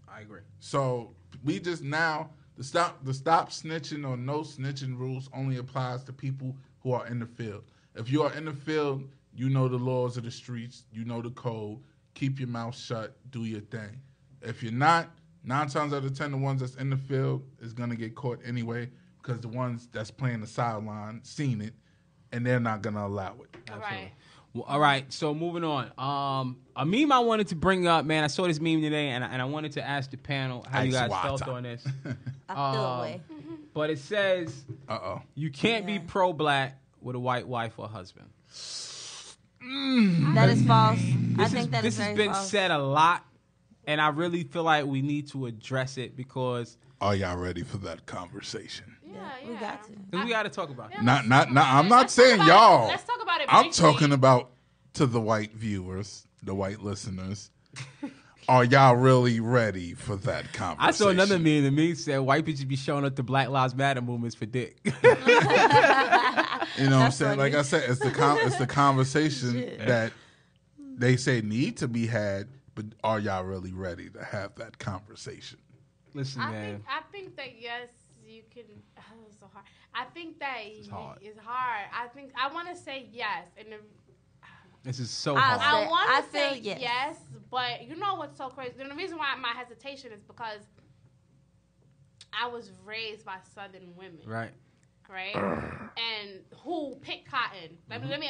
I agree. So we just now the stop snitching or no snitching rules only applies to people who are in the field. If you are in the field, you know the laws of the streets, you know the code. Keep your mouth shut, do your thing. If you're not, 9 times out of 10, the ones that's in the field is gonna get caught anyway because the ones that's playing the sideline seen it, and they're not gonna allow it. All right. Well, all right, so moving on. A meme I wanted to bring up, man. I saw this meme today, and I wanted to ask the panel how you guys felt on this. I feel away. But it says, you can't be pro-black with a white wife or husband. That is false. I think that is very false. This has been said a lot, and I really feel like we need to address it because... Are y'all ready for that conversation? Yeah. We got to. We got to talk about it. I'm not saying y'all. Let's talk about it briefly. I'm talking about to the white viewers, the white listeners. Are y'all really ready for that conversation? I saw another meme. The meme said white bitches be showing up to Black Lives Matter movements for dick. You know what I'm saying? Funny. Like I said, it's the conversation that they say need to be had, but are y'all really ready to have that conversation? Listen, man. I think that yes, you can. It's so hard. I think that it's hard. I want to say yes, and this is so hard. I want to say yes, but you know what's so crazy? And the reason why my hesitation is because I was raised by Southern women, right? And who picked cotton? Let me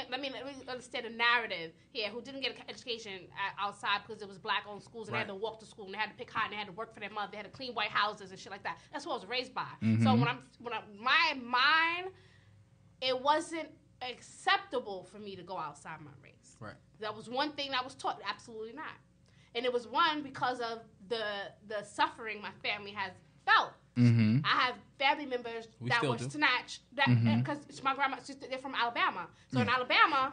understand the narrative here. Who didn't get an education outside because it was black-owned schools and they had to walk to school and they had to pick cotton, they had to work for their mother, they had to clean white houses and shit like that. That's what I was raised by. Mm-hmm. So my mind, it wasn't acceptable for me to go outside my race. Right. That was one thing I was taught. Absolutely not. And it was one because of the suffering my family has felt. Mm-hmm. I have family members that were snatched because my grandma, they're from Alabama. So in Alabama,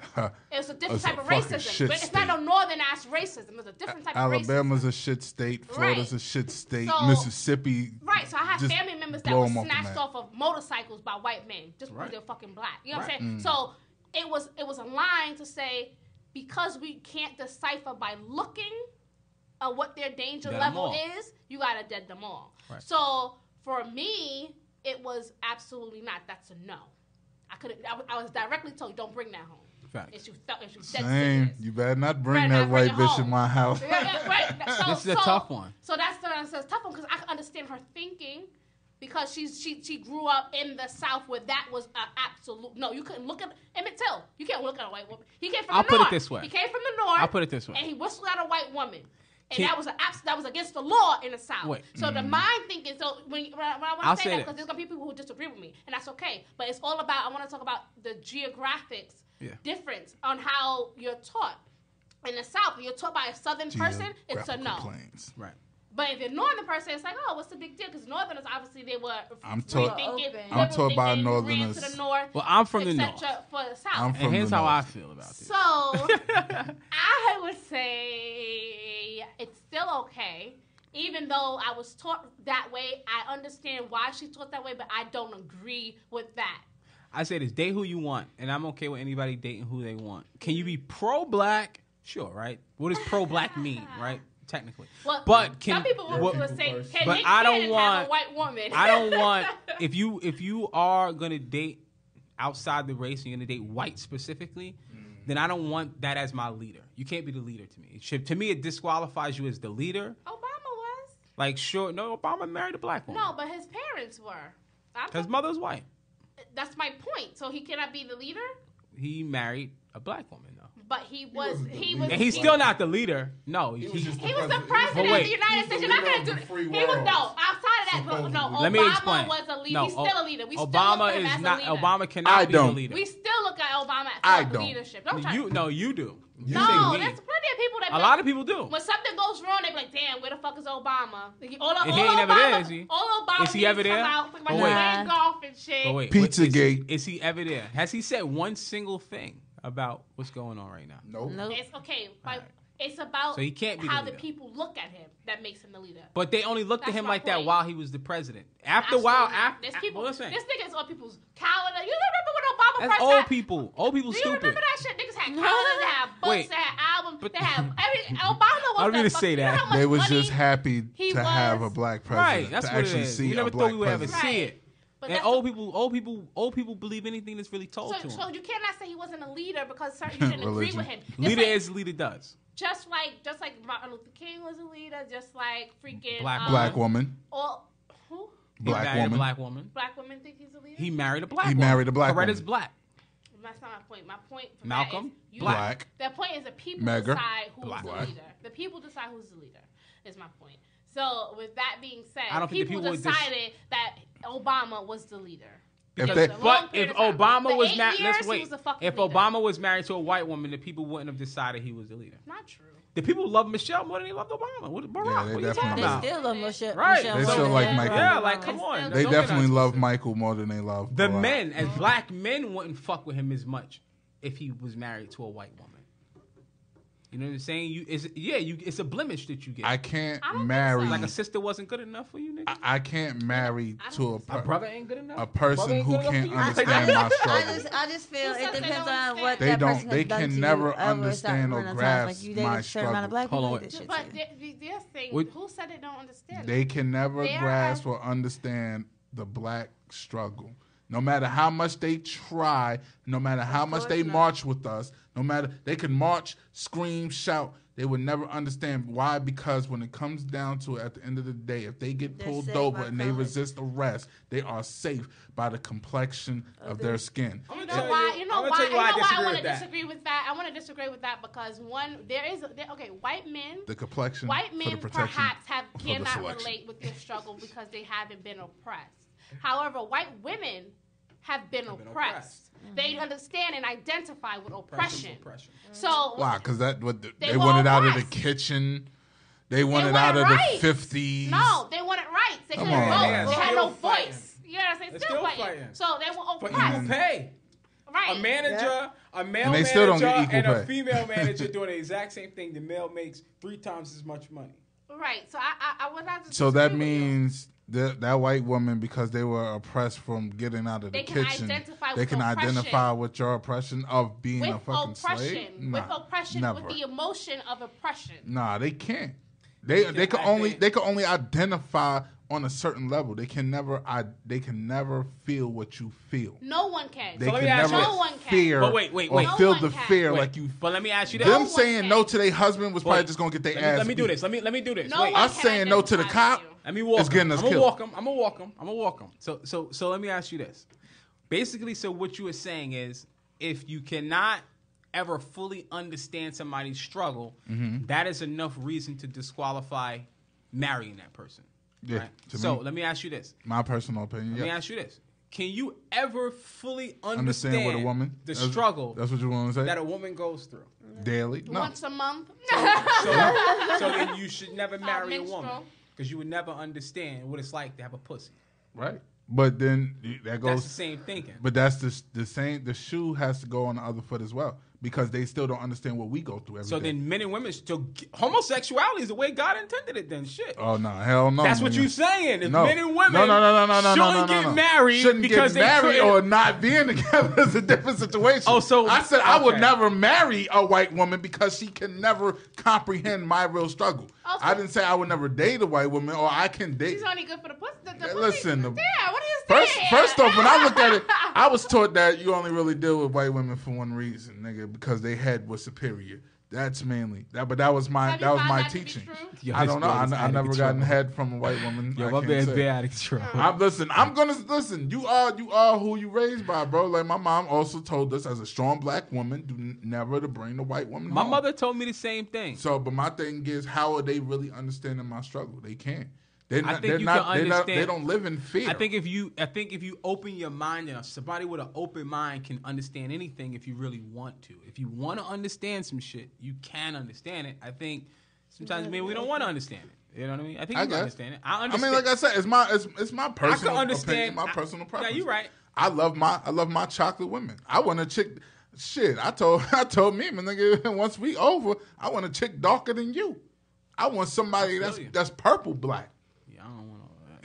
it's a different type of racism. But it's not no northern ass racism. It's a different type of racism. Alabama's a shit state. Florida's a shit state. So, Mississippi. Right. So I have family members that were snatched off of motorcycles by white men just because they're fucking black. You know what I'm saying? So it was a line to say because we can't decipher by looking at what their danger level is, you gotta dead them all. Right. So for me, it was absolutely not. That's a no. I was directly told, don't bring that home. Fact. If you said serious. You better not bring that white bitch in my house. Right. So, this is a tough one. So that's a tough one because I can understand her thinking because she grew up in the South where that was an absolute no. You couldn't look at Emmett Till. You can't look at a white woman. He came from the North. I'll put it this way. He came from the North. I'll put it this way. And he whistled at a white woman. And that was against the law in the South. So the mind thinking. So when I want to say that, because there's gonna be people who disagree with me, and that's okay. But it's all about. I want to talk about the geographics difference on how you're taught. In the South, you're taught by a Southern person. It's a no. Plains. Right. But if you're a Northern person, it's like, oh, what's the big deal? Because Northerners, obviously, they were I'm taught by Northerners. To the North, well, I'm from the North. For the South. And here's how I feel about this. So, I would say it's still okay. Even though I was taught that way, I understand why she's taught that way, but I don't agree with that. I say this, date who you want, and I'm okay with anybody dating who they want. Can you be pro-black? Sure, right? What does pro-black mean, right? Technically, well, but some people will say, "Can Nick I don't Cannon want have a white woman?" I don't want if you are gonna date outside the race and you're gonna date white specifically, then I don't want that as my leader. You can't be the leader to me. To me, it disqualifies you as the leader. Obama was like sure, no, Obama married a black woman. No, but his parents were. His mother was white. That's my point. So he cannot be the leader. He married a black woman, though. But he was. And he's still not the leader. No, he was the president of the United States. You're not going to do it. He was outside of that. No, let me explain. Obama was a leader. He's still a leader. We Obama still look at him is as not. a leader. Obama cannot be the leader. We still look at Obama as leadership. You do. No, there's plenty of people that. A lot of people do. When something goes wrong, they be like, "Damn, where the fuck is Obama?" All Obama is he ever there? Golf and shit. Wait, Pizzagate. Is he ever there? Has he said one single thing about what's going on right now? Nope. It's okay. It's about so he can't be how the people look at him that makes him the leader. But they only looked at him like that while he was the president. After a while, there's people. This nigga's on people's calendar. You remember when Obama That's first old people. Old people do stupid. You remember that shit? Niggas had calendars, they had books, they had albums, they had everything. Obama was I don't mean to say that. They was just happy to have a black president. Right, that's to what actually it is. see You never a thought black we would ever president. see it. But and old people believe anything that's really told to them. So you cannot say he wasn't a leader because you didn't agree with him. Leader does. Just like Martin Luther King was a leader, just like freaking black woman. Or who? Black woman. Black women think he's a leader. He married a black woman. He married a black woman. Coretta's black. That's not my point. My point for Malcolm, that is black. The point is the people Megger, decide who's the leader. The people decide who's the leader. Is my point. So with that being said, people decided that Obama was the leader. If Obama was married to a white woman, the people wouldn't have decided he was the leader. Not true. The people love Michelle more than they loved Obama. Barack, what are you talking about? They still love Michelle. Right. Michelle they still like Michael. Yeah, like come on. They definitely love Michael more than they love the Barack. men. As black men wouldn't fuck with him as much if he was married to a white woman. You know what I'm saying? It's a blemish that you get. I can't marry. Like a sister wasn't good enough for you, nigga. I can't marry to a brother ain't good enough. A person who can't understand my struggle. I just feel it depends on what they that don't. person They has done can to never you understand or grasp my struggle. Hold on. But this thing, who said they don't understand? They can never grasp or understand the black struggle. No matter how much they try, no matter how much they march with us, no matter they can march, scream, shout, they would never understand why. Because when it comes down to it, at the end of the day, if they get pulled over and they resist arrest, they are safe by the complexion of their skin. You know why I want to disagree with that? I want to disagree with that because white men. The complexion. White men perhaps cannot relate with your struggle because they haven't been oppressed. However, white women have been oppressed. Mm-hmm. They understand and identify with oppression. So why? Because they want it out of the kitchen. They want it out of the 50s. No, they wanted rights. They couldn't vote. They had no voice. Yeah, they still fighting. So they were oppressed. But equal pay. Right. A manager, a male and they manager, still don't get equal and pay. A female manager doing the exact same thing. The male makes 3 times as much money. Right. So I would not. So that means that white woman, because they were oppressed from getting out of the kitchen, they can identify with your oppression of being a fucking slave. With oppression, with the emotion of oppression. Nah, they can't. They can only identify on a certain level. They can never feel what you feel. No one can. They can never fear or feel the fear like you. But let me ask you this: them saying no to their husband was probably just gonna get their ass. Let me do this. Let me do this. Us saying no to the cop. Let me walk. It's getting us killed. I'm gonna walk them. So let me ask you this. Basically, so what you are saying is, if you cannot ever fully understand somebody's struggle, that is enough reason to disqualify marrying that person. Yeah. Right? So let me ask you this. My personal opinion. Let me ask you this. Can you ever fully understand with a woman the struggle? That's what you want to say? That a woman goes through daily, once a month. So then you should never marry a woman because you would never understand what it's like to have a pussy. Right. But then that goes. That's the same thinking. But that's the same. The shoe has to go on the other foot as well. Because they still don't understand what we go through every day. So then men and women still... Homosexuality is the way God intended it then. Shit. Oh, no. Hell no. That's what you're saying. If men and women shouldn't get married because they married or not being together is a different situation. Oh, so... I said I would never marry a white woman because she can never comprehend my real struggle. Okay. I didn't say I would never date a white woman or I can date... She's only good for the pussy. Listen. What are you saying? First off, when I look at it, I was taught that you only really deal with white women for one reason, nigga, because their head was superior. That's mainly that, but that was my teaching. Yo, I don't know. I never gotten head from a white woman. Yo, my man's been out of control. I'm gonna listen. You are who you raised by, bro. Like my mom also told us, as a strong black woman, never to bring the white woman. My home. mother told me the same thing. So, but my thing is, how are they really understanding my struggle? They can't. They don't live in fear. I think if you open your mind enough, somebody with an open mind can understand anything if you really want to. If you want to understand some shit, you can understand it. I think sometimes maybe we don't want to understand it. You know what I mean? I think you can understand it. I understand. I mean, like I said, it's my personal opinion, my personal preference. Yeah, you're right. I love my chocolate women. I want a chick. Shit, I told me, my nigga, once we over, I want a chick darker than you. I want somebody that's purple black.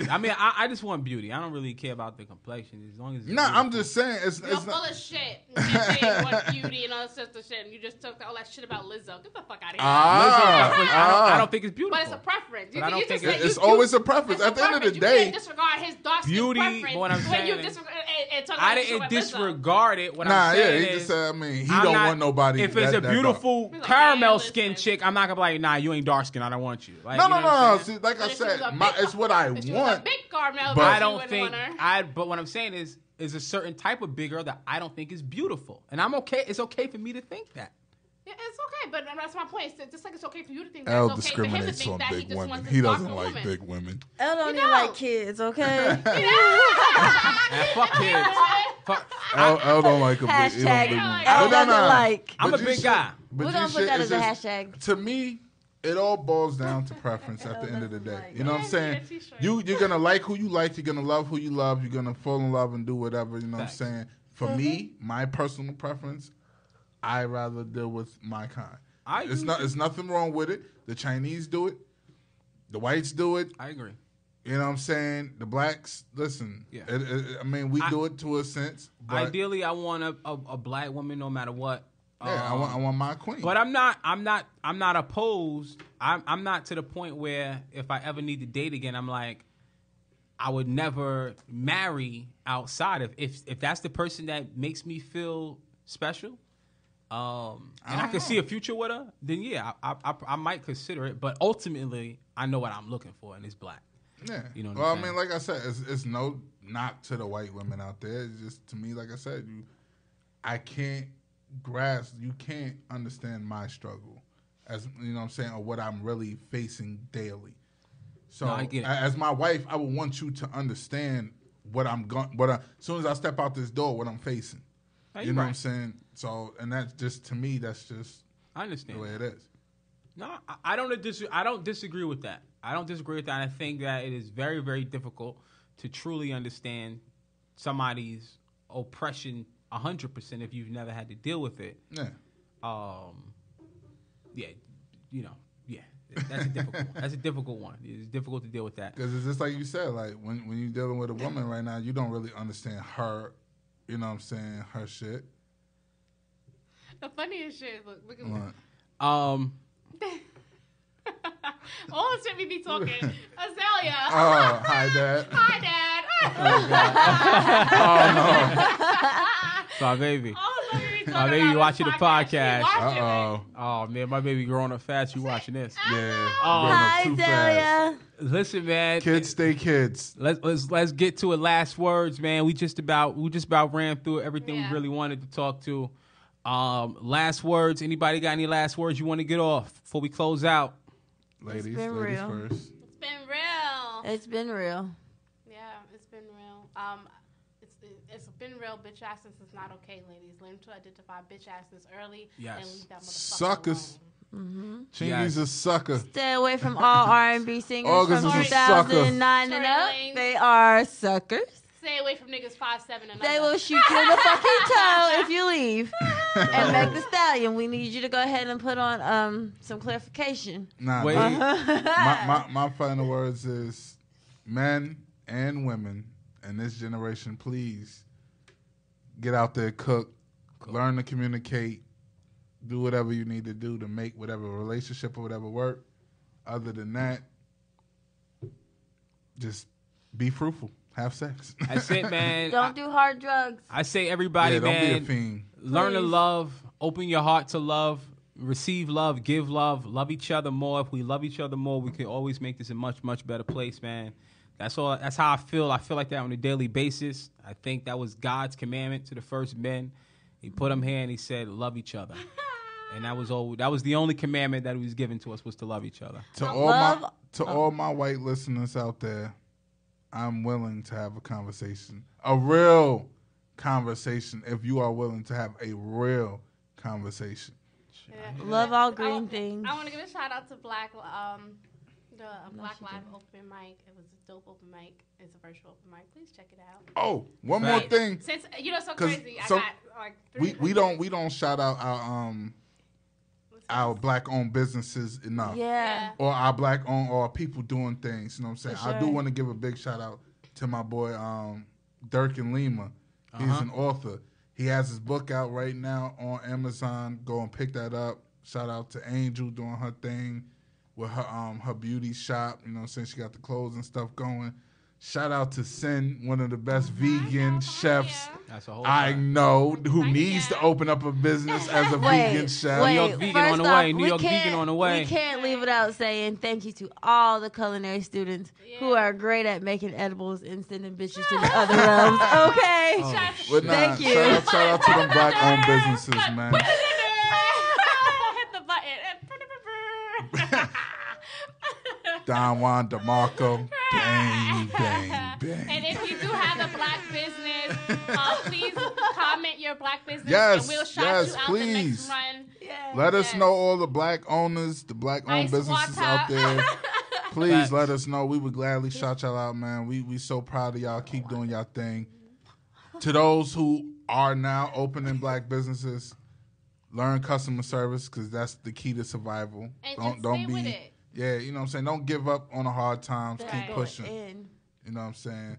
I mean, I just want beauty. I don't really care about the complexion as long as. I'm just saying it's You're full of shit. You want beauty and all that sorts of shit, and you just talked all that shit about Lizzo. Get the fuck out of here. I don't think it's beautiful. But it's a preference. But I don't think it's always a preference. At the end of the day, you can't disregard his dark beauty. Preference What I'm saying, I didn't disregard it. What I'm yeah, saying he just said. I mean, he don't want nobody. If it's a beautiful caramel skin chick, I'm not gonna be like, nah, you ain't dark skin. I don't want you. No. See, like I said, it's what I want. Big caramel. But I don't think but what I'm saying is a certain type of big girl that I don't think is beautiful, and I'm okay. It's okay for me to think that. Yeah, it's okay, but that's my point. It's just like it's okay for you to think that. It's okay for him to think that he just wants this doesn't like big women. Elle don't even like kids, okay? Fuck kids. Elle don't like a big. Elle doesn't like. I'm a big guy. We're gonna put that as a hashtag. To me, it all boils down to preference at the end of the day. You know what I'm saying? You're gonna like who you like. You're gonna love who you love. You're gonna fall in love and do whatever. You know what I'm saying? For me, my personal preference, I rather deal with my kind. It's nothing wrong with it. The Chinese do it. The whites do it. I agree. You know what I'm saying? The blacks, listen. Yeah. I mean, we do it to a sense. Ideally, I want a black woman, no matter what. Yeah, I want my queen. But I'm not opposed. I'm not to the point where if I ever need to date again, I'm like, I would never marry outside of if that's the person that makes me feel special. And I can see a future with her, then yeah, I might consider it. But ultimately, I know what I'm looking for, and it's black. Yeah. You know what well, I'm I mean, like I said, it's no knock to the white women out there. It's just, to me, like I said, I can't grasp, you can't understand my struggle, as you know what I'm saying, or what I'm really facing daily. So no, I get it. As my wife, I would want you to understand what I'm going, as soon as I step out this door, what I'm facing. You know what I'm saying? So, and that's just, to me, that's just I understand the way it is. No, I don't disagree with that. I don't disagree with that. I think that it is very, very difficult to truly understand somebody's oppression 100% if you've never had to deal with it. Yeah. Yeah, you know, yeah. That's a difficult one. That's a difficult one. It's difficult to deal with that. Because it's just like you said, like when you're dealing with a woman right now, you don't really understand her, you know what I'm saying, her shit. The funniest shit, look at what? All the shit we be talking. Azalea. Oh, hi, Dad. Hi, Dad. Oh, no. So, baby. My baby watching the podcast. Uh-oh. Oh, man, my baby growing up fast. You watching this. Yeah. Hi, Azalea. Listen, man. Kids stay kids. Let's get to it. Last words, man. We just about ran through everything we really wanted to talk to. Last words. Anybody got any last words you want to get off before we close out? Ladies real. first. It's been real. It's been real. Yeah, it's been real. It's been real. Bitch assness is not okay, ladies. Learn to identify bitch assness early and leave that motherfucker Suckers. alone. Chingy's a sucker. Stay away from all R&B singers August from is a sucker. 2009 and up. They are suckers. Stay away from niggas 5'7" and up. They will shoot you in the fucking toe if you leave. And Meg the Stallion, we need you to go ahead and put on some clarification. Nah, wait. my final words is, men and women in this generation, please get out there, cook, learn to communicate, do whatever you need to do to make whatever relationship or whatever work. Other than that, just be fruitful. Have sex. That's it, man. Don't do hard drugs. I say everybody, don't man. be a fiend. Learn to love. Open your heart to love. receive love, give love each other more. If we love each other more, we can always make this a much, much better place, man. That's all. That's how I feel. I feel like that on a daily basis. I think that was God's commandment to the first men. He put them here and he said, love each other. And that was all. That was the only commandment that was given to us, was to love each other. To all my white listeners out there, I'm willing to have a conversation, a real conversation. If you are willing to have a real conversation, love all green things. I want to give a shout out to Black Live open mic. It was a dope open mic. It's a virtual open mic. Please check it out. Oh, one more thing. Since so crazy, I got like we don't shout out our black-owned businesses enough. Yeah. Or our black-owned or people doing things. You know what I'm saying? For sure. I do want to give a big shout-out to my boy Dirk in Lima. He's an author. He has his book out right now on Amazon. Go and pick that up. Shout out to Angel doing her thing with her beauty shop. You know what I'm saying? She got the clothes and stuff going. Shout out to Sin, one of the best vegan chefs I know, who needs to open up a business as a vegan chef. New York vegan on the way. New York vegan on the way. We can't leave without saying thank you to all the culinary students who are great at making edibles and sending bitches to the other realms. Okay. Thank you. Shout out to them black-owned businesses, man. Hit the button. Don Juan DeMarco. Bang, bang, bang. And if you do have a black business, please comment your black business, yes, and we'll shout you out please. the next run. Yes. Let us know, all the black owners, the black-owned businesses out there. Please let us know. We would gladly shout y'all out, man. We so proud of y'all. Keep doing y'all thing. To those who are now opening black businesses, learn customer service, because that's the key to survival. And don't be with it. Yeah, you know what I'm saying? Don't give up on the hard times. Right. Keep pushing. You know what I'm saying?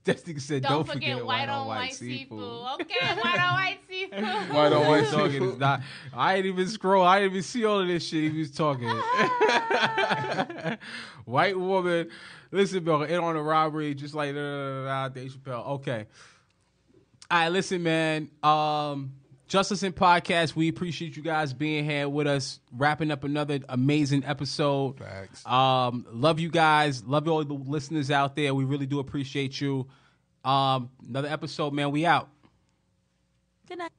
That nigga said, don't forget white on white seafood. Okay, white on white seafood. White on white seafood. I ain't even scroll. I didn't even see all of this shit he was talking. White woman. Listen, bro, in on a robbery, just like Dave Chappelle. Okay. All right, listen, man. Just Listen Podcast, we appreciate you guys being here with us, wrapping up another amazing episode. Facts. Love you guys. Love all the listeners out there. We really do appreciate you. Another episode, man. We out. Good night.